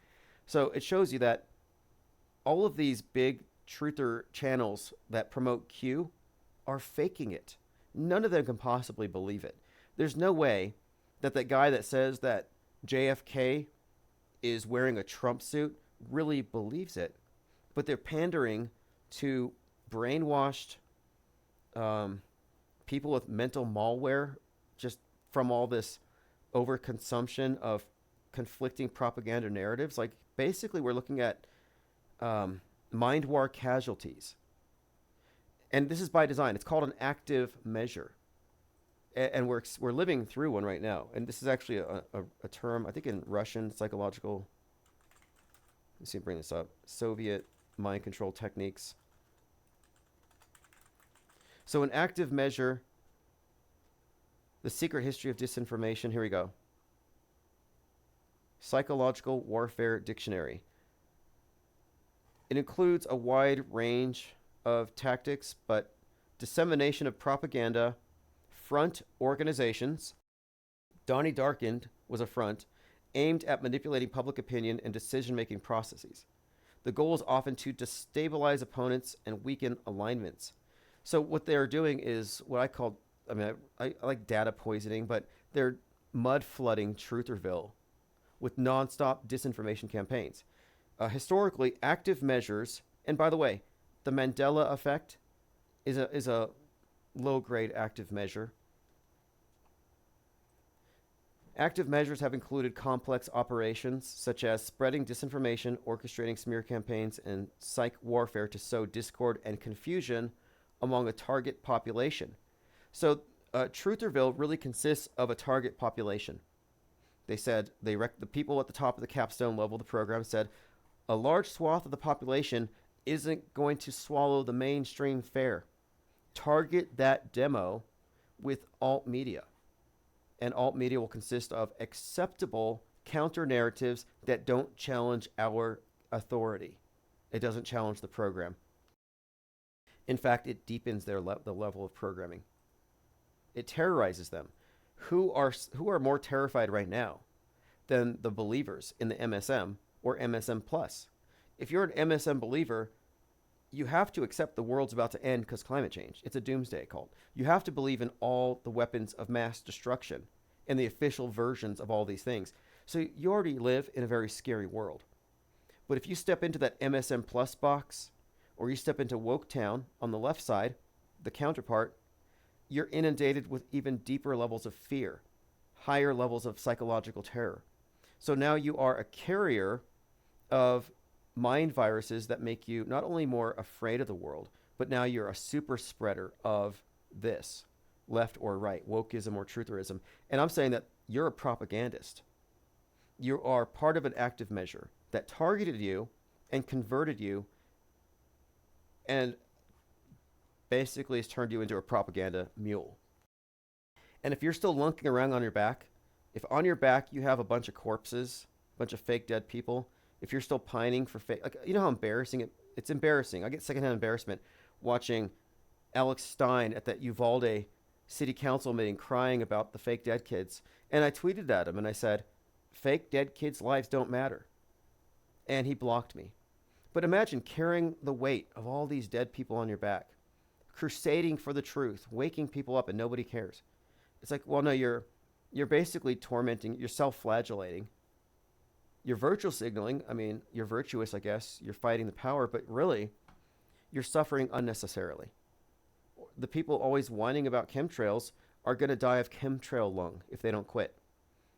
So it shows you that all of these big truther channels that promote Q are faking it. None of them can possibly believe it. There's no way that that guy that says that JFK is wearing a Trump suit really believes it. But they're pandering to brainwashed people with mental malware just from all this overconsumption of conflicting propaganda narratives. Like, basically, we're looking at mind war casualties. And this is by design. It's called an active measure. And we're living through one right now. And this is actually a term, I think, in Russian psychological. Let's see, bring this up. Soviet mind control techniques. So an active measure, the secret history of disinformation. Here we go. Psychological Warfare Dictionary. It includes a wide range of tactics, but dissemination of propaganda, front organizations. Donnie Darkened was a front aimed at manipulating public opinion and decision-making processes. The goal is often to destabilize opponents and weaken alignments. So what they're doing is what I call, I like data poisoning, but they're mud flooding Trutherville with nonstop disinformation campaigns. Historically, active measures, and by the way, the Mandela effect is a low-grade active measure. Active measures have included complex operations such as spreading disinformation, orchestrating smear campaigns, and psych warfare to sow discord and confusion among a target population. So Trutherville really consists of a target population. They said, the people at the top of the capstone level of the program said, a large swath of the population isn't going to swallow the mainstream fare. Target that demo with alt media. And alt media will consist of acceptable counter narratives that don't challenge our authority. It doesn't challenge the program. In fact, it deepens the level of programming. It terrorizes them. Who are more terrified right now than the believers in the MSM or MSM Plus? If you're an MSM believer, you have to accept the world's about to end because climate change. It's a doomsday cult. You have to believe in all the weapons of mass destruction and the official versions of all these things. So you already live in a very scary world. But if you step into that MSM Plus box, or you step into Woke Town on the left side, the counterpart, you're inundated with even deeper levels of fear, higher levels of psychological terror. So now you are a carrier of mind viruses that make you not only more afraid of the world, but now you're a super spreader of this, left or right, wokeism or trutherism. And I'm saying that you're a propagandist. You are part of an active measure that targeted you and converted you and basically has turned you into a propaganda mule. And if you're still lunking around on your back, if on your back you have a bunch of corpses, a bunch of fake dead people, if you're still pining for fake, like, you know how embarrassing it's embarrassing. I get secondhand embarrassment watching Alex Stein at that Uvalde city council meeting crying about the fake dead kids. And I tweeted at him and I said, fake dead kids' lives don't matter. And he blocked me. But imagine carrying the weight of all these dead people on your back, crusading for the truth, waking people up, and nobody cares. It's like, well, no, you're basically tormenting, you're self-flagellating. You're virtual signaling. I mean, you're virtuous, I guess. You're fighting the power, but really, you're suffering unnecessarily. The people always whining about chemtrails are going to die of chemtrail lung if they don't quit.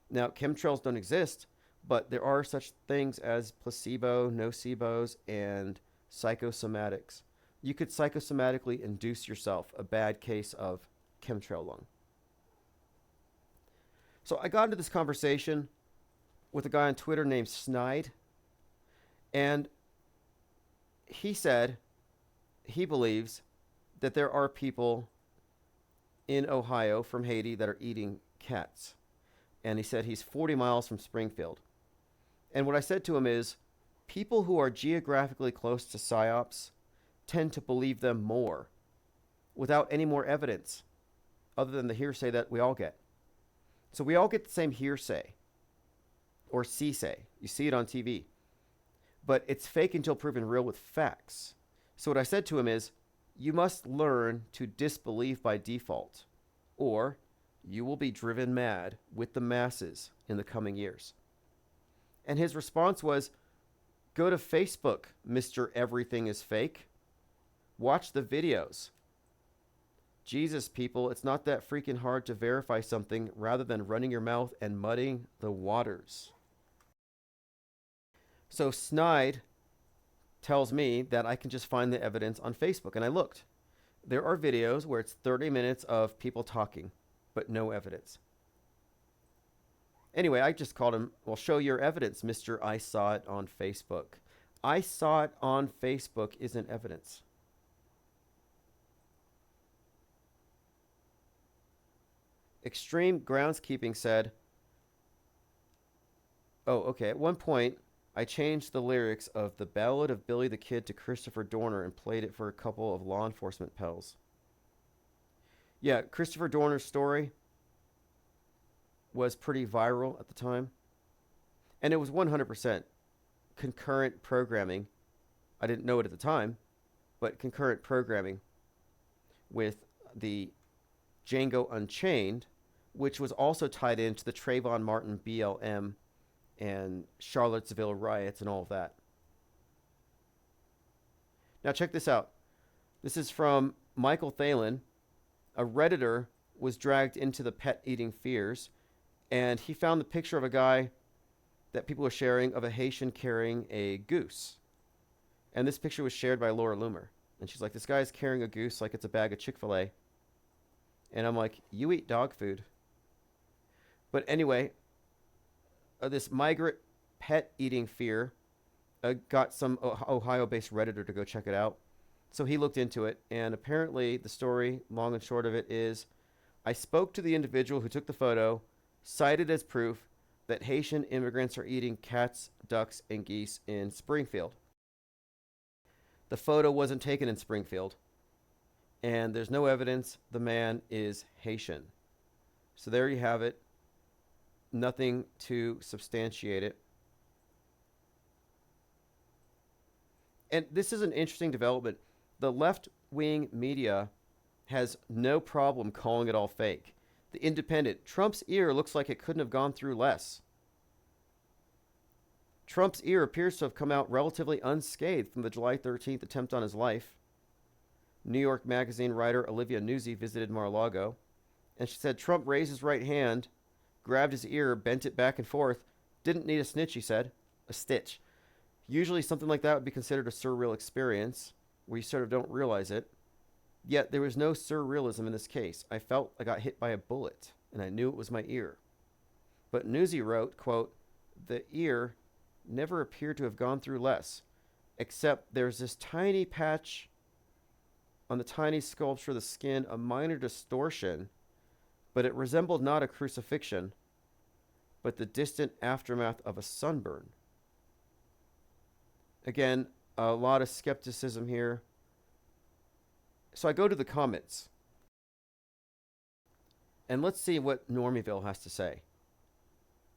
Now, chemtrails don't exist, but there are such things as placebo, nocebos, and psychosomatics. You could psychosomatically induce yourself a bad case of chemtrail lung. So I got into this conversation with a guy on Twitter named Snide, and he said he believes that there are people in Ohio from Haiti that are eating cats. And he said he's 40 miles from Springfield. And what I said to him is, people who are geographically close to psyops tend to believe them more without any more evidence other than the hearsay that we all get. So we all get the same hearsay or see-say. You see it on TV. But it's fake until proven real with facts. So what I said to him is, you must learn to disbelieve by default, or you will be driven mad with the masses in the coming years. And his response was, go to Facebook, Mr. Everything is Fake. Watch the videos. Jesus, people, it's not that freaking hard to verify something rather than running your mouth and muddying the waters. So Snide tells me that I can just find the evidence on Facebook. And I looked. There are videos where it's 30 minutes of people talking, but no evidence. Anyway, I just called him, well, show your evidence, Mr. I saw it on Facebook. I saw it on Facebook isn't evidence. Extreme Groundskeeping said, oh, okay, at one point, I changed the lyrics of The Ballad of Billy the Kid to Christopher Dorner and played it for a couple of law enforcement pals. Yeah, Christopher Dorner's story was pretty viral at the time. And it was 100% concurrent programming. I didn't know it at the time, but concurrent programming with the Django Unchained, which was also tied into the Trayvon Martin BLM and Charlottesville riots and all of that. Now check this out. This is from Michael Thalen. A Redditor was dragged into the pet eating fears, and he found the picture of a guy that people were sharing of a Haitian carrying a goose. And this picture was shared by Laura Loomer. And she's like, this guy's carrying a goose like it's a bag of Chick-fil-A. And I'm like, you eat dog food. But anyway, this migrant pet eating fear got some Ohio-based Redditor to go check it out. So he looked into it, and apparently the story, long and short of it, is I spoke to the individual who took the photo, cited as proof that Haitian immigrants are eating cats, ducks, and geese in Springfield. The photo wasn't taken in Springfield, and there's no evidence the man is Haitian. So there you have it. Nothing to substantiate it. And this is an interesting development. The left-wing media has no problem calling it all fake. The Independent, Trump's ear looks like it couldn't have gone through less. Trump's ear appears to have come out relatively unscathed from the July 13th attempt on his life. New York Magazine writer Olivia Nuzzi visited Mar-a-Lago, and she said Trump raised his right hand, grabbed his ear, bent it back and forth. Didn't need a snitch, he said. A stitch. Usually something like that would be considered a surreal experience, where you sort of don't realize it. Yet there was no surrealism in this case. I felt I got hit by a bullet, and I knew it was my ear. But Nuzzi wrote, quote, the ear never appeared to have gone through less, except there's this tiny patch on the tiny sculpture of the skin, a minor distortion, but it resembled not a crucifixion, but the distant aftermath of a sunburn. Again, a lot of skepticism here. So I go to the comments, and let's see what Normieville has to say.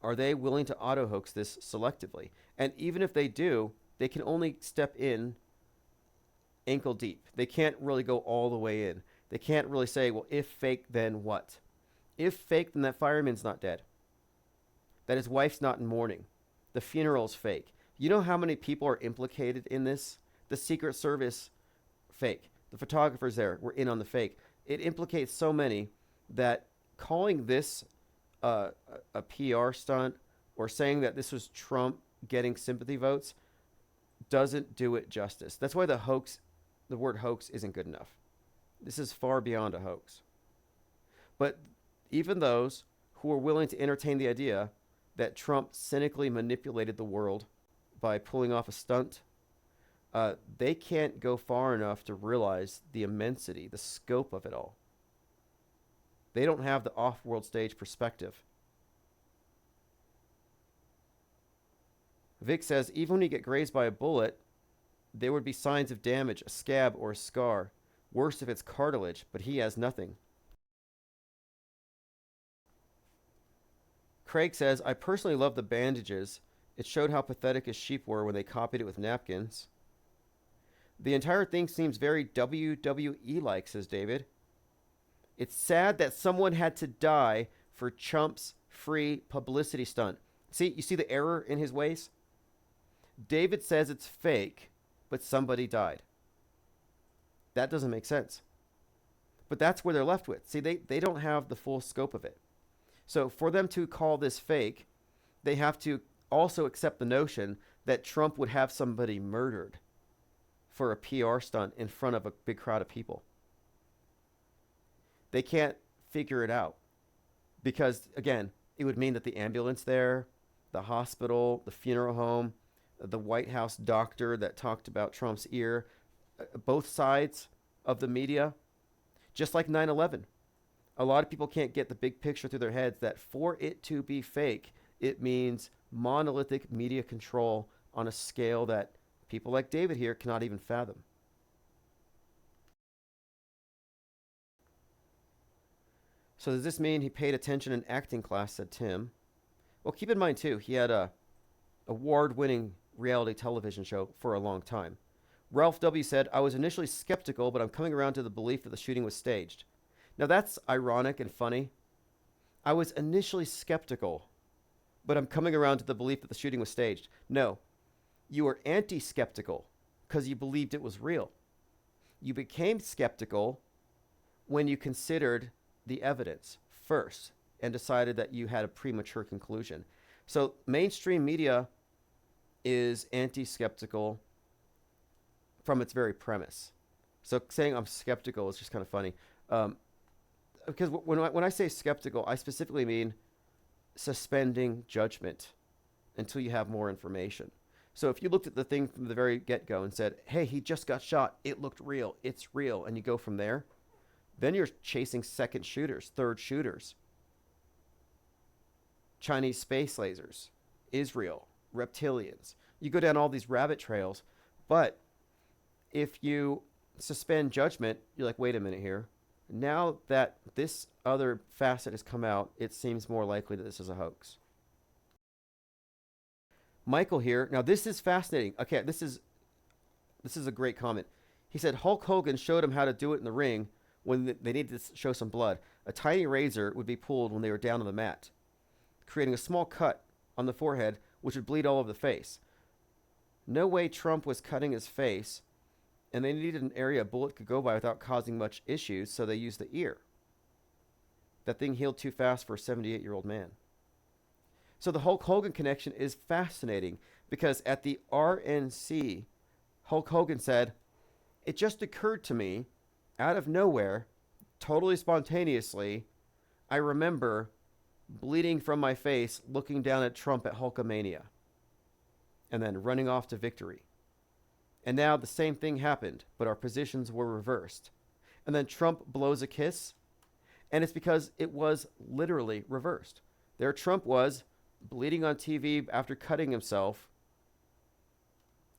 Are they willing to auto-hoax this selectively? And even if they do, they can only step in ankle deep. They can't really go all the way in. They can't really say, well, if fake, then what? If fake, then that fireman's not dead. That his wife's not in mourning. The funeral's fake. You know how many people are implicated in this? The Secret Service, fake. The photographers there were in on the fake. It implicates so many that calling this a PR stunt or saying that this was Trump getting sympathy votes doesn't do it justice. That's why the word hoax isn't good enough. This is far beyond a hoax. But even those who are willing to entertain the idea that Trump cynically manipulated the world by pulling off a stunt, they can't go far enough to realize the immensity, the scope of it all. They don't have the off-world stage perspective. Vic says, even when you get grazed by a bullet, there would be signs of damage, a scab or a scar. Worse if it's cartilage, but he has nothing. Craig says, I personally love the bandages. It showed how pathetic his sheep were when they copied it with napkins. The entire thing seems very WWE-like, says David. It's sad that someone had to die for Trump's free publicity stunt. See, you see the error in his ways? David says it's fake, but somebody died. That doesn't make sense. But that's where they're left with. See, they don't have the full scope of it. So for them to call this fake, they have to also accept the notion that Trump would have somebody murdered for a PR stunt in front of a big crowd of people. They can't figure it out because, again, it would mean that the ambulance there, the hospital, the funeral home, the White House doctor that talked about Trump's ear, both sides of the media, just like 9/11. A lot of people can't get the big picture through their heads that for it to be fake, it means monolithic media control on a scale that people like David here cannot even fathom. So does this mean he paid attention in acting class, said Tim. Well, keep in mind, too, he had a award-winning reality television show for a long time. Ralph W. said, I was initially skeptical, but I'm coming around to the belief that the shooting was staged. Now, that's ironic and funny. I was initially skeptical, but I'm coming around to the belief that the shooting was staged. No, you were anti-skeptical because you believed it was real. You became skeptical when you considered the evidence first and decided that you had a premature conclusion. So mainstream media is anti-skeptical from its very premise. So saying I'm skeptical is just kind of funny. Because when I say skeptical, I specifically mean suspending judgment until you have more information. So if you looked at the thing from the very get-go and said, hey, he just got shot, it looked real, it's real, and you go from there, then you're chasing second shooters, third shooters, Chinese space lasers, Israel, reptilians. You go down all these rabbit trails, but if you suspend judgment, you're like, wait a minute here. Now that this other facet has come out, it seems more likely that this is a hoax. Michael here. Now this is fascinating. Okay, this is a great comment. He said Hulk Hogan showed him how to do it in the ring when they needed to show some blood. A tiny razor would be pulled when they were down on the mat, creating a small cut on the forehead, which would bleed all over the face. No way Trump was cutting his face, and they needed an area a bullet could go by without causing much issues, so they used the ear. That thing healed too fast for a 78-year-old man. So the Hulk Hogan connection is fascinating because at the RNC, Hulk Hogan said, it just occurred to me, out of nowhere, totally spontaneously, I remember bleeding from my face, looking down at Trump at Hulkamania, and then running off to victory. And now the same thing happened, but our positions were reversed. And then Trump blows a kiss, and it's because it was literally reversed. There Trump was, bleeding on TV after cutting himself,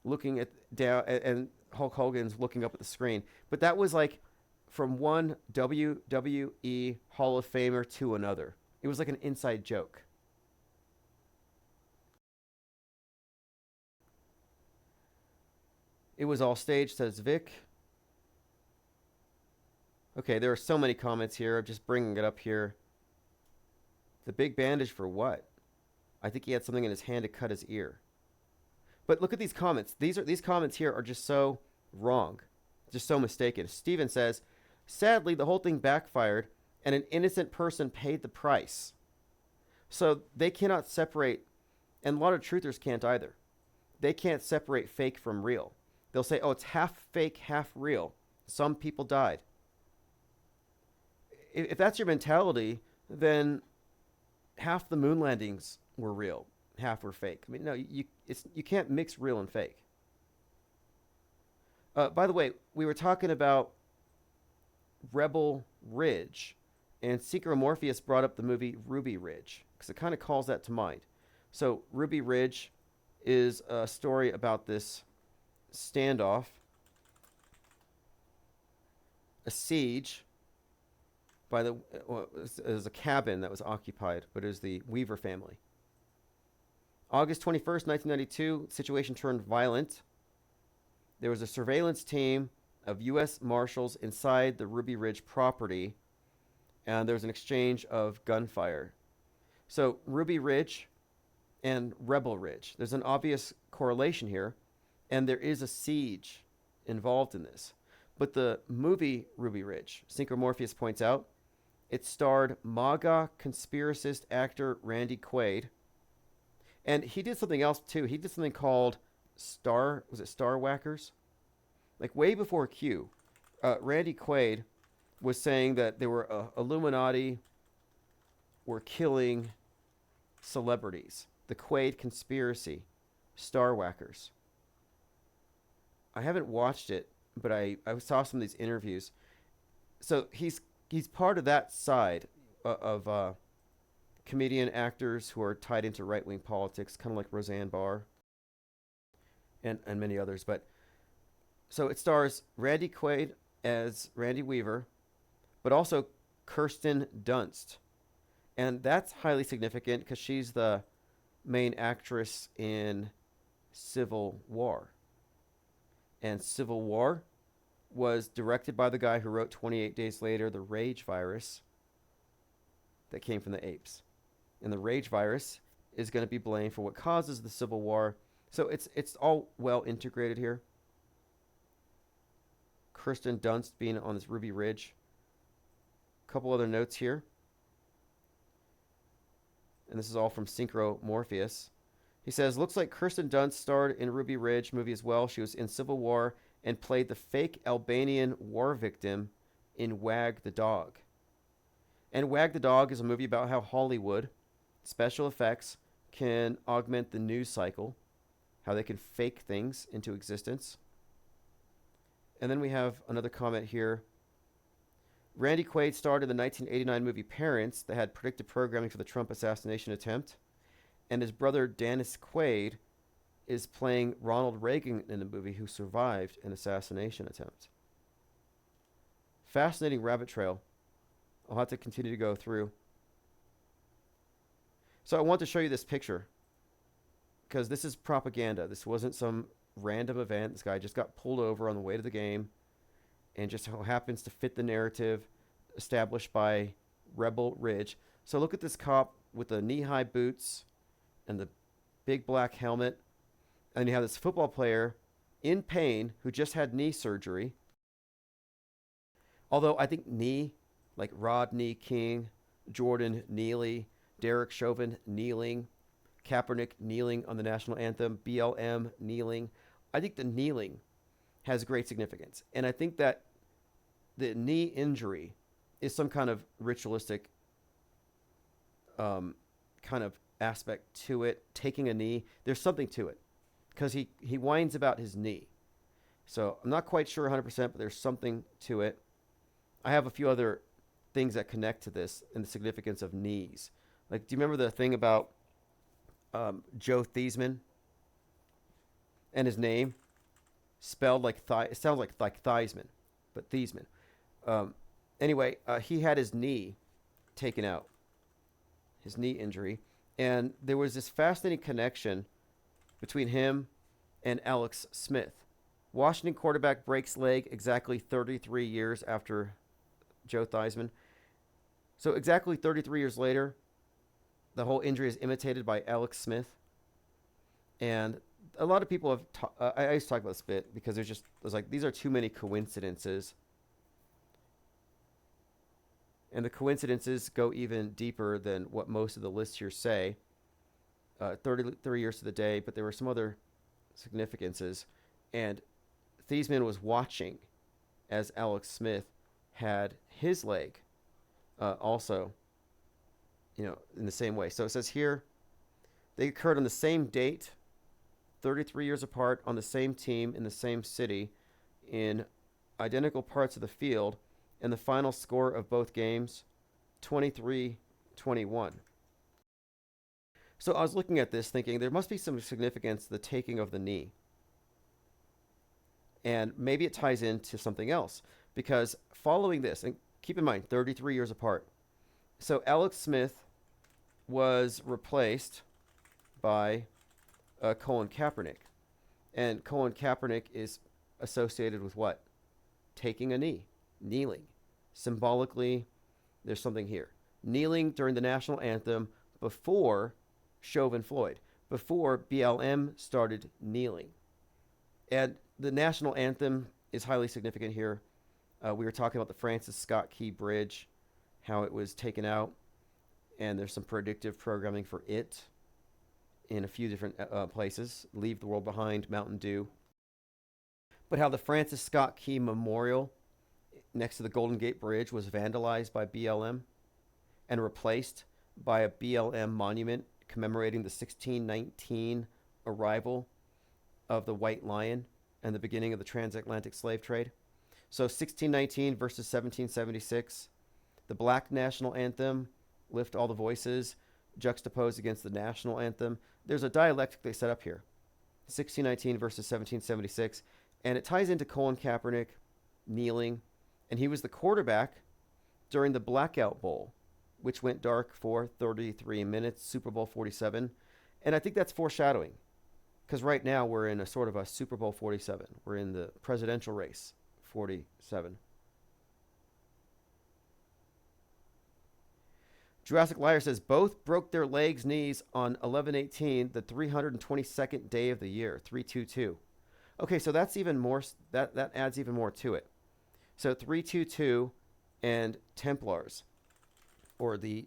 looking at down, and Hulk Hogan's looking up at the screen. But that was like from one WWE Hall of Famer to another. It was like an inside joke. It was all staged, says Vic. Okay, there are so many comments here. I'm just bringing it up here. The big bandage for what? I think he had something in his hand to cut his ear. But look at these comments. These comments here are just so wrong, just so mistaken. Steven says, sadly, the whole thing backfired and an innocent person paid the price. So they cannot separate, and a lot of truthers can't either. They can't separate fake from real. They'll say, oh, it's half fake, half real. Some people died. If that's your mentality, then half the moon landings were real, half were fake. I mean, no, you can't mix real and fake. By the way, we were talking about Rebel Ridge, and Secret Morpheus brought up the movie Ruby Ridge, because it kind of calls that to mind. So Ruby Ridge is a story about this standoff, a siege by the it was a cabin that was occupied, but it was the Weaver family. August 21st, 1992, situation turned violent. There was a surveillance team of U.S. Marshals inside the Ruby Ridge property, and there was an exchange of gunfire. So Ruby Ridge and Rebel Ridge, there's an obvious correlation here, and there is a siege involved in this. But the movie Ruby Ridge, Synchro Morpheus points out, it starred MAGA conspiracist actor Randy Quaid. And he did something else too. He did something called Star Whackers? Like way before Q, Randy Quaid was saying that there were Illuminati were killing celebrities. The Quaid conspiracy, Star Whackers. I haven't watched it, but I saw some of these interviews. So he's part of that side of comedian actors who are tied into right-wing politics, kind of like Roseanne Barr and many others. But so it stars Randy Quaid as Randy Weaver, but also Kirsten Dunst. And that's highly significant because she's the main actress in Civil War. And Civil War was directed by the guy who wrote 28 Days Later, the Rage Virus that came from the apes. And the Rage Virus is going to be blamed for what causes the Civil War. So it's all well integrated here. Kirsten Dunst being on this Ruby Ridge. A couple other notes here. And this is all from Synchro Morpheus. He says, looks like Kirsten Dunst starred in Ruby Ridge movie as well. She was in Civil War and played the fake Albanian war victim in Wag the Dog. And Wag the Dog is a movie about how Hollywood special effects can augment the news cycle, how they can fake things into existence. And then we have another comment here. Randy Quaid starred in the 1989 movie Parents that had predictive programming for the Trump assassination attempt. And his brother Dennis Quaid is playing Ronald Reagan in the movie who survived an assassination attempt. Fascinating rabbit trail. I'll have to continue to go through. So I want to show you this picture because this is propaganda. This wasn't some random event. This guy just got pulled over on the way to the game and just so happens to fit the narrative established by Rebel Ridge. So look at this cop with the knee-high boots and the big black helmet. And you have this football player in pain who just had knee surgery. Although I think knee, like Rodney King, Jordan Neely, Derek Chauvin kneeling, Kaepernick kneeling on the national anthem, BLM kneeling. I think the kneeling has great significance. And I think that the knee injury is some kind of ritualistic kind of aspect to it. Taking a knee, there's something to it because he whines about his knee. So I'm not quite sure 100%, but there's something to it. I have a few other things that connect to this and the significance of knees. Like, do you remember the thing about Joe Theismann and his name spelled like it sounds like Theismann, but Theismann. Anyway, he had his knee taken out, his knee injury, and there was this fascinating connection between him and Alex Smith. Washington quarterback breaks leg exactly 33 years after Joe Theismann. So exactly 33 years later, the whole injury is imitated by Alex Smith. And a lot of people have, I used to talk about this bit because there's like, these are too many coincidences. And the coincidences go even deeper than what most of the lists here say. 33 years to the day, but there were some other significances. And Thiesman was watching as Alex Smith had his leg also, in the same way. So it says here, they occurred on the same date, 33 years apart, on the same team, in the same city, in identical parts of the field, and the final score of both games, 23-21. So I was looking at this thinking there must be some significance to the taking of the knee. And maybe it ties into something else, because following this, and keep in mind, 33 years apart. So Alex Smith was replaced by Colin Kaepernick. And Colin Kaepernick is associated with what? Taking a knee, kneeling. Symbolically, there's something here. Kneeling during the national anthem before Chauvin Floyd, before BLM started kneeling. And the national anthem is highly significant here. We were talking about the Francis Scott Key Bridge, how it was taken out, and there's some predictive programming for it in a few different places. Leave the World Behind, Mountain Dew. But how the Francis Scott Key Memorial next to the Golden Gate Bridge was vandalized by BLM and replaced by a BLM monument commemorating the 1619 arrival of the White Lion and the beginning of the transatlantic slave trade. So 1619 versus 1776, the Black national anthem, Lift All the Voices, juxtaposed against the national anthem. There's a dialectic they set up here, 1619 versus 1776, and it ties into Colin Kaepernick kneeling, and he was the quarterback during the Blackout Bowl, which went dark for 33 minutes, Super Bowl 47, and I think that's foreshadowing, because right now we're in a sort of a Super Bowl 47. We're in the presidential race, 47. Jurassic Liar says both broke their legs, knees on 11/18, the 322nd day of the year, 322. Okay, so that's even more. That adds even more to it. So 322 and Templars, or the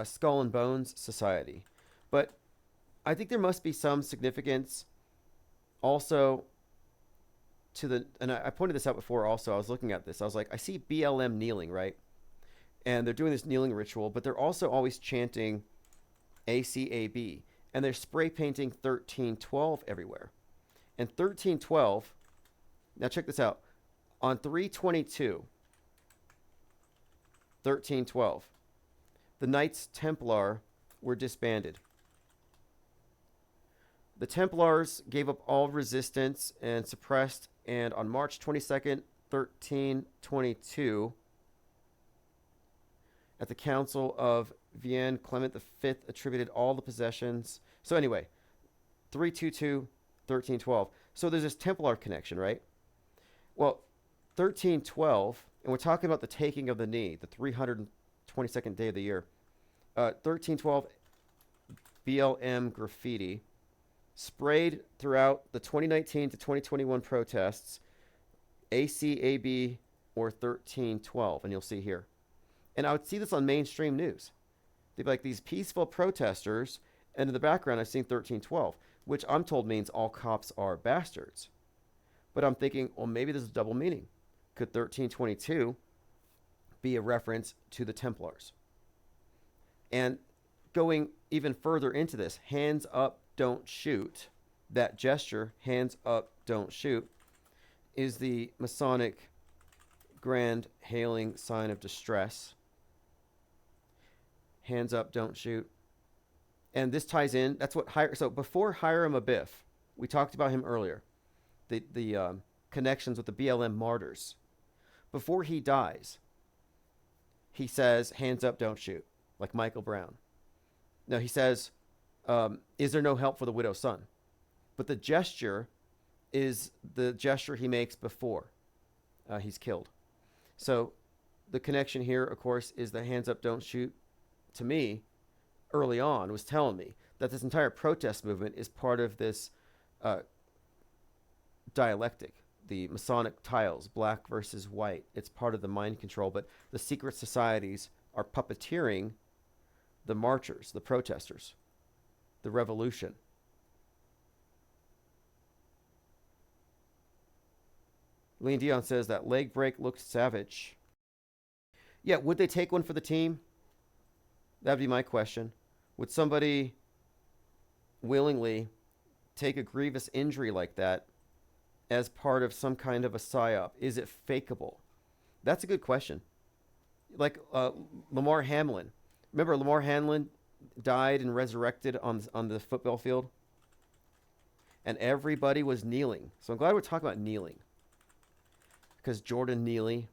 Skull and Bones Society, but I think there must be some significance also to the. And I pointed this out before. Also, I was looking at this. I was like, I see BLM kneeling, right? And they're doing this kneeling ritual, but they're also always chanting ACAB. And they're spray painting 1312 everywhere. And 1312, now check this out. On 322, 1312, the Knights Templar were disbanded. The Templars gave up all resistance and suppressed, and on March 22nd, 1322, at the Council of Vienne, Clement V attributed all the possessions. So anyway, 322, 1312. So there's this Templar connection, right? Well, 1312, and we're talking about the taking of the knee, the 322nd day of the year. 1312, BLM graffiti sprayed throughout the 2019 to 2021 protests, ACAB or 1312, and you'll see here. And I would see this on mainstream news. They'd be like, these peaceful protesters, and in the background I've seen 1312, which I'm told means all cops are bastards. But I'm thinking, well, maybe there's a double meaning. Could 1322 be a reference to the Templars? And going even further into this, hands up, don't shoot, that gesture, hands up, don't shoot, is the Masonic grand hailing sign of distress. Hands up, don't shoot. And this ties in, that's what, so before Hiram Abiff, we talked about him earlier, the connections with the BLM martyrs. Before he dies, he says, hands up, don't shoot, like Michael Brown. No, he says, is there no help for the widow's son? But the gesture is the gesture he makes before he's killed. So the connection here, of course, is the hands up, don't shoot, to me, early on was telling me that this entire protest movement is part of this dialectic, the Masonic tiles, black versus white. It's part of the mind control, but the secret societies are puppeteering the marchers, the protesters, the revolution. Lean Dion says that leg break looked savage. Yeah, would they take one for the team? That'd be my question. Would somebody willingly take a grievous injury like that as part of some kind of a psyop? Is it fakeable? That's a good question. Like Lamar Hamlin. Remember Lamar Hamlin died and resurrected on the football field? And everybody was kneeling. So I'm glad we're talking about kneeling. Because Jordan Neely,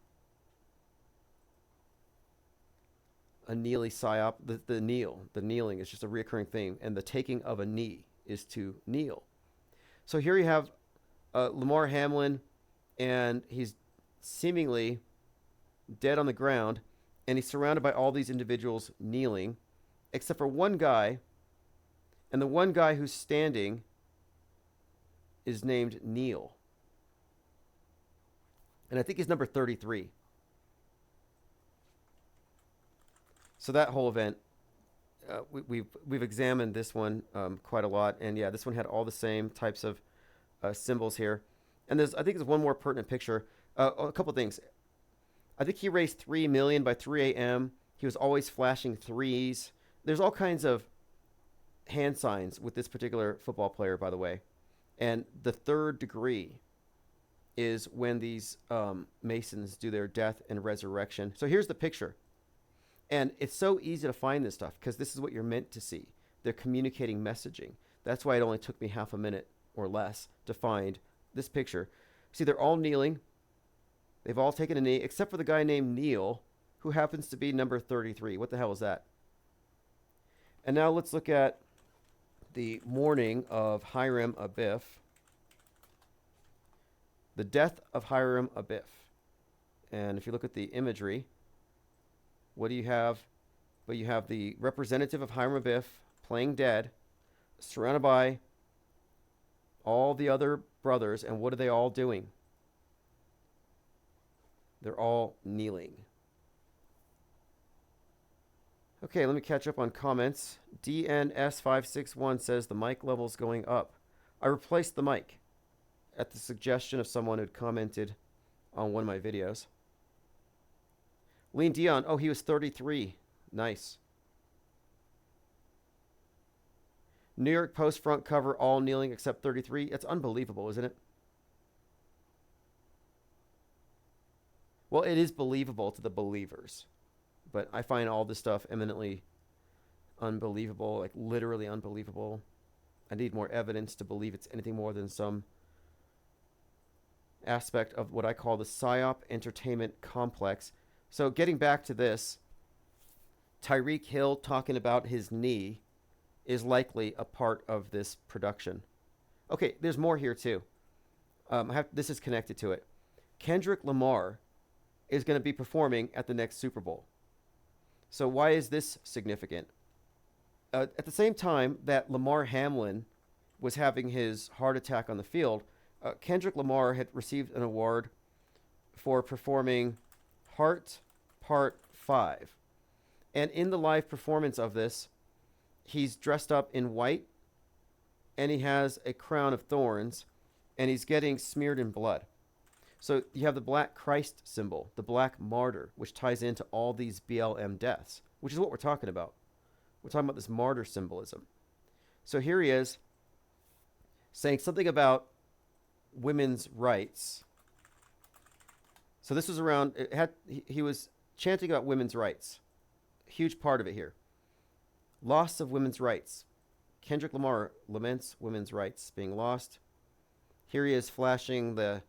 a Neely psyop, the kneeling is just a reoccurring theme, and the taking of a knee is to kneel. So here you have Lamar Hamlin, and he's seemingly dead on the ground, and he's surrounded by all these individuals kneeling, except for one guy, and the one guy who's standing is named Neil. And I think he's number 33. So that whole event, we've examined this one quite a lot, and yeah, this one had all the same types of symbols here. And I think there's one more pertinent picture. A couple things. I think he raised 3 million by 3 a.m. He was always flashing threes. There's all kinds of hand signs with this particular football player, by the way. And the third degree is when these Masons do their death and resurrection. So here's the picture. And it's so easy to find this stuff because this is what you're meant to see. They're communicating messaging. That's why it only took me half a minute or less to find this picture. See, they're all kneeling. They've all taken a knee, except for the guy named Neil, who happens to be number 33. What the hell is that? And now let's look at the morning of Hiram Abiff. The death of Hiram Abiff. And if you look at the imagery, what do you have? Well, you have the representative of Hiram Abiff playing dead, surrounded by all the other brothers. And what are they all doing? They're all kneeling. Okay, let me catch up on comments. DNS561 says the mic level's going up. I replaced the mic at the suggestion of someone who'd commented on one of my videos. Lean Dion, oh, he was 33. Nice. New York Post front cover, all kneeling except 33. It's unbelievable, isn't it? Well, it is believable to the believers. But I find all this stuff eminently unbelievable, like literally unbelievable. I need more evidence to believe it's anything more than some aspect of what I call the psyop entertainment complex. So getting back to this, Tyreek Hill talking about his knee is likely a part of this production. Okay, there's more here too. This is connected to it. Kendrick Lamar is going to be performing at the next Super Bowl. So why is this significant? At the same time that Lamar Hamlin was having his heart attack on the field, Kendrick Lamar had received an award for performing Heart Part 5. And in the live performance of this, he's dressed up in white, and he has a crown of thorns, and he's getting smeared in blood. So you have the black Christ symbol, the black martyr, which ties into all these BLM deaths, which is what we're talking about. We're talking about this martyr symbolism. So here he is saying something about women's rights. So this was around, he was chanting about women's rights. A huge part of it here. Loss of women's rights. Kendrick Lamar laments women's rights being lost. Here he is flashing the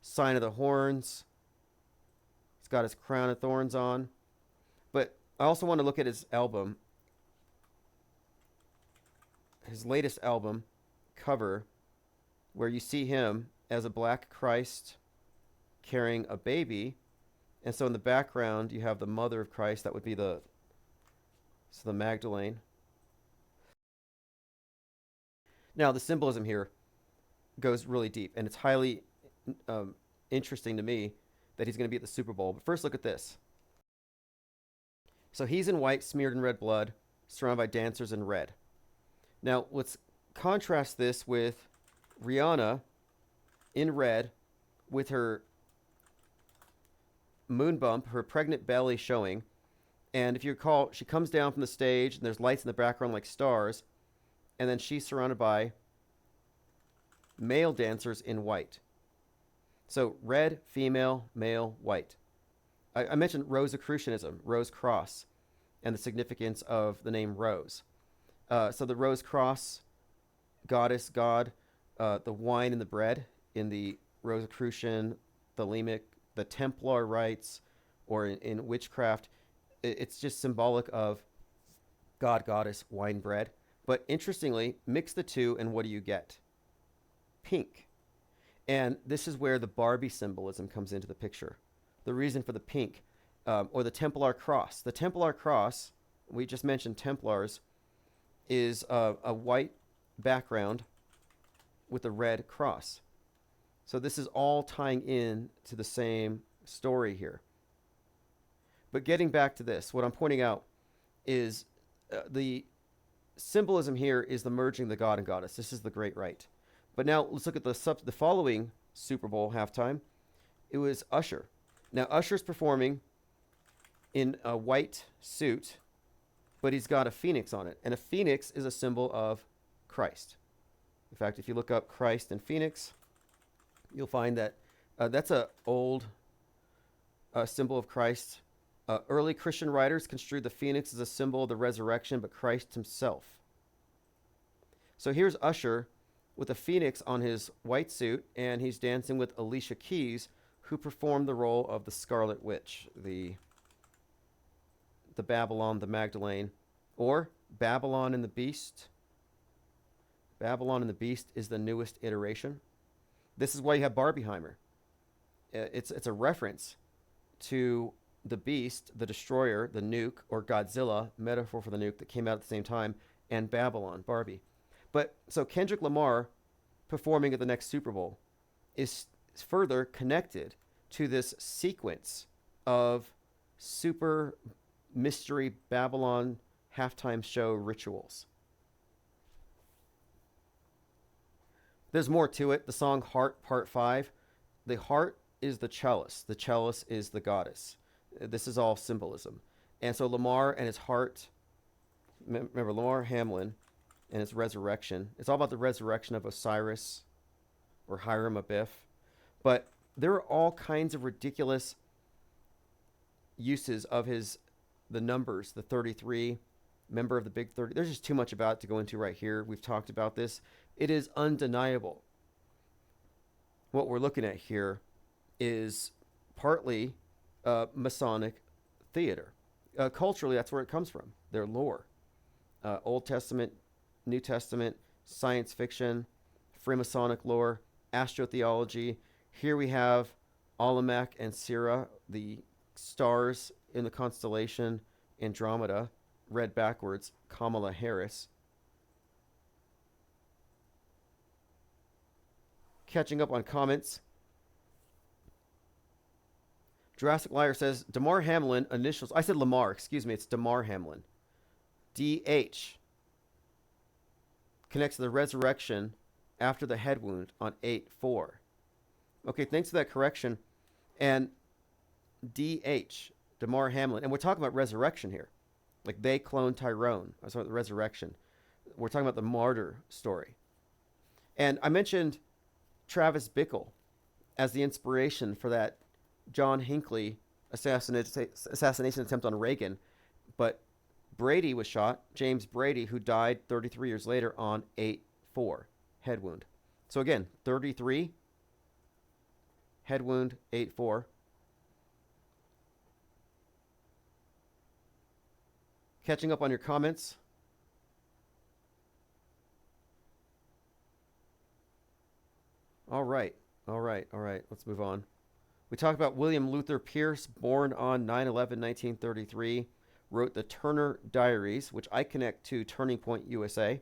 sign of the horns. He's got his crown of thorns on. But I also want to look at his album. His latest album cover, where you see him as a black Christ carrying a baby. And so in the background, you have the mother of Christ. That would be the Magdalene. Now, the symbolism here goes really deep, and it's highly interesting to me that he's going to be at the Super Bowl. But first, look at this. So he's in white, smeared in red blood, surrounded by dancers in red. Now, let's contrast this with Rihanna in red with her moon bump, her pregnant belly showing. And if you recall, she comes down from the stage, and there's lights in the background like stars, and then she's surrounded by male dancers in white. So red, female, male, white. I mentioned Rosicrucianism, Rose Cross, and the significance of the name Rose. So the Rose Cross, goddess, god, the wine and the bread in the Rosicrucian, Thelemic, the Templar rites, or in witchcraft, it's just symbolic of god, goddess, wine, bread. But interestingly, mix the two, and what do you get? Pink. And this is where the Barbie symbolism comes into the picture. The reason for the pink, or the Templar cross. The Templar cross, we just mentioned Templars, is a white background with a red cross. So this is all tying in to the same story here. But getting back to this, what I'm pointing out is the symbolism here is the merging the god and goddess. This is the great rite. But now let's look at the following Super Bowl halftime. It was Usher. Now Usher's performing in a white suit, but he's got a phoenix on it. And a phoenix is a symbol of Christ. In fact, if you look up Christ and phoenix, you'll find that that's an old symbol of Christ. Early Christian writers construed the phoenix as a symbol of the resurrection, but Christ himself. So here's Usher with a phoenix on his white suit, and he's dancing with Alicia Keys, who performed the role of the Scarlet Witch, the Babylon, the Magdalene, or Babylon and the Beast. Babylon and the Beast is the newest iteration. This is why you have Barbieheimer. It's a reference to the Beast, the Destroyer, the Nuke, or Godzilla, metaphor for the nuke that came out at the same time, and Babylon, Barbie. But so Kendrick Lamar performing at the next Super Bowl is further connected to this sequence of super mystery Babylon halftime show rituals. There's more to it. The song Heart, Part 5. The heart is the chalice. The chalice is the goddess. This is all symbolism. And so Lamar and his heart, remember Lamar Hamlin and his resurrection. It's all about the resurrection of Osiris or Hiram Abiff. But there are all kinds of ridiculous uses of the numbers, the 33, member of the Big 30. There's just too much about it to go into right here. We've talked about this. It is undeniable. What we're looking at here is partly Masonic theater. Culturally, that's where it comes from, their lore. Old Testament, New Testament, science fiction, Freemasonic lore, astrotheology. Here we have Alamak and Syrah, the stars in the constellation Andromeda, read backwards, Kamala Harris. Catching up on comments. Jurassic Liar says, Damar Hamlin initials. I said Lamar, excuse me, it's Damar Hamlin. DH connects to the resurrection after the head wound on 8/4. Okay, thanks for that correction. And DH, Damar Hamlin, and we're talking about resurrection here. Like they cloned Tyrone. I was talking about the resurrection. We're talking about the Martyr story. And I mentioned Travis Bickle as the inspiration for that John Hinckley assassination attempt on Reagan. But Brady was shot, James Brady, who died 33 years later on 8/4, head wound. So again, 33, head wound, 8/4. Catching up on your comments. All right. Let's move on. We talked about William Luther Pierce, born on 9/11/1933, wrote the Turner Diaries, which I connect to Turning Point USA.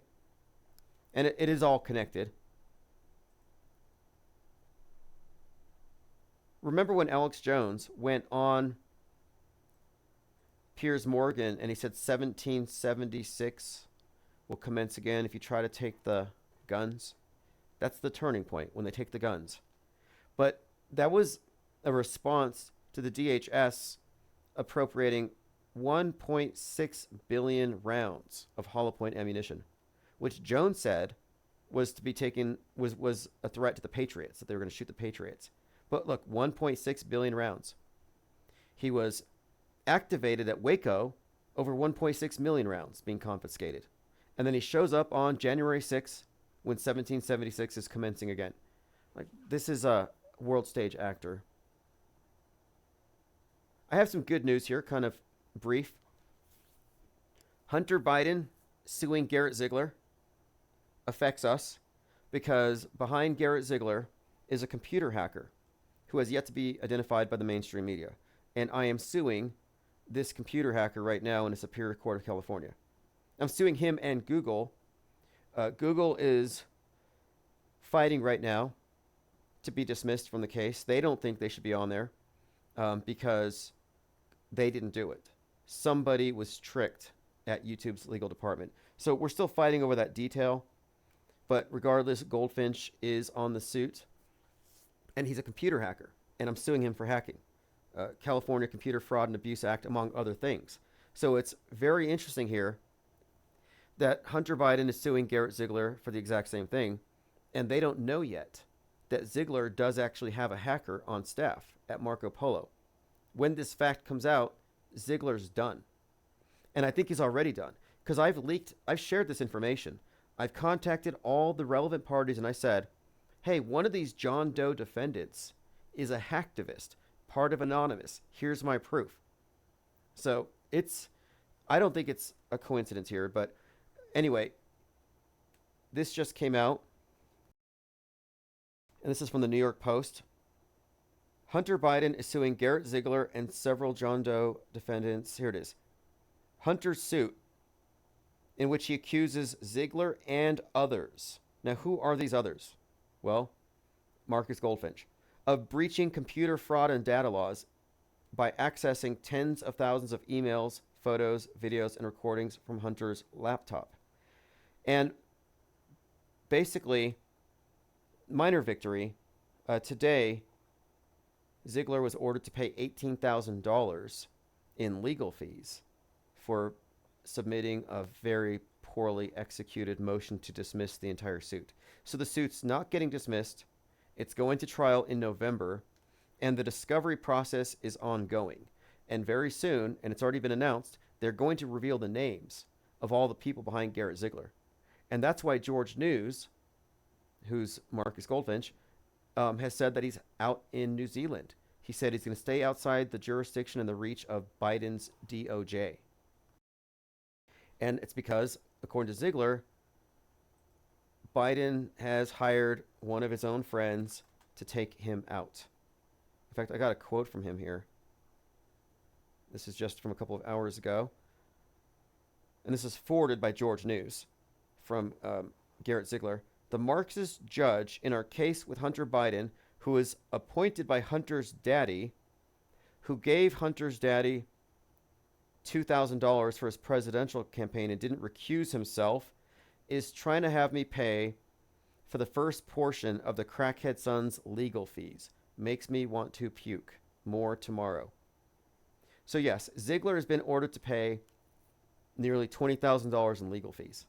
And it is all connected. Remember when Alex Jones went on Piers Morgan and he said 1776 will commence again if you try to take the guns? That's the turning point, when they take the guns. But that was a response to the DHS appropriating 1.6 billion rounds of hollow point ammunition, which Jones said was to be taken, was a threat to the Patriots, that they were going to shoot the Patriots. But look, 1.6 billion rounds. He was activated at Waco over 1.6 million rounds being confiscated. And then he shows up on January 6th when 1776 is commencing again. Like, this is a world stage actor. I have some good news here, kind of brief. Hunter Biden suing Garrett Ziegler affects us because behind Garrett Ziegler is a computer hacker who has yet to be identified by the mainstream media. And I am suing this computer hacker right now in a Superior Court of California. I'm suing him and Google. Google is fighting right now to be dismissed from the case. They don't think they should be on there because they didn't do it. Somebody was tricked at YouTube's legal department. So we're still fighting over that detail. But regardless, Goldfinch is on the suit. And he's a computer hacker. And I'm suing him for hacking. California Computer Fraud and Abuse Act, among other things. So it's very interesting here that Hunter Biden is suing Garrett Ziegler for the exact same thing. And they don't know yet that Ziegler does actually have a hacker on staff at Marco Polo. When this fact comes out, Ziegler's done. And I think he's already done. Because I've shared this information. I've contacted all the relevant parties and I said, hey, one of these John Doe defendants is a hacktivist, part of Anonymous. Here's my proof. So I don't think it's a coincidence here, but anyway, this just came out. And this is from the New York Post. Hunter Biden is suing Garrett Ziegler and several John Doe defendants. Here it is. Hunter's suit, in which he accuses Ziegler and others. Now, who are these others? Well, Marcus Goldfinch, of breaching computer fraud and data laws by accessing tens of thousands of emails, photos, videos, and recordings from Hunter's laptop. And basically, minor victory. Today, Ziegler was ordered to pay $18,000 in legal fees for submitting a very poorly executed motion to dismiss the entire suit. So the suit's not getting dismissed. It's going to trial in November, and the discovery process is ongoing. And very soon, and it's already been announced, they're going to reveal the names of all the people behind Garrett Ziegler. And that's why George News, who's Marcus Goldfinch, has said that he's out in New Zealand. He said he's going to stay outside the jurisdiction and the reach of Biden's DOJ. And it's because, according to Ziegler, Biden has hired one of his own friends to take him out. In fact, I got a quote from him here. This is just from a couple of hours ago. And this is forwarded by George News from Garrett Ziegler. The Marxist judge in our case with Hunter Biden, who was appointed by Hunter's daddy, who gave Hunter's daddy $2,000 for his presidential campaign and didn't recuse himself, is trying to have me pay for the first portion of the crackhead son's legal fees. Makes me want to puke. More tomorrow. So yes, Ziegler has been ordered to pay nearly $20,000 in legal fees.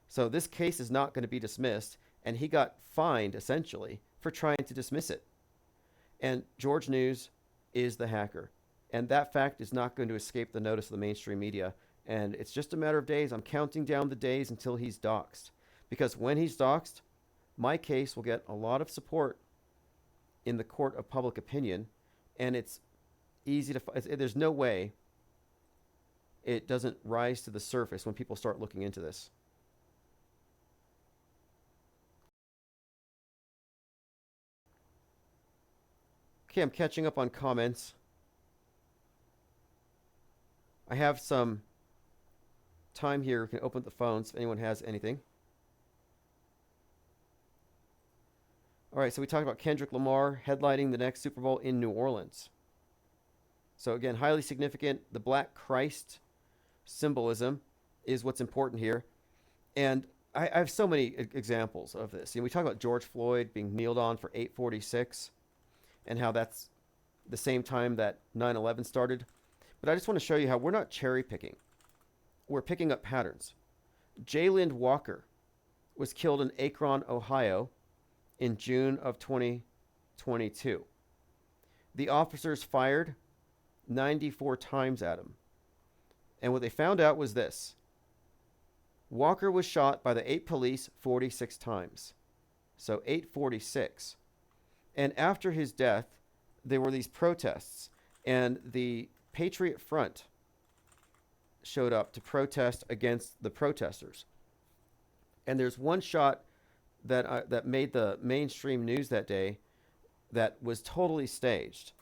So this case is not going to be dismissed, and he got fined, essentially, for trying to dismiss it. And George News is the hacker. And that fact is not going to escape the notice of the mainstream media. And it's just a matter of days. I'm counting down the days until he's doxxed. Because when he's doxxed, my case will get a lot of support in the court of public opinion. And it's easy to... There's no way it doesn't rise to the surface when people start looking into this. Okay, I'm catching up on comments. I have some time here. We can open up the phones if anyone has anything. All right, so we talked about Kendrick Lamar headlining the next Super Bowl in New Orleans. So again, highly significant. The Black Christ symbolism is what's important here. And I have so many examples of this. We talk about George Floyd being kneeled on for 8:46 and how that's the same time that 9/11 started. But I just want to show you how we're not cherry picking. We're picking up patterns. Jayland Walker was killed in Akron, Ohio in June of 2022. The officers fired 94 times at him. And what they found out was this. Walker was shot by the 8 police 46 times. So 846. And after his death, there were these protests. And the Patriot Front showed up to protest against the protesters. And there's one shot that made the mainstream news that day that was totally staged.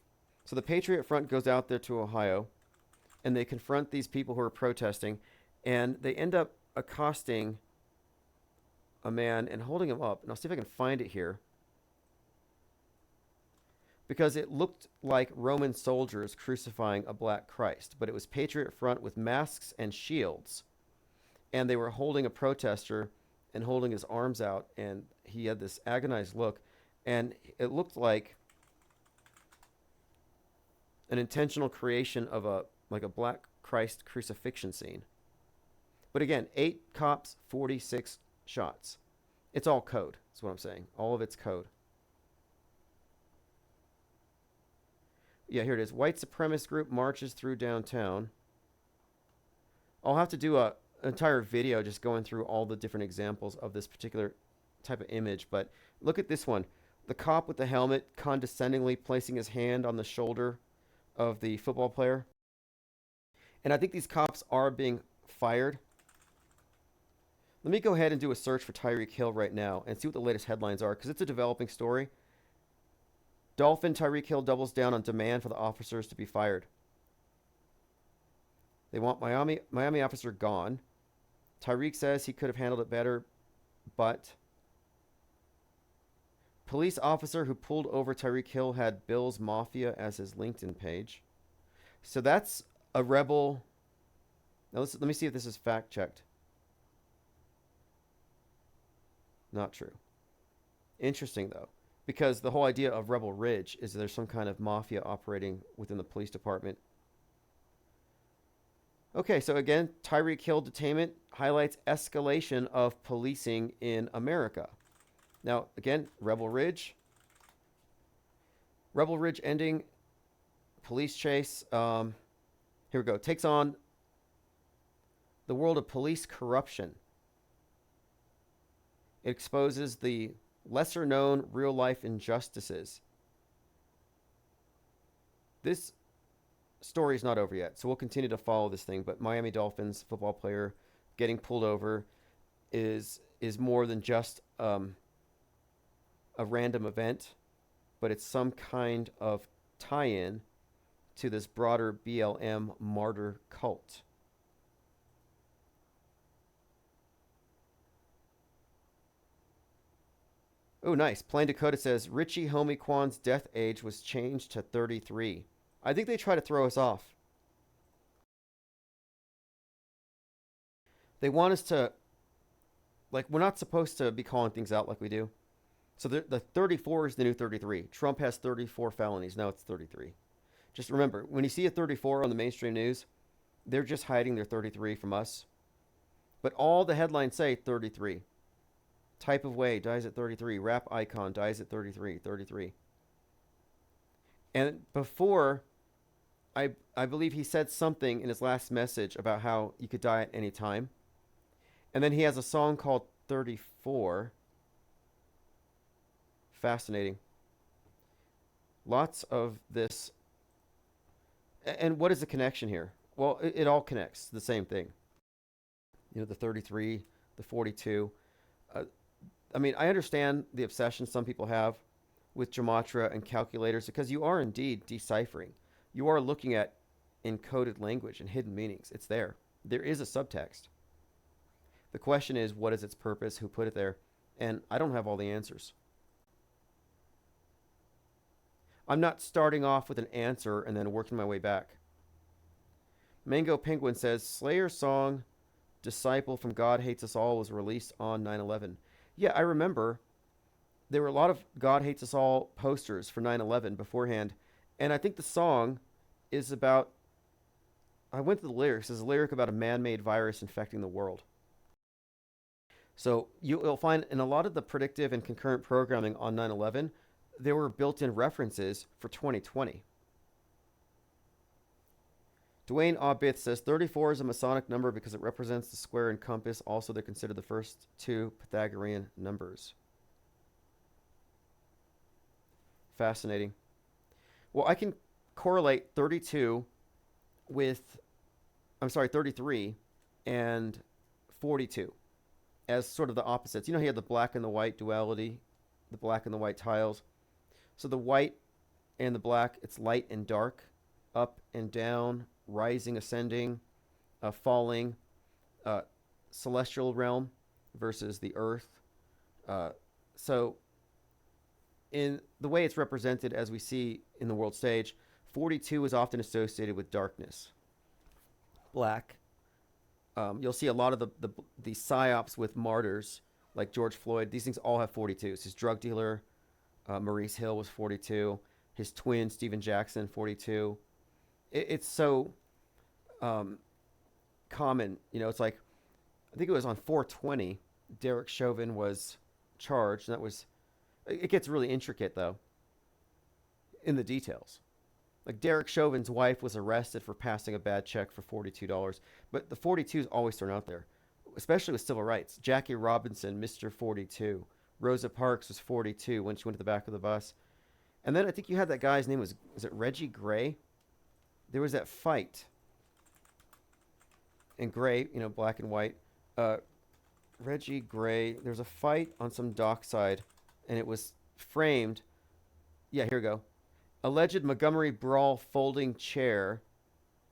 So the Patriot Front goes out there to Ohio, and they confront these people who are protesting, and they end up accosting a man and holding him up. And I'll see if I can find it here, because it looked like Roman soldiers crucifying a black Christ, but it was Patriot Front with masks and shields, and they were holding a protester and holding his arms out, and he had this agonized look, and it looked like an intentional creation of a black Christ crucifixion scene. But again, 8 cops, 46 shots. It's all code. That's what I'm saying. All of it's code. Yeah, here it is. White supremacist group marches through downtown. I'll have to do an entire video just going through all the different examples of this particular type of image. But look at this one. The cop with the helmet condescendingly placing his hand on the shoulder of the football player. And I think these cops are being fired. Let me go ahead and do a search for Tyreek Hill right now and see what the latest headlines are, because it's a developing story. Dolphin Tyreek Hill doubles down on demand for the officers to be fired. They want Miami officer gone. Tyreek says he could have handled it better, but police officer who pulled over Tyreek Hill had Bill's Mafia as his LinkedIn page. So that's a rebel. Now let me see if this is fact checked. Not true. Interesting though, because the whole idea of Rebel Ridge is that there's some kind of mafia operating within the police department. Okay, so again, Tyreek Hill detainment highlights escalation of policing in America. Now, again, Rebel Ridge ending, police chase. Here we go. Takes on the world of police corruption. It exposes the lesser-known real-life injustices. This story is not over yet, so we'll continue to follow this thing. But Miami Dolphins football player getting pulled over is more than just a random event, but it's some kind of tie-in to this broader BLM martyr cult. Oh, nice. Plain Dakota says, Richie Homie Kwan's death age was changed to 33. I think they try to throw us off. They want us to, we're not supposed to be calling things out like we do. So the 34 is the new 33. Trump has 34 felonies. Now it's 33. Just remember, when you see a 34 on the mainstream news, they're just hiding their 33 from us. But all the headlines say 33. Type of way dies at 33. Rap icon dies at 33. 33. And before, I believe he said something in his last message about how you could die at any time. And then he has a song called 34. Fascinating. Lots of this. And what is the connection here? Well, it all connects. The same thing. You know, the 33, the 42. I mean, I understand the obsession some people have with gematria and calculators, because you are indeed deciphering. You are looking at encoded language and hidden meanings. It's there. There is a subtext. The question is, what is its purpose? Who put it there? And I don't have all the answers. I'm not starting off with an answer and then working my way back. Mango Penguin says, Slayer's song, Disciple from God Hates Us All, was released on 9/11. Yeah, I remember there were a lot of God Hates Us All posters for 9/11 beforehand. And I think the song is about, I went to the lyrics, there's a lyric about a man-made virus infecting the world. So you'll find in a lot of the predictive and concurrent programming on 9/11, there were built-in references for 2020. Dwayne Aubith says 34 is a Masonic number because it represents the square and compass. Also, they're considered the first two Pythagorean numbers. Fascinating. Well, I can correlate 33 and 42 as sort of the opposites. You know, he had the black and the white duality, the black and the white tiles. So the white and the black, it's light and dark, up and down, rising, ascending, falling, celestial realm versus the earth. So in the way it's represented as we see in the world stage, 42 is often associated with darkness. Black. You'll see a lot of the psyops with martyrs, like George Floyd. These things all have 42s. His drug dealer, Maurice Hill, was 42. His twin, Stephen Jackson, 42. It's so common. You know, it's like, I think it was on 420, Derek Chauvin was charged. And that was, it gets really intricate, though, in the details. Like Derek Chauvin's wife was arrested for passing a bad check for $42. But the 42s always thrown out there, especially with civil rights. Jackie Robinson, Mr. 42. Rosa Parks was 42 when she went to the back of the bus. And then I think you had that guy's name was it Reggie Gray? There was that fight. And Gray, you know, black and white. Reggie Gray, there's a fight on some dockside, and it was framed. Yeah, here we go. Alleged Montgomery Brawl folding chair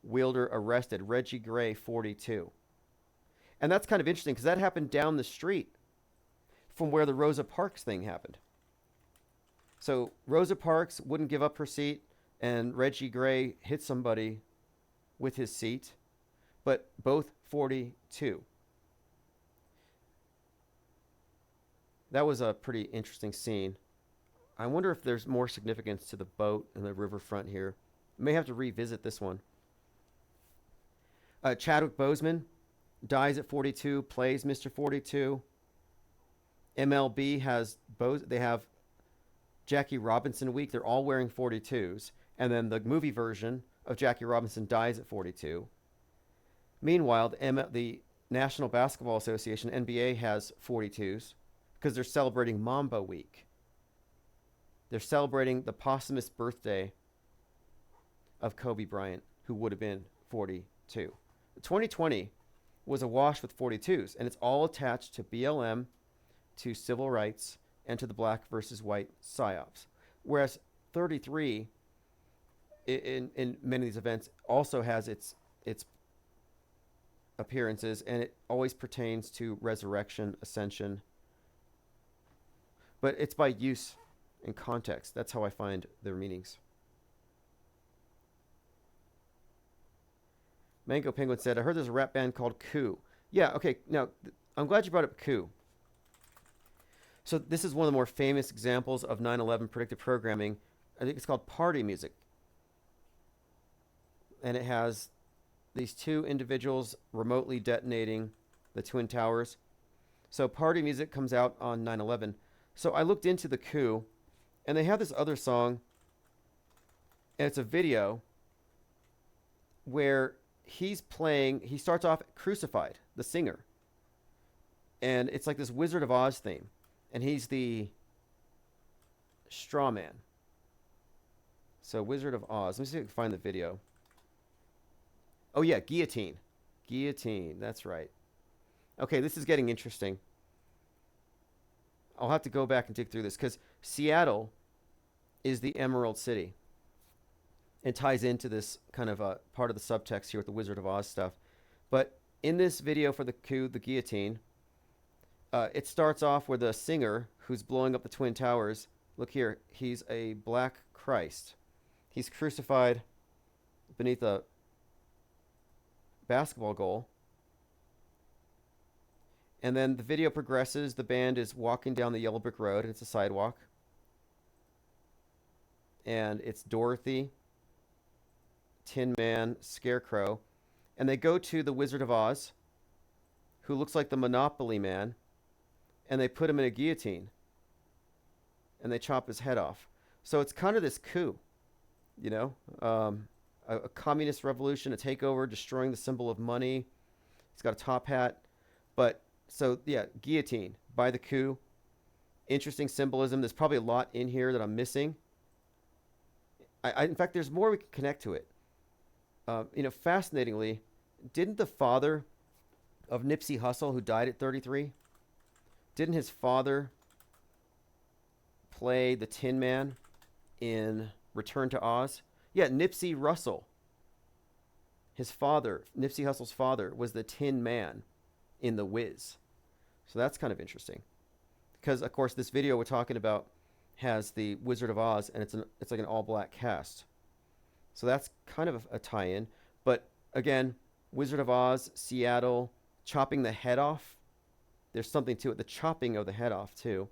wielder arrested. Reggie Gray, 42. And that's kind of interesting because that happened down the street from where the Rosa Parks thing happened. So Rosa Parks wouldn't give up her seat, and Reggie Gray hit somebody with his seat, but both 42. That was a pretty interesting scene. I wonder if there's more significance to the boat and the riverfront here. May have to revisit this one. Chadwick Boseman dies at 42, plays Mr. 42. MLB has they have Jackie Robinson week. They're all wearing 42s. And then the movie version of Jackie Robinson dies at 42. Meanwhile, the National Basketball Association, NBA, has 42s because they're celebrating Mamba Week. They're celebrating the posthumous birthday of Kobe Bryant, who would have been 42. 2020 was awash with 42s, and it's all attached to BLM, to civil rights, and to the black versus white psyops. Whereas 33, in many of these events, also has its appearances, and it always pertains to resurrection, ascension. But it's by use and context. That's how I find their meanings. Mango Penguin said, I heard there's a rap band called Coup. Yeah, okay. Now, I'm glad you brought up Coup. So this is one of the more famous examples of 9/11 predictive programming. I think it's called Party Music. And it has these two individuals remotely detonating the Twin Towers. So Party Music comes out on 9/11. So I looked into the Coup, and they have this other song, and it's a video where he starts off Crucified, the singer. And it's like this Wizard of Oz theme. And he's the straw man. So Wizard of Oz. Let me see if I can find the video. Oh yeah, guillotine. Guillotine, that's right. Okay, this is getting interesting. I'll have to go back and dig through this because Seattle is the Emerald City. It ties into this kind of part of the subtext here with the Wizard of Oz stuff. But in this video for the coup, the guillotine, it starts off with a singer who's blowing up the Twin Towers. Look here, he's a black Christ. He's crucified beneath a basketball goal. And then the video progresses. The band is walking down the yellow brick road, and it's a sidewalk. And it's Dorothy, Tin Man, Scarecrow. And they go to the Wizard of Oz, who looks like the Monopoly Man, and they put him in a guillotine. And they chop his head off. So it's kind of this coup, you know? A communist revolution, a takeover, destroying the symbol of money. He's got a top hat. But, so, yeah, guillotine by the coup. Interesting symbolism. There's probably a lot in here that I'm missing. In fact, there's more we can connect to it. Fascinatingly, didn't the father of Nipsey Hussle, who died at 33, didn't his father play the Tin Man in Return to Oz? Yeah, Nipsey Russell. His father, Nipsey Hussle's father, was the Tin Man in The Wiz. So that's kind of interesting. Because, of course, this video we're talking about has the Wizard of Oz, and it's like an all-black cast. So that's kind of a tie-in. But, again, Wizard of Oz, Seattle, chopping the head off. There's something to it. The chopping of the head off, too.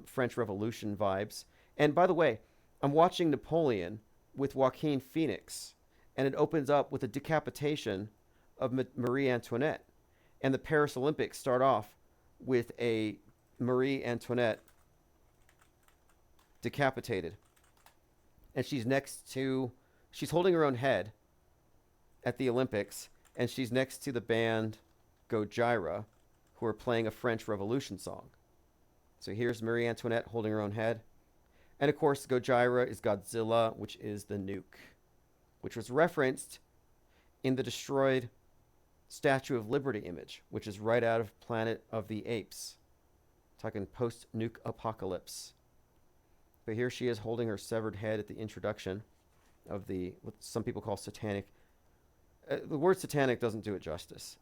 French Revolution vibes. And, by the way, I'm watching Napoleon with Joaquin Phoenix, and it opens up with a decapitation of Marie Antoinette. And the Paris Olympics start off with a Marie Antoinette decapitated. And she's holding her own head at the Olympics, and she's next to the band Gojira, who are playing a French Revolution song. So here's Marie Antoinette holding her own head. And of course, Gojira is Godzilla, which is the nuke, which was referenced in the destroyed Statue of Liberty image, which is right out of Planet of the Apes. Talking post-nuke apocalypse. But here she is holding her severed head at the introduction of what some people call satanic. The word satanic doesn't do it justice.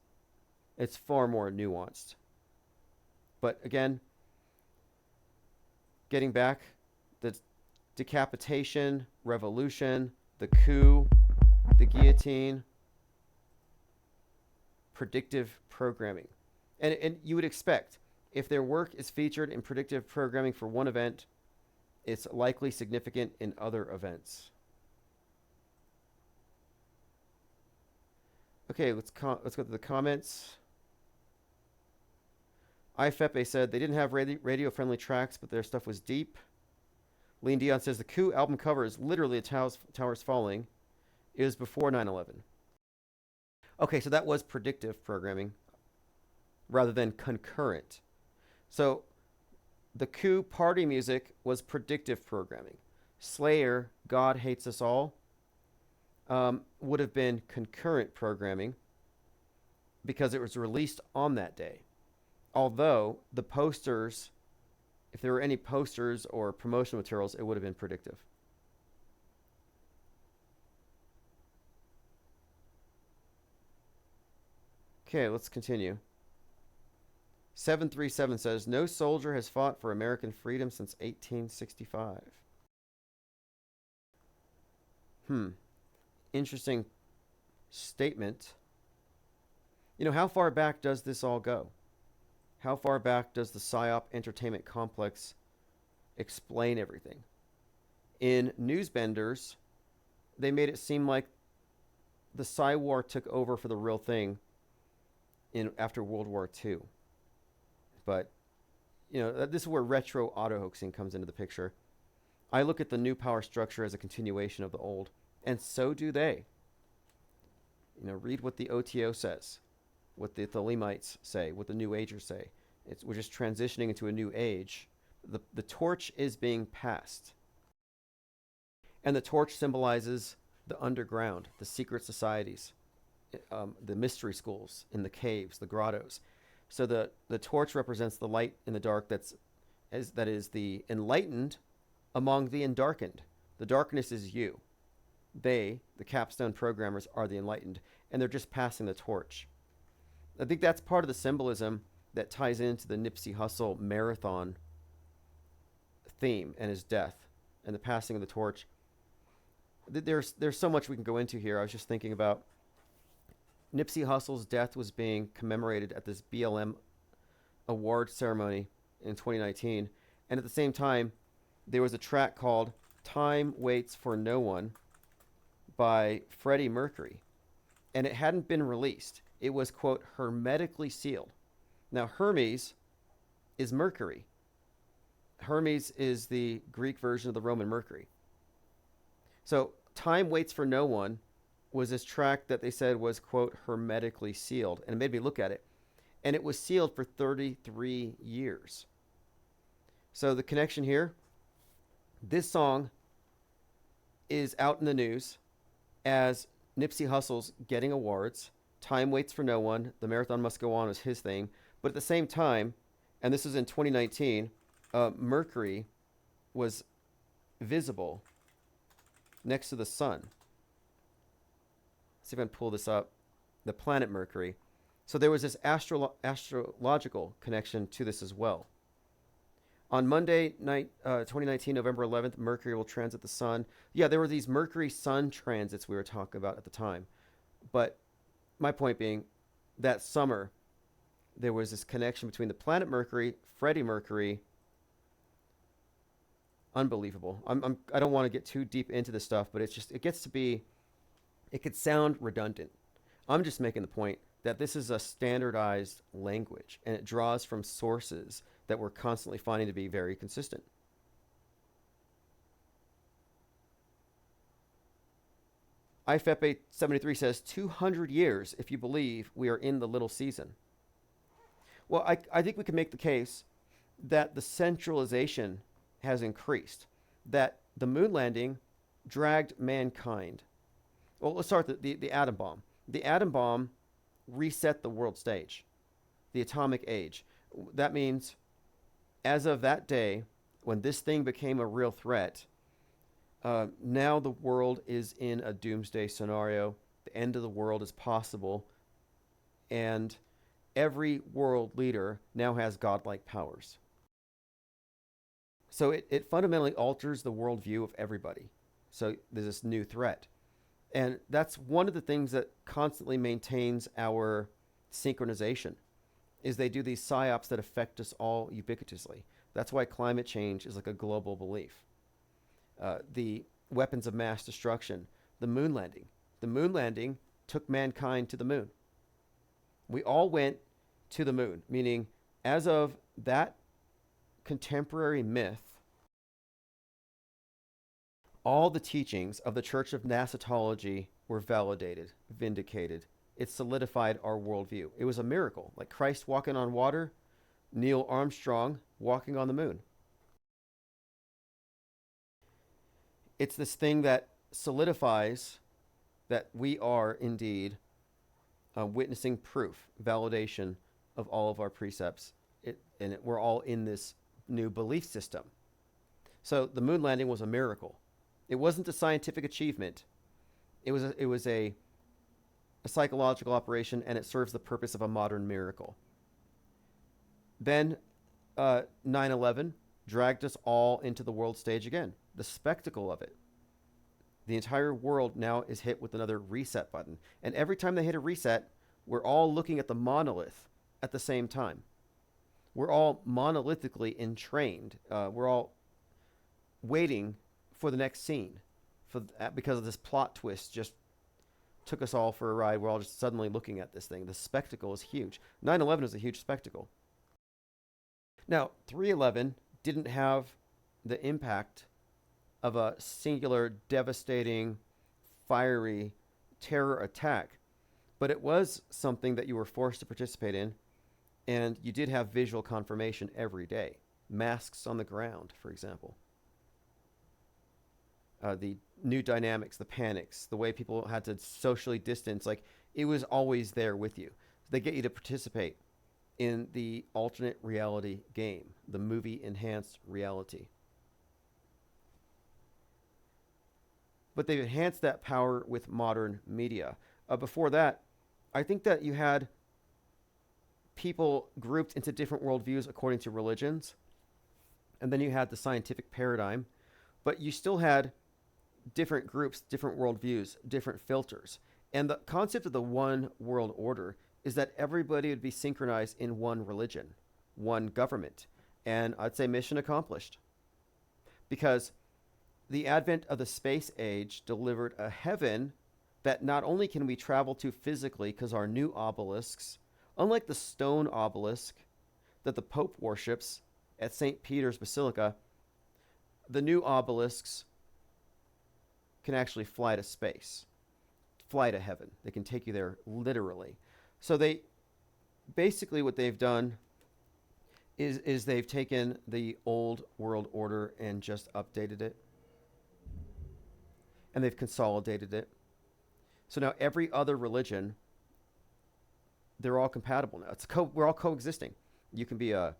It's far more nuanced. But again, getting back, the decapitation, revolution, the coup, the guillotine, predictive programming. And you would expect, if their work is featured in predictive programming for one event, it's likely significant in other events. Okay, let's go to the comments. IFEPE said they didn't have radio-friendly tracks, but their stuff was deep. Lean Dion says the Coup album cover is literally a towers falling. It was before 9/11. Okay, so that was predictive programming rather than concurrent. So the Coup party music was predictive programming. Slayer, God Hates Us All, would have been concurrent programming because it was released on that day. Although the posters, if there were any posters or promotional materials, it would have been predictive. Okay, let's continue. 737 says, no soldier has fought for American freedom since 1865. Interesting statement. You know, how far back does this all go? How far back does the psyop entertainment complex explain everything? In Newsbenders, they made it seem like the Psy War took over for the real thing after World War II. But, you know, this is where retro auto-hoaxing comes into the picture. I look at the new power structure as a continuation of the old, and so do they. You know, read what the OTO says, what the Thelemites say, what the New Agers say. We're just transitioning into a new age. The torch is being passed. And the torch symbolizes the underground, the secret societies, the mystery schools in the caves, the grottos. So the torch represents the light in the dark that is the enlightened among the endarkened. The darkness is you. They, the capstone programmers, are the enlightened, and they're just passing the torch. I think that's part of the symbolism that ties into the Nipsey Hussle marathon theme and his death. and the passing of the torch. There's so much we can go into here. I was just thinking about Nipsey Hussle's death was being commemorated at this BLM award ceremony in 2019. And at the same time, there was a track called Time Waits for No One by Freddie Mercury. And it hadn't been released. It was, quote, hermetically sealed. Now, Hermes is Mercury. Hermes is the Greek version of the Roman Mercury. So, Time Waits for No One was this track that they said was, quote, hermetically sealed. And it made me look at it. And it was sealed for 33 years. So the connection here, this song is out in the news as Nipsey Hussle's getting awards. Time Waits for No One. The Marathon Must Go On is his thing. But at the same time, and this was in 2019, Mercury was visible next to the sun. Let's see if I can pull this up. The planet Mercury. So there was this astrological connection to this as well. On Monday night, 2019, November 11th, Mercury will transit the sun. Yeah, there were these Mercury-Sun transits we were talking about at the time. But my point being, that summer, there was this connection between the planet Mercury, Freddie Mercury. Unbelievable. I don't want to get too deep into this stuff, but it gets to be, it could sound redundant. I'm just making the point that this is a standardized language, and it draws from sources that we're constantly finding to be very consistent. IFEP 873 says 200 years if you believe we are in the little season. Well, I think we can make the case that the centralization has increased, that the moon landing dragged mankind. Well, let's start with the atom bomb. The atom bomb reset the world stage, the atomic age. That means as of that day, when this thing became a real threat, now the world is in a doomsday scenario. The end of the world is possible. And every world leader now has godlike powers. So it fundamentally alters the worldview of everybody. So there's this new threat. And that's one of the things that constantly maintains our synchronization, is they do these psyops that affect us all ubiquitously. That's why climate change is like a global belief. The weapons of mass destruction, the moon landing. The moon landing took mankind to the moon. We all went to the moon, meaning as of that contemporary myth, all the teachings of the Church of Nasatology were validated, vindicated. It solidified our worldview. It was a miracle, like Christ walking on water, Neil Armstrong walking on the moon. It's this thing that solidifies that we are indeed witnessing proof, validation of all of our precepts. We're all in this new belief system. So the moon landing was a miracle. It wasn't a scientific achievement. It was a psychological operation, and it serves the purpose of a modern miracle. Then 9/11 dragged us all into the world stage again. The spectacle of it. The entire world now is hit with another reset button. And every time they hit a reset, we're all looking at the monolith at the same time. We're all monolithically entrained. We're all waiting for the next scene, because of this plot twist just took us all for a ride. We're all just suddenly looking at this thing. The spectacle is huge. 9/11 is a huge spectacle. Now, 3/11 didn't have the impact of a singular, devastating, fiery terror attack, but it was something that you were forced to participate in, and you did have visual confirmation every day. Masks on the ground, for example. The new dynamics, the panics, the way people had to socially distance, like it was always there with you. They get you to participate in the alternate reality game, the movie enhanced reality. But they've enhanced that power with modern media. Before that, I think that you had people grouped into different worldviews according to religions. And then you had the scientific paradigm, But you still had different groups, different worldviews, different filters. And the concept of the one world order is that everybody would be synchronized in one religion, one government. And I'd say mission accomplished. Because the advent of the space age delivered a heaven that not only can we travel to physically because our new obelisks, unlike the stone obelisk that the Pope worships at St. Peter's Basilica, the new obelisks can actually fly to space, fly to heaven. They can take you there literally. So they basically what they've done is they've taken the old world order and just updated it. And they've consolidated it. So now every other religion, they're all compatible now. We're all coexisting. You can be a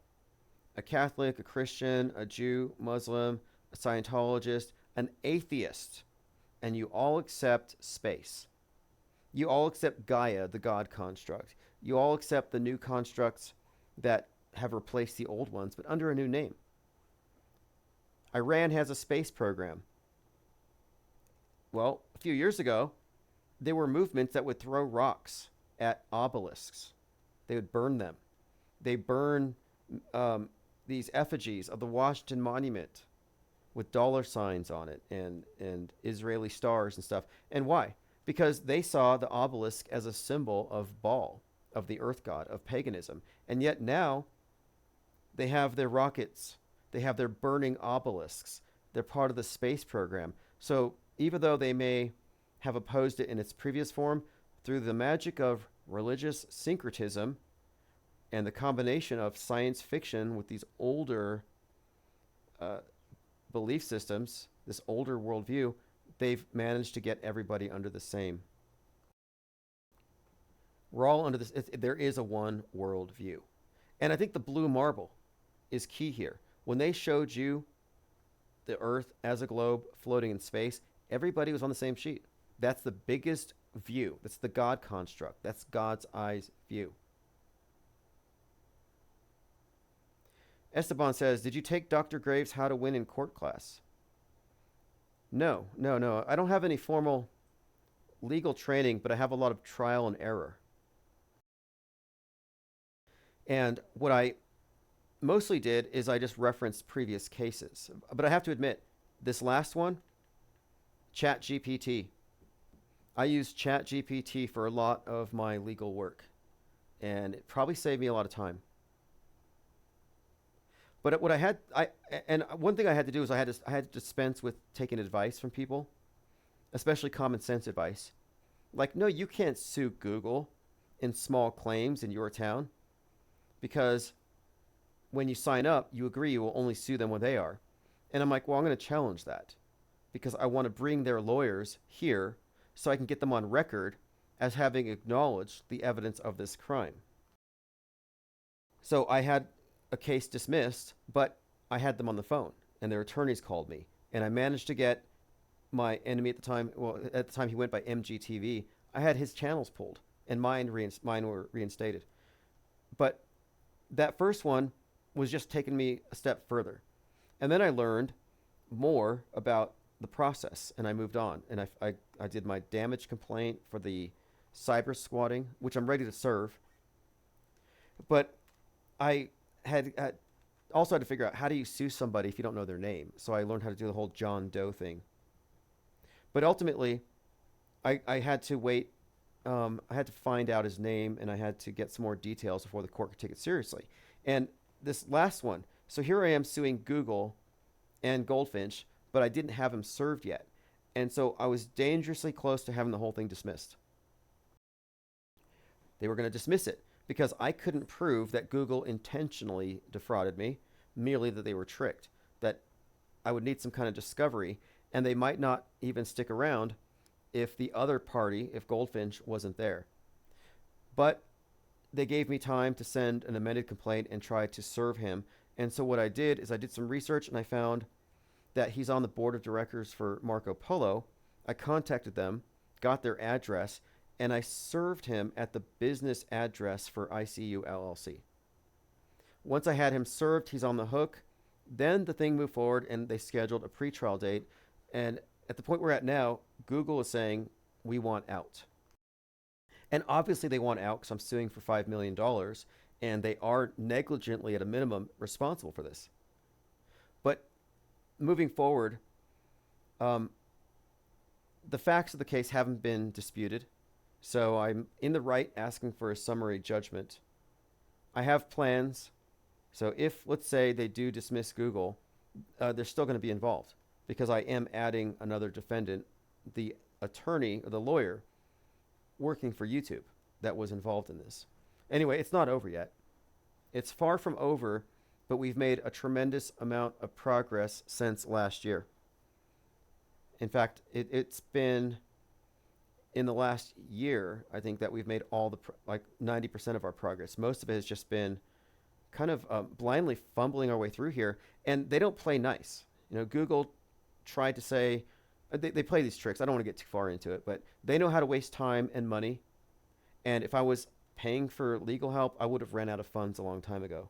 Catholic, a Christian, a Jew, Muslim, a Scientologist, an atheist, and you all accept space. You all accept Gaia, the God construct. You all accept the new constructs that have replaced the old ones, but under a new name. Iran has a space program. Well, a few years ago, there were movements that would throw rocks at obelisks. They would burn them. They burn these effigies of the Washington Monument with dollar signs on it and Israeli stars and stuff. And why? Because they saw the obelisk as a symbol of Baal, of the earth god, of paganism. And yet now they have their rockets. They have their burning obelisks. They're part of the space program. So even though they may have opposed it in its previous form, through the magic of religious syncretism and the combination of science fiction with these older belief systems, this older worldview, they've managed to get everybody under the same. We're all under this. There is a one world view. And I think the blue marble is key here. When they showed you the Earth as a globe floating in space, everybody was on the same sheet. That's the biggest view. That's the God construct. That's God's eyes view. Esteban says, did you take Dr. Graves' How to Win in Court class? No. I don't have any formal legal training, but I have a lot of trial and error. And what I mostly did is I just referenced previous cases. But I have to admit, this last one, ChatGPT. I use ChatGPT for a lot of my legal work. And it probably saved me a lot of time. But what one thing I had to do is I had to dispense with taking advice from people, especially common sense advice. Like, no, you can't sue Google in small claims in your town, because when you sign up, you agree you will only sue them when they are. And I'm like, well, I'm going to challenge that because I want to bring their lawyers here so I can get them on record as having acknowledged the evidence of this crime. So I had a case dismissed, but I had them on the phone and their attorneys called me, and I managed to get my enemy at the time, well, at the time he went by MGTV, I had his channels pulled and mine were reinstated. But that first one was just taking me a step further. And then I learned more about the process and I moved on, and I did my damage complaint for the cyber squatting, which I'm ready to serve. But I had also had to figure out, how do you sue somebody if you don't know their name? So I learned how to do the whole John Doe thing. But ultimately, I had to wait. I had to find out his name, and I had to get some more details before the court could take it seriously. And this last one, so here I am suing Google and Goldfinch, but I didn't have him served yet. And so I was dangerously close to having the whole thing dismissed. They were going to dismiss it because I couldn't prove that Google intentionally defrauded me, merely that they were tricked, that I would need some kind of discovery, and they might not even stick around if the other party, if Goldfinch wasn't there. But they gave me time to send an amended complaint and try to serve him. And so what I did is I did some research, and I found that he's on the board of directors for Marco Polo. I contacted them, got their address, and I served him at the business address for ICU LLC. Once I had him served, he's on the hook. then the thing moved forward and they scheduled a pretrial date. And at the point we're at now, Google is saying, we want out. And obviously they want out because I'm suing for $5 million, and they are negligently, at a minimum, responsible for this. But moving forward, the facts of the case haven't been disputed. So I'm in the right asking for a summary judgment. I have plans. So if, let's say, they do dismiss Google, they're still going to be involved because I am adding another defendant, the attorney or the lawyer working for YouTube that was involved in this. Anyway, it's not over yet. It's far from over, but we've made a tremendous amount of progress since last year. In fact, it's been in the last year, I think, that we've made all the, like 90% of our progress. Most of it has just been kind of blindly fumbling our way through here. And they don't play nice. You know, Google tried to say, they play these tricks. I don't want to get too far into it, but they know how to waste time and money. And if I was paying for legal help, I would have ran out of funds a long time ago.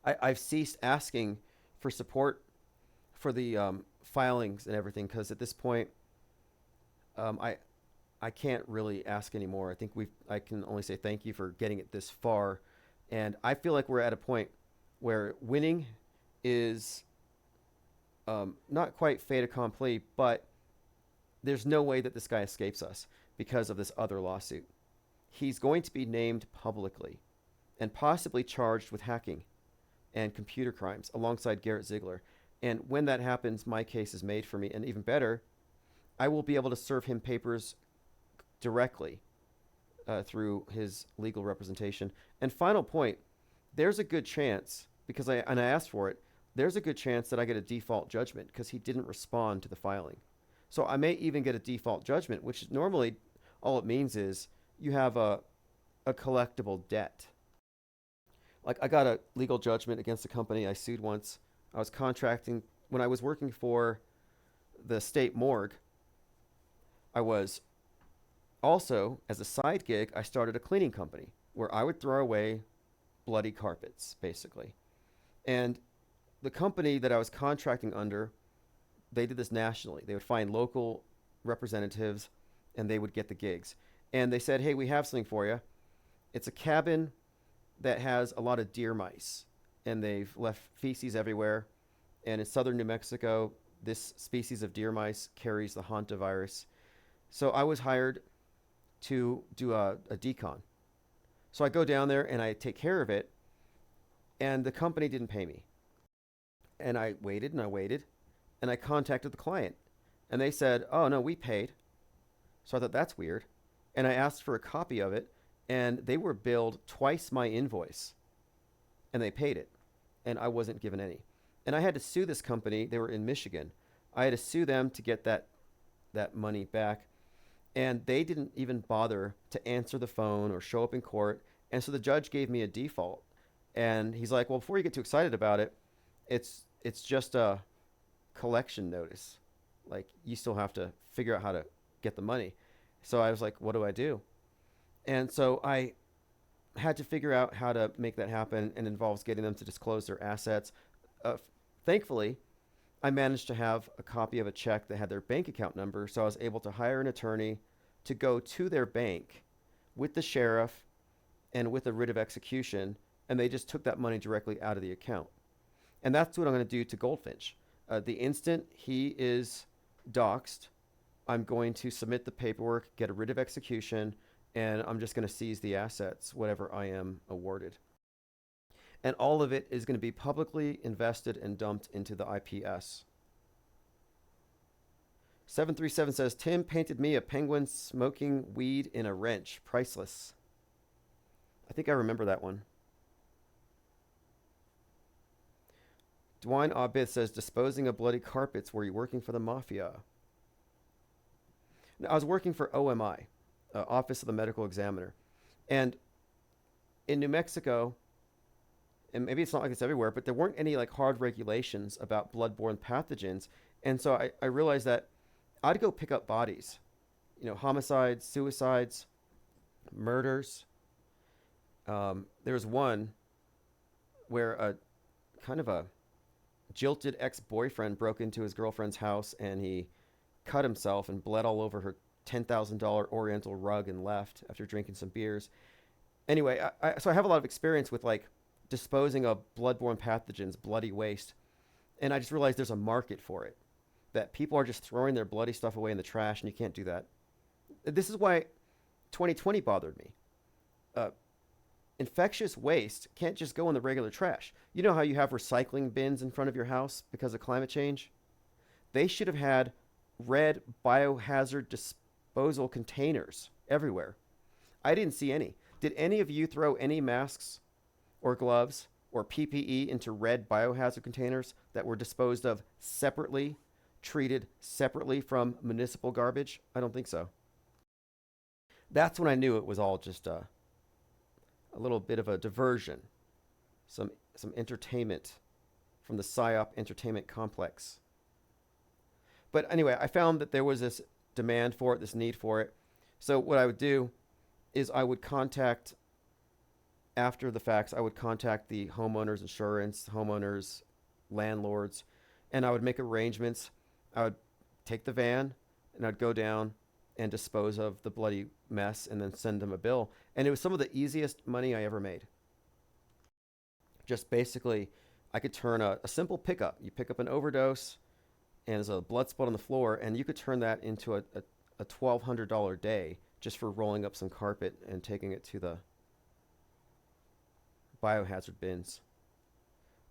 I've ceased asking for support for the filings and everything because at this point, I can't really ask anymore. I think I can only say thank you for getting it this far. And I feel like we're at a point where winning is not quite fait accompli, but there's no way that this guy escapes us because of this other lawsuit. He's going to be named publicly and possibly charged with hacking and computer crimes alongside Garrett Ziegler. And when that happens, my case is made for me. And even better, I will be able to serve him papers directly through his legal representation. And final point, there's a good chance, because I asked for it, there's a good chance that I get a default judgment because he didn't respond to the filing. So I may even get a default judgment, which normally all it means is you have a collectible debt. Like I got a legal judgment against a company I sued once. I was contracting, when I was working for the state morgue, I was also, as a side gig, I started a cleaning company where I would throw away bloody carpets, basically. And the company that I was contracting under, they did this nationally. They would find local representatives and they would get the gigs. And they said, hey, we have something for you. It's a cabin that has a lot of deer mice and they've left feces everywhere. And in southern New Mexico, this species of deer mice carries the hantavirus. So I was hired to do a decon. So I go down there and I take care of it, and the company didn't pay me. And I waited and I waited, and I contacted the client, and they said, oh no, we paid. So I thought, that's weird. And I asked for a copy of it, and they were billed twice my invoice, and they paid it, and I wasn't given any. And I had to sue this company. They were in Michigan. I had to sue them to get that money back. And they didn't even bother to answer the phone or show up in court. And so the judge gave me a default. And he's like, well, before you get too excited about it, it's just a collection notice. Like, you still have to figure out how to get the money. So I was like, what do I do? And so I had to figure out how to make that happen, and involves getting them to disclose their assets. Thankfully, I managed to have a copy of a check that had their bank account number, so I was able to hire an attorney to go to their bank with the sheriff and with a writ of execution, and they just took that money directly out of the account. And that's what I'm going to do to Goldfinch. The instant he is doxxed, I'm going to submit the paperwork, get a writ of execution, and I'm just going to seize the assets, whatever I am awarded. And all of it is going to be publicly invested and dumped into the IPS. 737 says, Tim painted me a penguin smoking weed in a wrench. Priceless. I think I remember that one. Dwayne Abith says, disposing of bloody carpets. Were you working for the mafia? No, I was working for OMI, Office of the Medical Examiner. And in New Mexico, and maybe it's not like this everywhere, but there weren't any like hard regulations about bloodborne pathogens. And so I realized that I'd go pick up bodies, you know, homicides, suicides, murders. There was one where a kind of a jilted ex-boyfriend broke into his girlfriend's house and he cut himself and bled all over her $10,000 Oriental rug and left after drinking some beers. Anyway, so I have a lot of experience with like disposing of bloodborne pathogens, bloody waste. And I just realized there's a market for it, that people are just throwing their bloody stuff away in the trash, and you can't do that. This is why 2020 bothered me. Infectious waste can't just go in the regular trash. You know how you have recycling bins in front of your house because of climate change? They should have had red biohazard disposal containers everywhere. I didn't see any. Did any of you throw any masks or gloves or PPE into red biohazard containers that were disposed of separately, treated separately from municipal garbage? I don't think so. That's when I knew it was all just a little bit of a diversion, some entertainment from the psyop entertainment complex. But anyway, I found that there was this demand for it, this need for it. So what I would do is I would contact, after the facts, I would contact the homeowner's insurance, homeowners, landlords, and I would make arrangements. I would take the van and I'd go down and dispose of the bloody mess and then send them a bill. And it was some of the easiest money I ever made. Just basically, I could turn a simple pickup. You pick up an overdose and there's a blood spot on the floor, and you could turn that into a $1,200 day just for rolling up some carpet and taking it to the biohazard bins.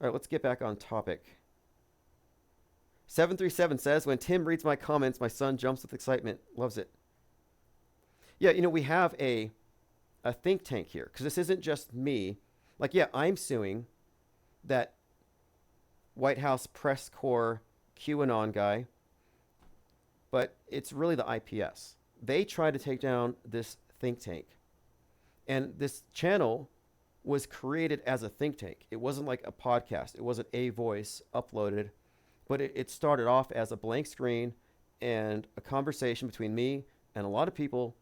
All right, let's get back on topic. 737 says, when Tim reads my comments, my son jumps with excitement. Loves it. Yeah, you know, we have a think tank here, because this isn't just me. Like, yeah, I'm suing that White House press corps QAnon guy, but it's really the IPS. They tried to take down this think tank. And this channel was created as a think tank. It wasn't like a podcast. It wasn't a voice uploaded, but it started off as a blank screen and a conversation between me and a lot of people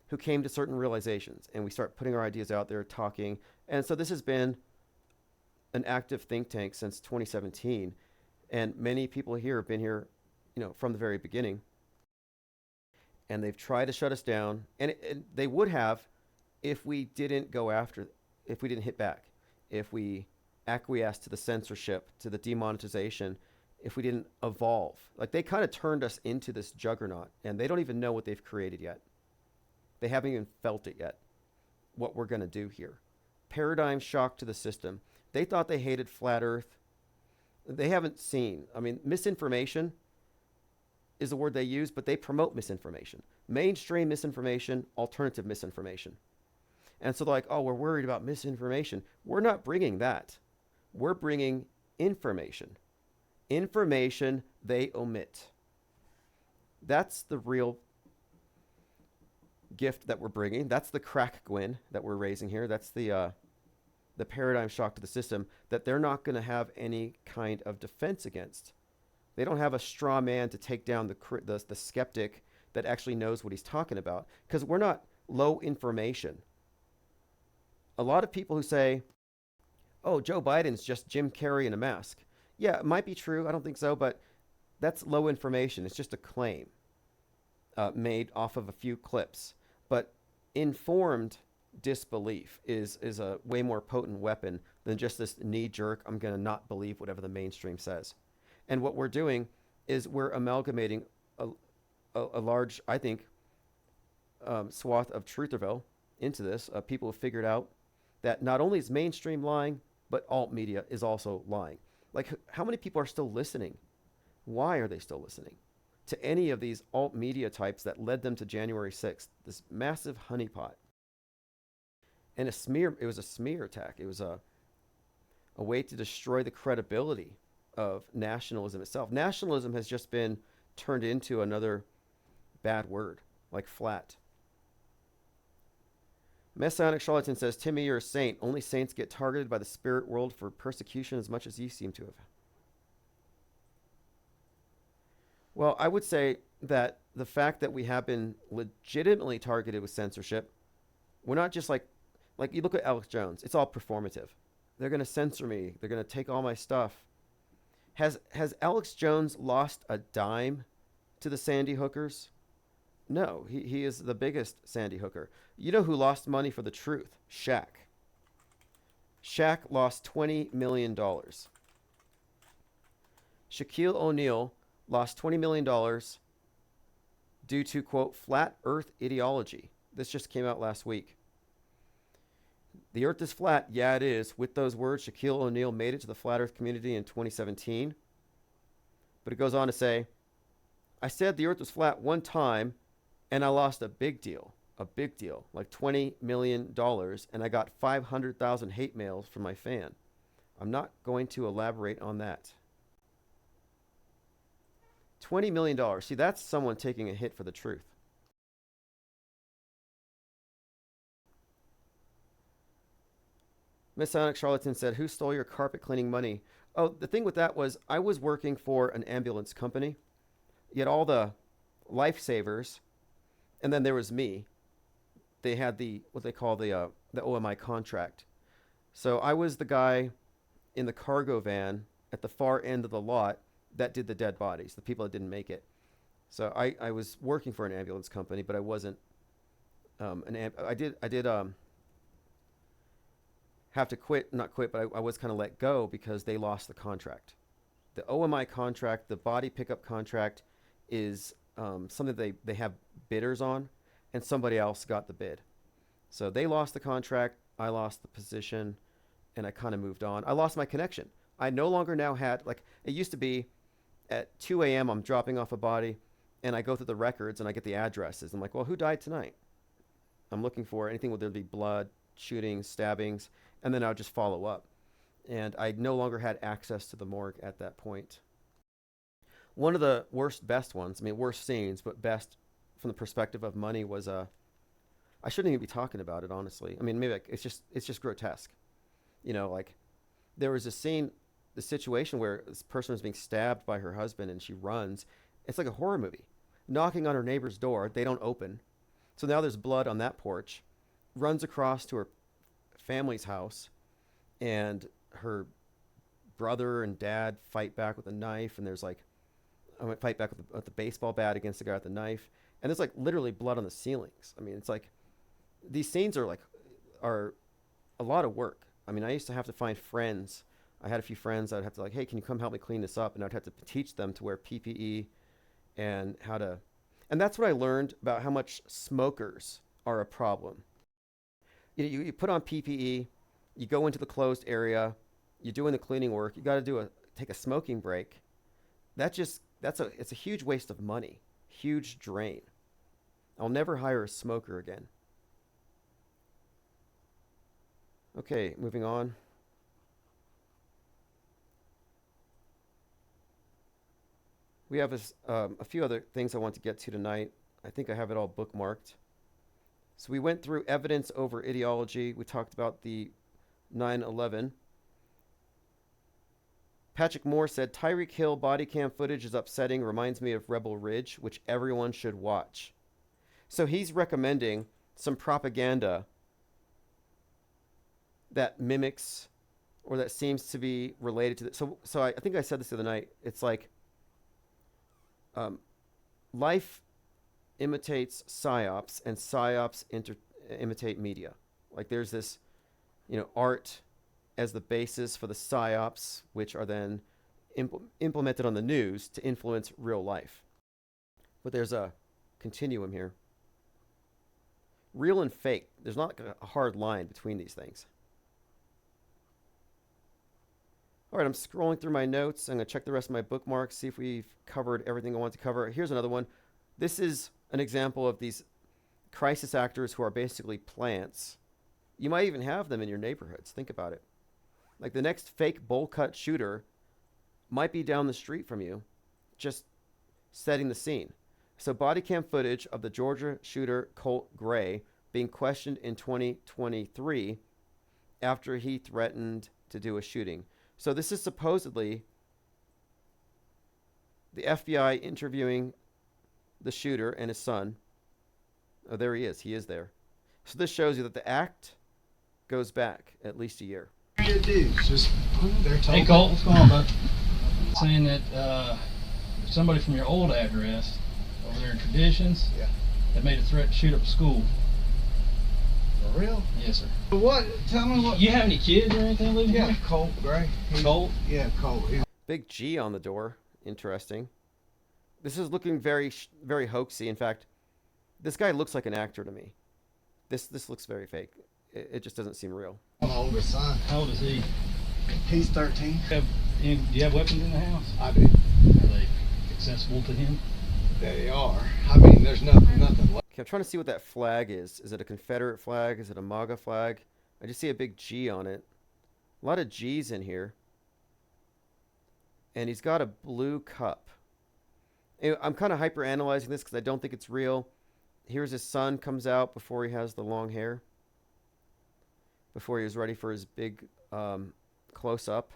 who came to certain realizations. And we start putting our ideas out there, talking. And so this has been an active think tank since 2017. And many people here have been here, you know, from the very beginning. And they've tried to shut us down. And they would have if we didn't go after, if we didn't hit back, if we acquiesced to the censorship, to the demonetization, if we didn't evolve. Like, they kind of turned us into this juggernaut, and they don't even know what they've created yet. They haven't even felt it yet, what we're going to do here. Paradigm shock to the system. They thought they hated flat Earth. They haven't seen. I mean, misinformation is the word they use, but they promote misinformation. Mainstream misinformation, alternative misinformation. And so they're like, oh, we're worried about misinformation. We're not bringing that. We're bringing information. Information they omit. That's the real gift that we're bringing. That's the crack Gwyn that we're raising here. That's the paradigm shock to the system that they're not going to have any kind of defense against. They don't have a straw man to take down the skeptic that actually knows what he's talking about, because we're not low information. A lot of people who say, oh, Joe Biden's just Jim Carrey in a mask. Yeah, it might be true. I don't think so, but that's low information. It's just a claim made off of a few clips. But informed disbelief is a way more potent weapon than just this knee-jerk, I'm going to not believe whatever the mainstream says. And what we're doing is we're amalgamating a large, I think, swath of Trutherville into this. People have figured out that not only is mainstream lying, but alt media is also lying. Like, how many people are still listening? Why are they still listening to any of these alt media types that led them to January 6th, this massive honeypot? And it was a smear attack. It was a way to destroy the credibility of nationalism itself. Nationalism has just been turned into another bad word, like flat. Masonic Charlatan says, Timmy, you're a saint. Only saints get targeted by the spirit world for persecution as much as you seem to have. Well, I would say that the fact that we have been legitimately targeted with censorship, we're not just like you look at Alex Jones, it's all performative. They're going to censor me. They're going to take all my stuff. Has Alex Jones lost a dime to the Sandy Hookers? No, he is the biggest Sandy Hooker. You know who lost money for the truth? Shaq. Shaq lost $20 million. Shaquille O'Neal lost $20 million due to, quote, flat earth ideology. This just came out last week. The earth is flat. Yeah, it is. With those words, Shaquille O'Neal made it to the flat earth community in 2017. But it goes on to say, I said the earth was flat one time and I lost a big deal, like $20 million, and I got 500,000 hate mails from my fan. I'm not going to elaborate on that. $20 million. See, that's someone taking a hit for the truth. Masonic Charlatan said, who stole your carpet cleaning money? Oh, the thing with that was I was working for an ambulance company. You had all the lifesavers, and then there was me. They had what they call the OMI contract. So I was the guy in the cargo van at the far end of the lot that did the dead bodies, the people that didn't make it. So I was working for an ambulance company, but I wasn't I did have to not quit, but I was kind of let go because they lost the contract. The OMI contract, the body pickup contract, is something they have bidders on, and somebody else got the bid. So they lost the contract, I lost the position, and I kind of moved on. I lost my connection. I no longer now had, like, it used to be at 2 a.m. I'm dropping off a body, and I go through the records and I get the addresses. I'm like, well, who died tonight? I'm looking for anything where there'd be blood, shootings, stabbings, and then I would just follow up. And I no longer had access to the morgue at that point. One of the worst scenes, but best from the perspective of money was I shouldn't even be talking about it, honestly. I mean, maybe it's just grotesque. You know, like there was a scene, the situation where this person was being stabbed by her husband and she runs. It's like a horror movie. Knocking on her neighbor's door, they don't open. So now there's blood on that porch. Runs across to her family's house, and her brother and dad fight back with a knife, and there's like fight back with the baseball bat against the guy with the knife, and there's like literally blood on the ceilings. I mean, it's like these scenes are a lot of work. I mean, I used to have to find friends. I had a few friends. I'd have to hey, can you come help me clean this up? And I'd have to teach them to wear PPE and how to, and that's what I learned about how much smokers are a problem. You put on PPE, you go into the closed area, you're doing the cleaning work, you got to take a smoking break. It's a huge waste of money, huge drain. I'll never hire a smoker again. Okay, moving on. We have a few other things I want to get to tonight. I think I have it all bookmarked. So we went through evidence over ideology. We talked about the 9/11. Patrick Moore said, Tyreek Hill body cam footage is upsetting, reminds me of Rebel Ridge, which everyone should watch. So he's recommending some propaganda that mimics or that seems to be related to this. So I think I said this the other night. It's like life imitates psyops, and psyops imitate media. Like there's this, art as the basis for the psyops, which are then implemented on the news to influence real life. But there's a continuum here. Real and fake. There's not a hard line between these things. All right, I'm scrolling through my notes. I'm going to check the rest of my bookmarks, see if we've covered everything I want to cover. Here's another one. This is an example of these crisis actors who are basically plants. You might even have them in your neighborhoods. Think about it. Like the next fake bowl cut shooter might be down the street from you, just setting the scene. So body cam footage of the Georgia shooter Colt Gray being questioned in 2023 after he threatened to do a shooting. So this is supposedly the FBI interviewing the shooter and his son. Oh, there he is. He is there. So this shows you that the act goes back at least a year. Hey, Colt, what's going on, bud? saying that somebody from your old address over there in Traditions had made a threat to shoot up a school. For real? Yes, sir. What? Tell me what. You have any kids or anything living Yeah, here? Colt Gray. Colt? Yeah, Colt. Big G on the door. Interesting. This is looking very, very hoaxy. In fact, this guy looks like an actor to me. This looks very fake. It just doesn't seem real. My oldest son. How old is he? He's 13. Do you have weapons in the house? I do. Are they accessible to him? They are. I mean, there's nothing left. Okay, I'm trying to see what that flag is. Is it a Confederate flag? Is it a MAGA flag? I just see a big G on it. A lot of G's in here. And he's got a blue cup. Anyway, I'm kind of hyper analyzing this because I don't think it's real. Here's his son comes out before he has the long hair. Before he was ready for his big close up.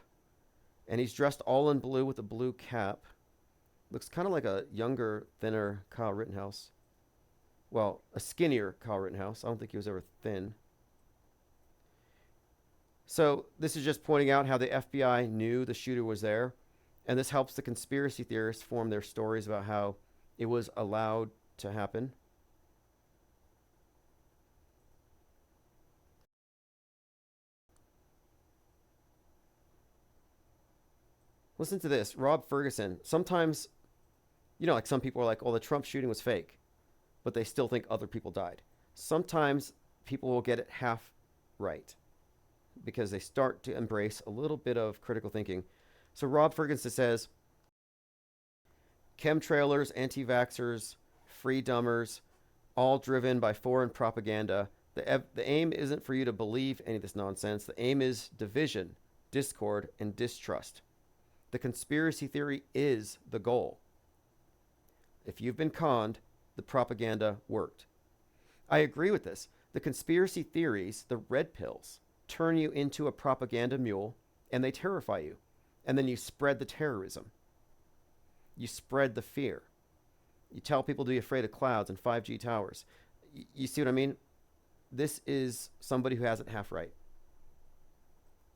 And he's dressed all in blue with a blue cap. Looks kind of like a younger, thinner Kyle Rittenhouse. Well, a skinnier Kyle Rittenhouse. I don't think he was ever thin. So this is just pointing out how the FBI knew the shooter was there. And this helps the conspiracy theorists form their stories about how it was allowed to happen. Listen to this. Rob Ferguson. Sometimes, you know, like some people are like, oh, the Trump shooting was fake, but they still think other people died. Sometimes people will get it half right because they start to embrace a little bit of critical thinking. So Rob Ferguson says, chemtrailers, anti-vaxxers, free dumbers, all driven by foreign propaganda. The aim isn't for you to believe any of this nonsense. The aim is division, discord, and distrust. The conspiracy theory is the goal. If you've been conned, the propaganda worked. I agree with this. The conspiracy theories, the red pills, turn you into a propaganda mule, and they terrify you. And then you spread the terrorism. You spread the fear. You tell people to be afraid of clouds and 5G towers. You see what I mean? This is somebody who has it half right.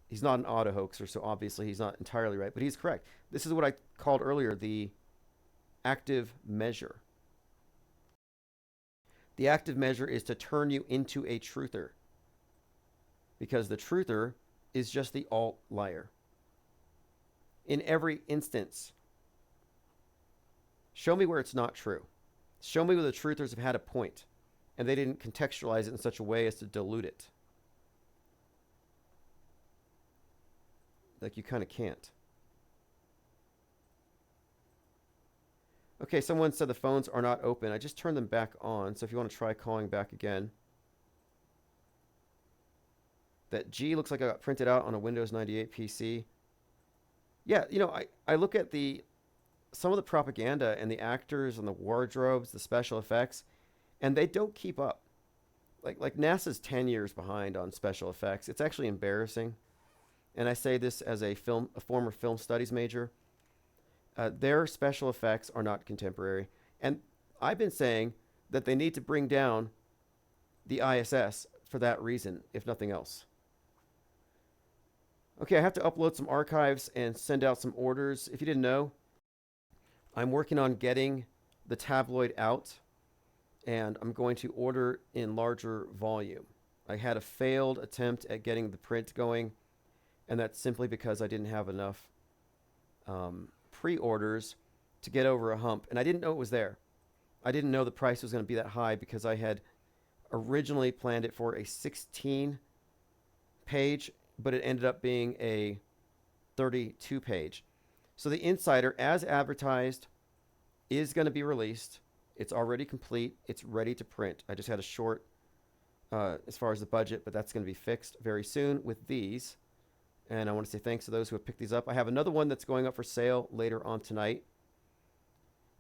He's not an auto hoaxer, so obviously he's not entirely right, but he's correct. This is what I called earlier the active measure. The active measure is to turn you into a truther, because the truther is just the alt liar. In every instance, show me where it's not true. Show me where the truthers have had a point and they didn't contextualize it in such a way as to dilute it. Like you kind of can't. Okay, someone said the phones are not open. I just turned them back on, so if you want to try calling back again. That G looks like I got printed out on a Windows 98 PC. Yeah, you know, I look at some of the propaganda and the actors and the wardrobes, the special effects, and they don't keep up. Like NASA's 10 years behind on special effects. It's actually embarrassing. And I say this as a former film studies major. Their special effects are not contemporary. And I've been saying that they need to bring down the ISS for that reason, if nothing else. Okay, I have to upload some archives and send out some orders. If you didn't know, I'm working on getting the tabloid out, and I'm going to order in larger volume. I had a failed attempt at getting the print going, and that's simply because I didn't have enough pre-orders to get over a hump, and I didn't know it was there. I didn't know the price was going to be that high because I had originally planned it for a 16 page, but it ended up being a 32 page. So the Insider, as advertised, is going to be released. It's already complete. It's ready to print. I just had a short as far as the budget, but that's going to be fixed very soon with these. And I want to say thanks to those who have picked these up. I have another one that's going up for sale later on tonight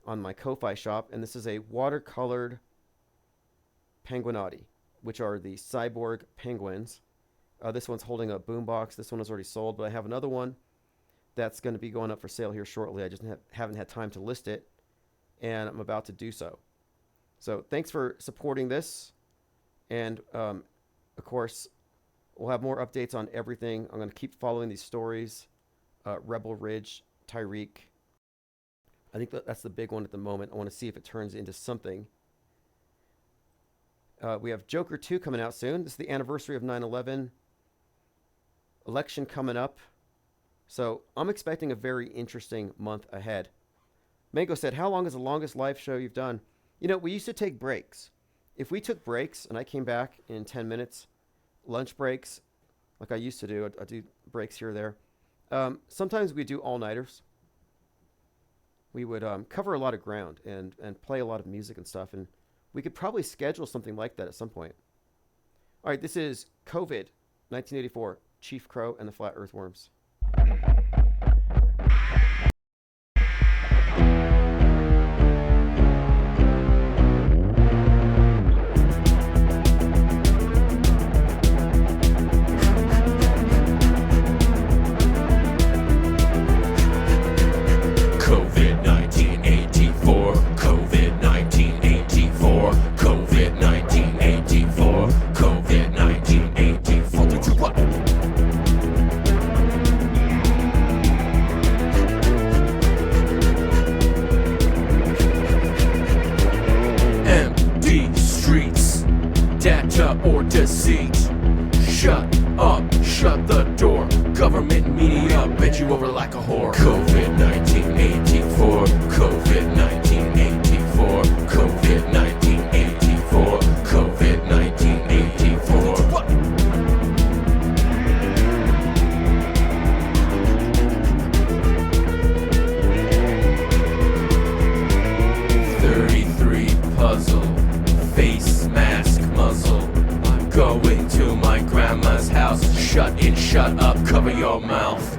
on my Ko-Fi shop. And this is a watercolored Penguinotti, which are the cyborg penguins. This one's holding a boombox. This one is already sold, but I have another one that's going to be going up for sale here shortly. I just haven't had time to list it, and I'm about to do so. So thanks for supporting this. And, of course, we'll have more updates on everything. I'm going to keep following these stories. Rebel Ridge Tyreek. I think that's the big one at the moment. I want to see if it turns into something. We have Joker 2 coming out soon. This is the anniversary of 9/11. Election coming up. So I'm expecting a very interesting month ahead. Mango said, how long is the longest live show you've done? You know, we used to take breaks. If we took breaks and I came back in 10 minutes, lunch breaks, like I used to do, I do breaks here or there. Sometimes we do all-nighters. We would cover a lot of ground and play a lot of music and stuff, and we could probably schedule something like that at some point. All right, this is COVID, 1984, Chief Crow and the Flat Earthworms. Or deceit. Shut up, shut the door. Government media bent you over like a whore. COVID 1984, COVID 1984, COVID 1984, COVID 1984. 33 puzzle, face mask muzzle. Going to my grandma's house. Shut in, shut up, cover your mouth.